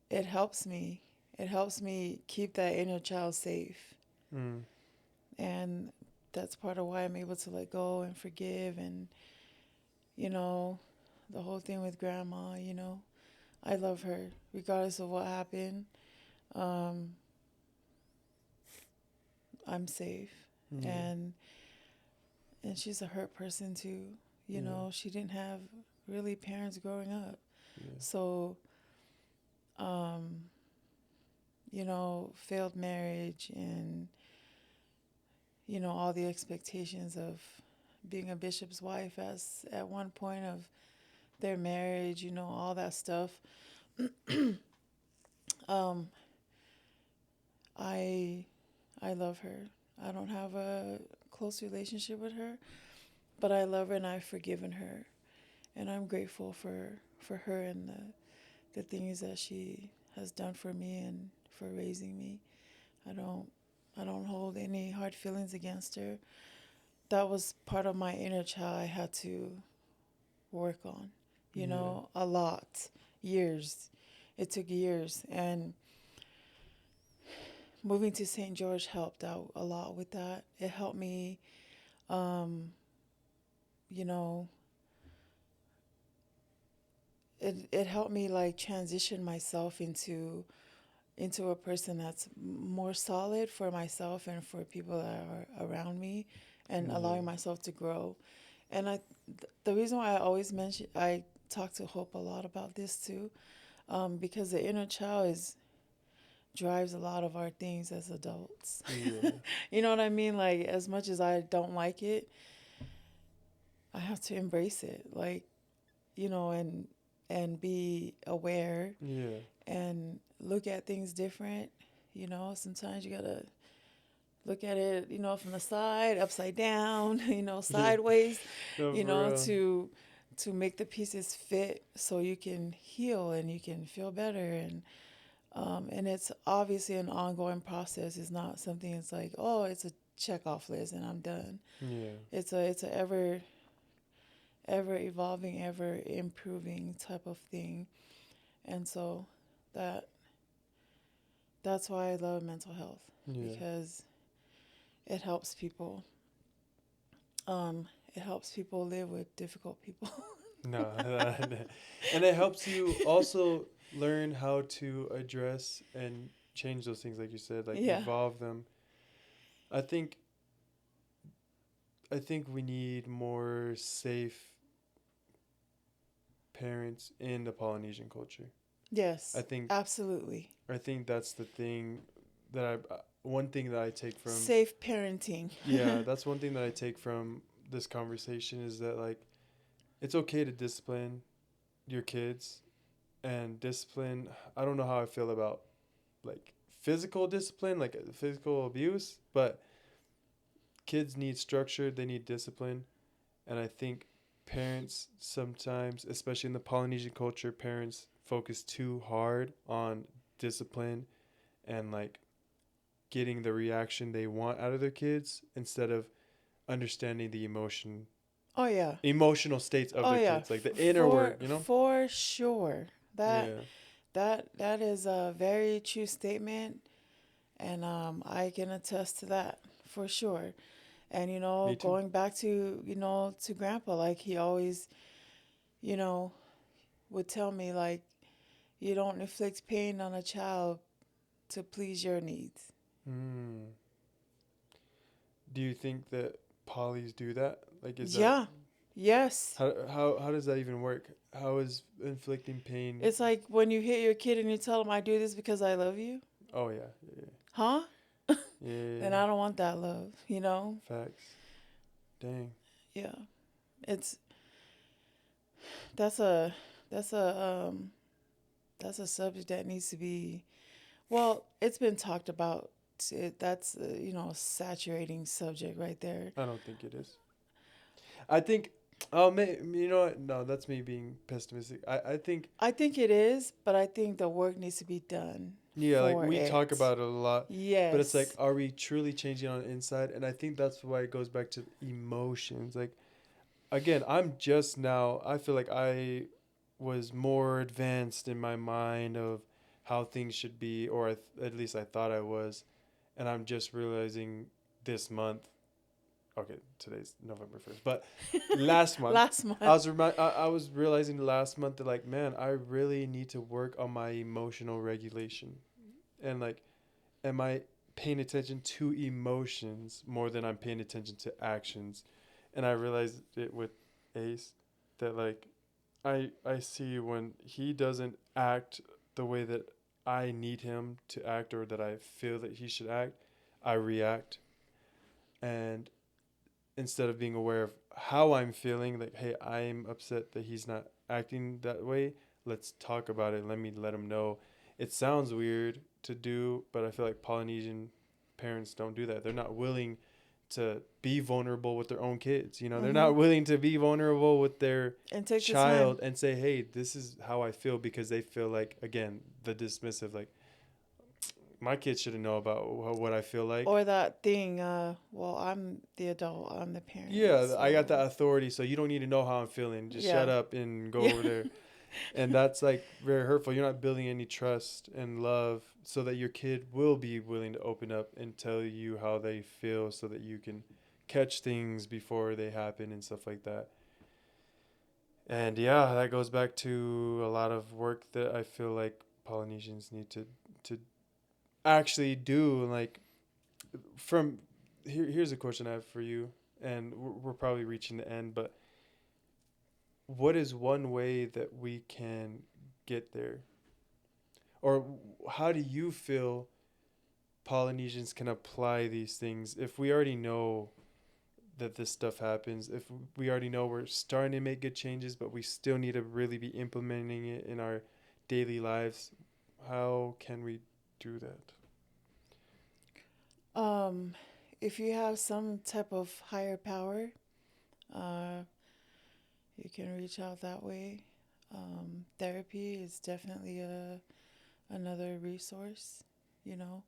it helps me. It helps me keep that inner child safe, mm, and that's part of why I'm able to let go and forgive, and you know, the whole thing with grandma. I love her regardless of what happened. Um, I'm safe, yeah. and and she's a hurt person too. You Yeah. know, she didn't have really parents growing up. Yeah. So, um, you know, failed marriage and, you know, all the expectations of being a bishop's wife as at one point of their marriage, you know, all that stuff. Um, I I love her. I don't have a close relationship with her, but I love her and I've forgiven her. And I'm grateful for her and the things that she has done for me and for raising me. I don't I don't hold any hard feelings against her. That was part of my inner child I had to work on. You Yeah. know, a lot. Years. It took years, and moving to St. George helped out a lot with that. It helped me um, you know, it helped me like transition myself into a person that's more solid for myself and for people that are around me, and allowing Yeah. myself to grow. And the reason why I always mention, I talk to Hope a lot about this too, because the inner child is drives a lot of our things as adults. Yeah. You know what I mean? Like, as much as I don't like it, I have to embrace it. Like, you know, and be aware Yeah. and look at things different. You know, sometimes you gotta look at it, you know, from the side, upside down, you know, Yeah. sideways, No, you for know, real. to make the pieces fit so you can heal and you can feel better. And it's obviously an ongoing process. It's not something it's like, oh, it's a check off list and I'm done. Yeah. It's a ever evolving, ever improving type of thing. And so that that's why I love mental health, Yeah. because it helps people. Um, it helps people live with difficult people. No, and it helps you also learn how to address and change those things, like you said, like Yeah. evolve them. I think I think we need more safe parents in the Polynesian culture. I Yes, think absolutely. I think that's the thing that one thing that I take from Safe parenting. yeah, that's one thing that I take from this conversation is that like it's okay to discipline your kids and discipline. I don't know how I feel about like physical discipline, like physical abuse, but kids need structure, they need discipline, and I think parents sometimes, especially in the Polynesian culture, parents focus too hard on discipline and like getting the reaction they want out of their kids instead of understanding the Oh yeah. emotional states of Oh their yeah. kids, like the inner work, you know? For sure. That Yeah. that is a very true statement, and I can attest to that for sure. And you Me know, too. going back to, you know, to grandpa, like he always, you know, would tell me like, you don't inflict pain on a child to please your needs. Mm. Do you think that polys do that? Like, is that Yeah. Yes. how does that even work? How is inflicting pain? It's like when you hit your kid and you tell them, I do this because I love you. Oh yeah, yeah, Huh? yeah, yeah, Then yeah. I don't want that love, you know? Facts. Dang. Yeah. It's that's a that's a that's a subject that needs to be, well, it's been talked about. That's you know, saturating subject right there. I don't think it is. I think. Oh, you know what? No, that's me being pessimistic. I think. I think it is, but I think the work needs to be done Yeah, like for we talk it. about it a lot, but it's like, Yes. are we truly changing on the inside? And I think that's why it goes back to emotions. Like, again, I'm just now, I feel like I was more advanced in my mind of how things should be, or at least I thought I was. And I'm just realizing this month, okay, today's November 1st, but last month, Last month. I was realizing last month that like, man, I really need to work on my emotional regulation. And like, am I paying attention to emotions more than I'm paying attention to actions? And I realized it with Ace that like I see when he doesn't act the way that I need him to act or that I feel that he should act, I react. And instead of being aware of how I'm feeling, like, hey, I'm upset that he's not acting that way. Let's talk about it. Let him know. It sounds weird to do, but I feel like Polynesian parents don't do that. They're not willing to be vulnerable with their own kids. You know, they're Mm-hmm. not willing to be vulnerable with their And take the time. child and say, hey, this is how I feel, because they feel like, again, the dismissive, like, my kids shouldn't know about what I feel like. Or that thing, well, I'm the adult, I'm the parent, Yeah, I got so that authority, so you don't need to know how I'm feeling. Just shut yeah. up and go Yeah. over there. And that's like very hurtful. You're not building any trust and love so that your kid will be willing to open up and tell you how they feel so that you can catch things before they happen and stuff like that. And yeah, that goes back to a lot of work that I feel like Polynesians need to actually do. Like, from here's a question I have for you, and we're probably reaching the end, but what is one way that we can get there? Or how do you feel Polynesians can apply these things if we already know that this stuff happens, if we already know we're starting to make good changes, but we still need to really be implementing it in our daily lives? How can we do that? Um, if you have some type of higher power, uh, you can reach out that way. Therapy is definitely another resource, you know.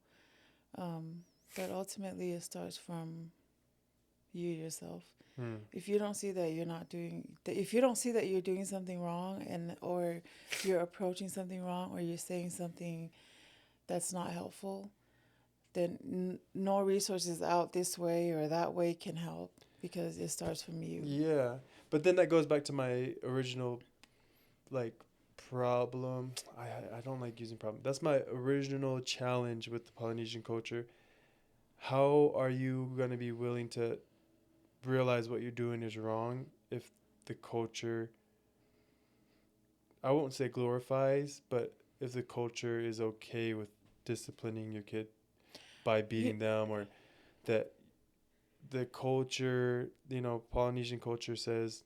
But ultimately, it starts from you yourself. Hmm. If you don't see that you're not doing, if you don't see that you're doing something wrong, and or you're approaching something wrong, or you're saying something that's not helpful, then no resources out this way or that way can help, because it starts from you. Yeah, but then that goes back to my original like problem. I don't like using problem. That's my original challenge with the Polynesian culture. How are you going to be willing to realize what you're doing is wrong if the culture, I won't say glorifies, but if the culture is okay with disciplining your kid by You, beating them, or that the culture, Polynesian culture says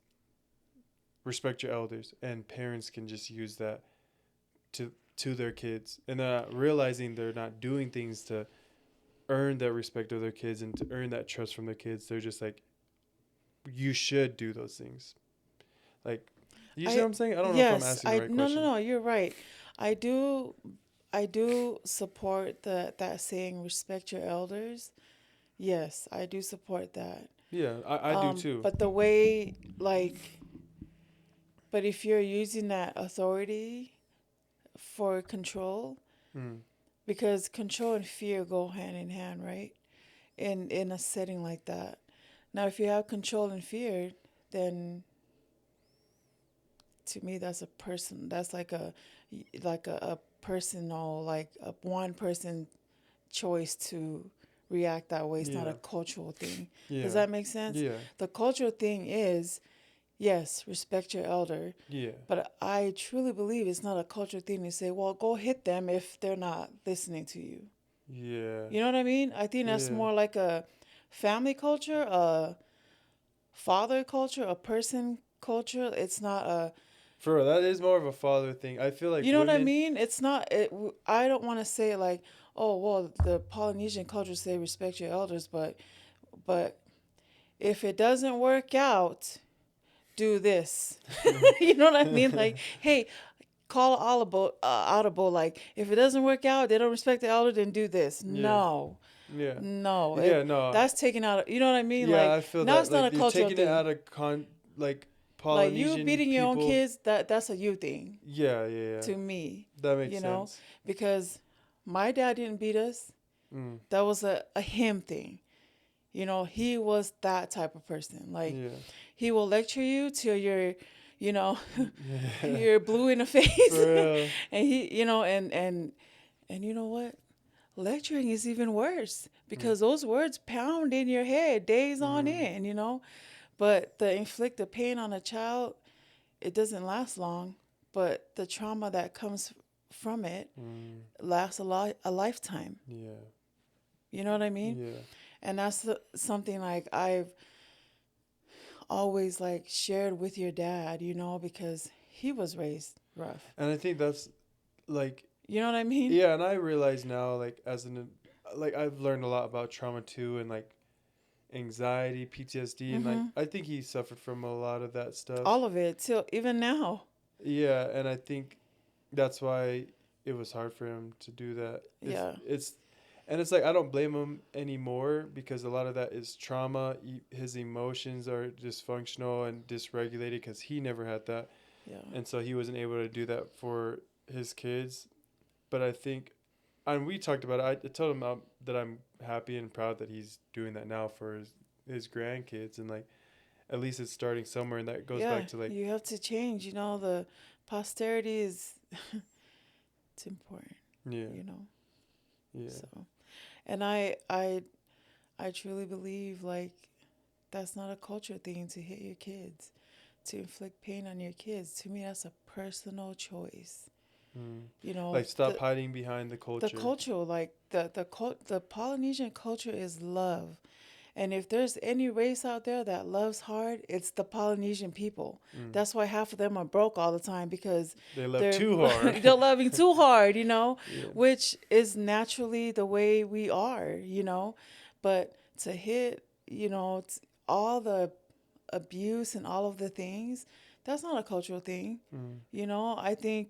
respect your elders, and parents can just use that to their kids, and they're not realizing they're not doing things to earn that respect of their kids and to earn that trust from their kids. They're just like, you should do those things. Like, you see I what I'm saying? I don't know if I'm yes, asking the I right no no question. no, you're right. I do I do support that saying, respect your elders. Yes, I do support that. Yeah, I do too. But the way, like, but if you're using that authority for control, Mm. because control and fear go hand in hand, right? In a setting like that. Now, if you have control and fear, then to me that's a person. That's like a personal, like a one person choice to react that way. It's not Yeah, a cultural thing. Does yeah, that make sense? yeah, The cultural thing is, yes, respect your elder, yeah, but I truly believe it's not a cultural thing to say, well, go hit them if they're not listening to you. yeah, You know what I mean? I think that's yeah. more like a family culture, a father culture, a person culture. It's not a, For real, that is more of a father thing. I feel like you know what I women. mean? It's not. I don't want to say like, oh well, the Polynesian culture say respect your elders, but if it doesn't work out, do this. You know what I mean? Like, hey, call audible. Like, if it doesn't work out, they don't respect the elder, then do this. Yeah, No, yeah, no, yeah. No, that's taken out. You know what I mean? yeah. Like, I feel now that it's not like a you're cultural taking it thing. out of like Like, you Polynesian beating your own people. kids, that's a you thing Yeah, yeah, yeah. to me. That makes You know, sense. because my dad didn't beat us. Mm. That was a him thing. You know, he was that type of person. Like, Yeah. he will lecture you till you're, you know, Yeah. you're blue in the face. For real. And and you know what? Lecturing is even worse, Mm. because those words pound in your head days on Mm. end, you know. But the inflicted pain on a child, it doesn't last long, but the trauma that comes from it lasts a lifetime. Yeah. You know what I mean? Yeah. And that's something like I've always like shared with your dad, because he was raised rough. And I think that's like, You know what I mean? yeah, and I realize now, like, like, I've learned a lot about trauma too, and like anxiety, PTSD, and like, Mm-hmm. I think he suffered from a lot of that stuff. All of it, till even now. Yeah, and I think that's why it was hard for him to do that. Yeah. And it's like, I don't blame him anymore, because a lot of that is trauma. His emotions are dysfunctional and dysregulated because he never had that. Yeah. And so he wasn't able to do that for his kids. But I think, and we talked about it, I told him that I'm happy and proud that he's doing that now for his grandkids. And like, at least it's starting somewhere. And that goes Yeah, back to like, you have to change. The posterity is it's important. yeah, yeah, So, and I truly believe like that's not a culture thing to hit your kids, to inflict pain on your kids. To me, that's a personal choice. like, stop hiding behind the culture. The culture, like the Polynesian culture is love. And if there's any race out there that loves hard, it's the Polynesian people. That's why half of them are broke all the time, because They love too hard. they're loving too hard, Yeah. which is naturally the way we are, But to hit, all the abuse and all of the things, that's not a cultural thing. I think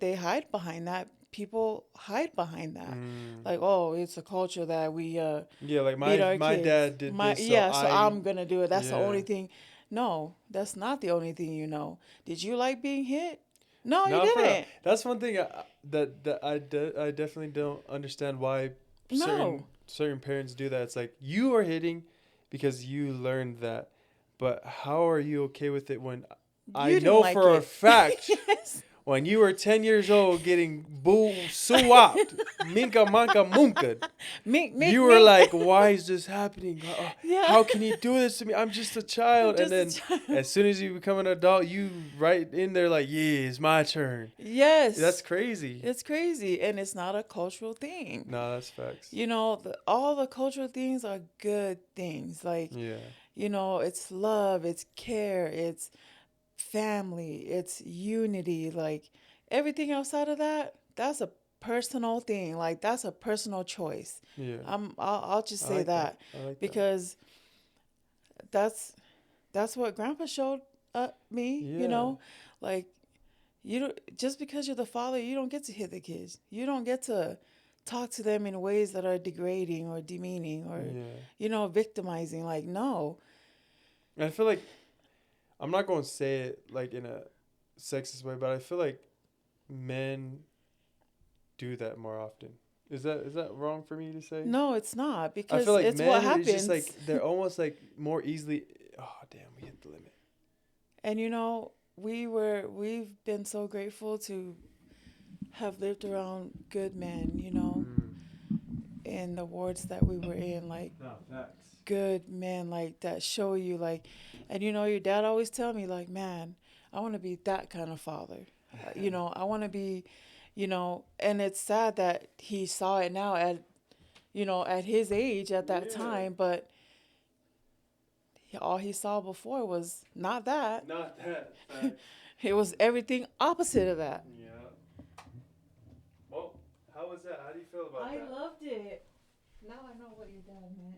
they hide behind that. People hide behind that. Like, oh, it's a culture that we Yeah, like beat our my kids. dad did this, so Yeah, so I'm gonna do it. That's the Yeah. only thing. No, that's not the only thing. Did you like being hit? No, you Not for real. didn't. That's one thing I definitely don't understand why No. certain parents do that. It's like, you are hitting because you learned that, but how are you okay with it when I You didn't know like for a it. fact Yes. when you were 10 years old getting suwapped, minka manka munka, Mink, you were like, why is this happening? Yeah. How can you do this to me? I'm just a child. Just a And then child. as soon as you become an adult, you right in there like, yeah, it's my turn. Yes. That's crazy. It's crazy, and it's not a cultural thing. No, that's facts. All the cultural things are good things. Like, Yeah. it's love, it's care, it's family, it's unity. Like, everything outside of that, that's a personal thing. Like, that's a personal choice. Yeah. I'll just I say like that, I like that. because that's what Grandpa showed me. Yeah. Like, you don't, just because you're the father, you don't get to hit the kids. You don't get to talk to them in ways that are degrading or demeaning or Yeah. victimizing. Like, no. And I feel like, I'm not going to say it like in a sexist way, but I feel like men do that more often. Is that wrong for me to say? No, it's not, I because feel like it's men what is happens. just like, they're almost like more easily, oh damn, we hit the limit. And we've been so grateful to have lived around good men, in the wards that we were in, like No, facts. good men like that show you like, and your dad always tell me like, man, I want to be that kind of father. I want to be, and it's sad that he saw it now at his age at that time, but all he saw before was not that. Not that. Facts. It was everything opposite of that. Yeah. Well, how was that? How do you feel about that? I loved it. Now I know what your dad meant.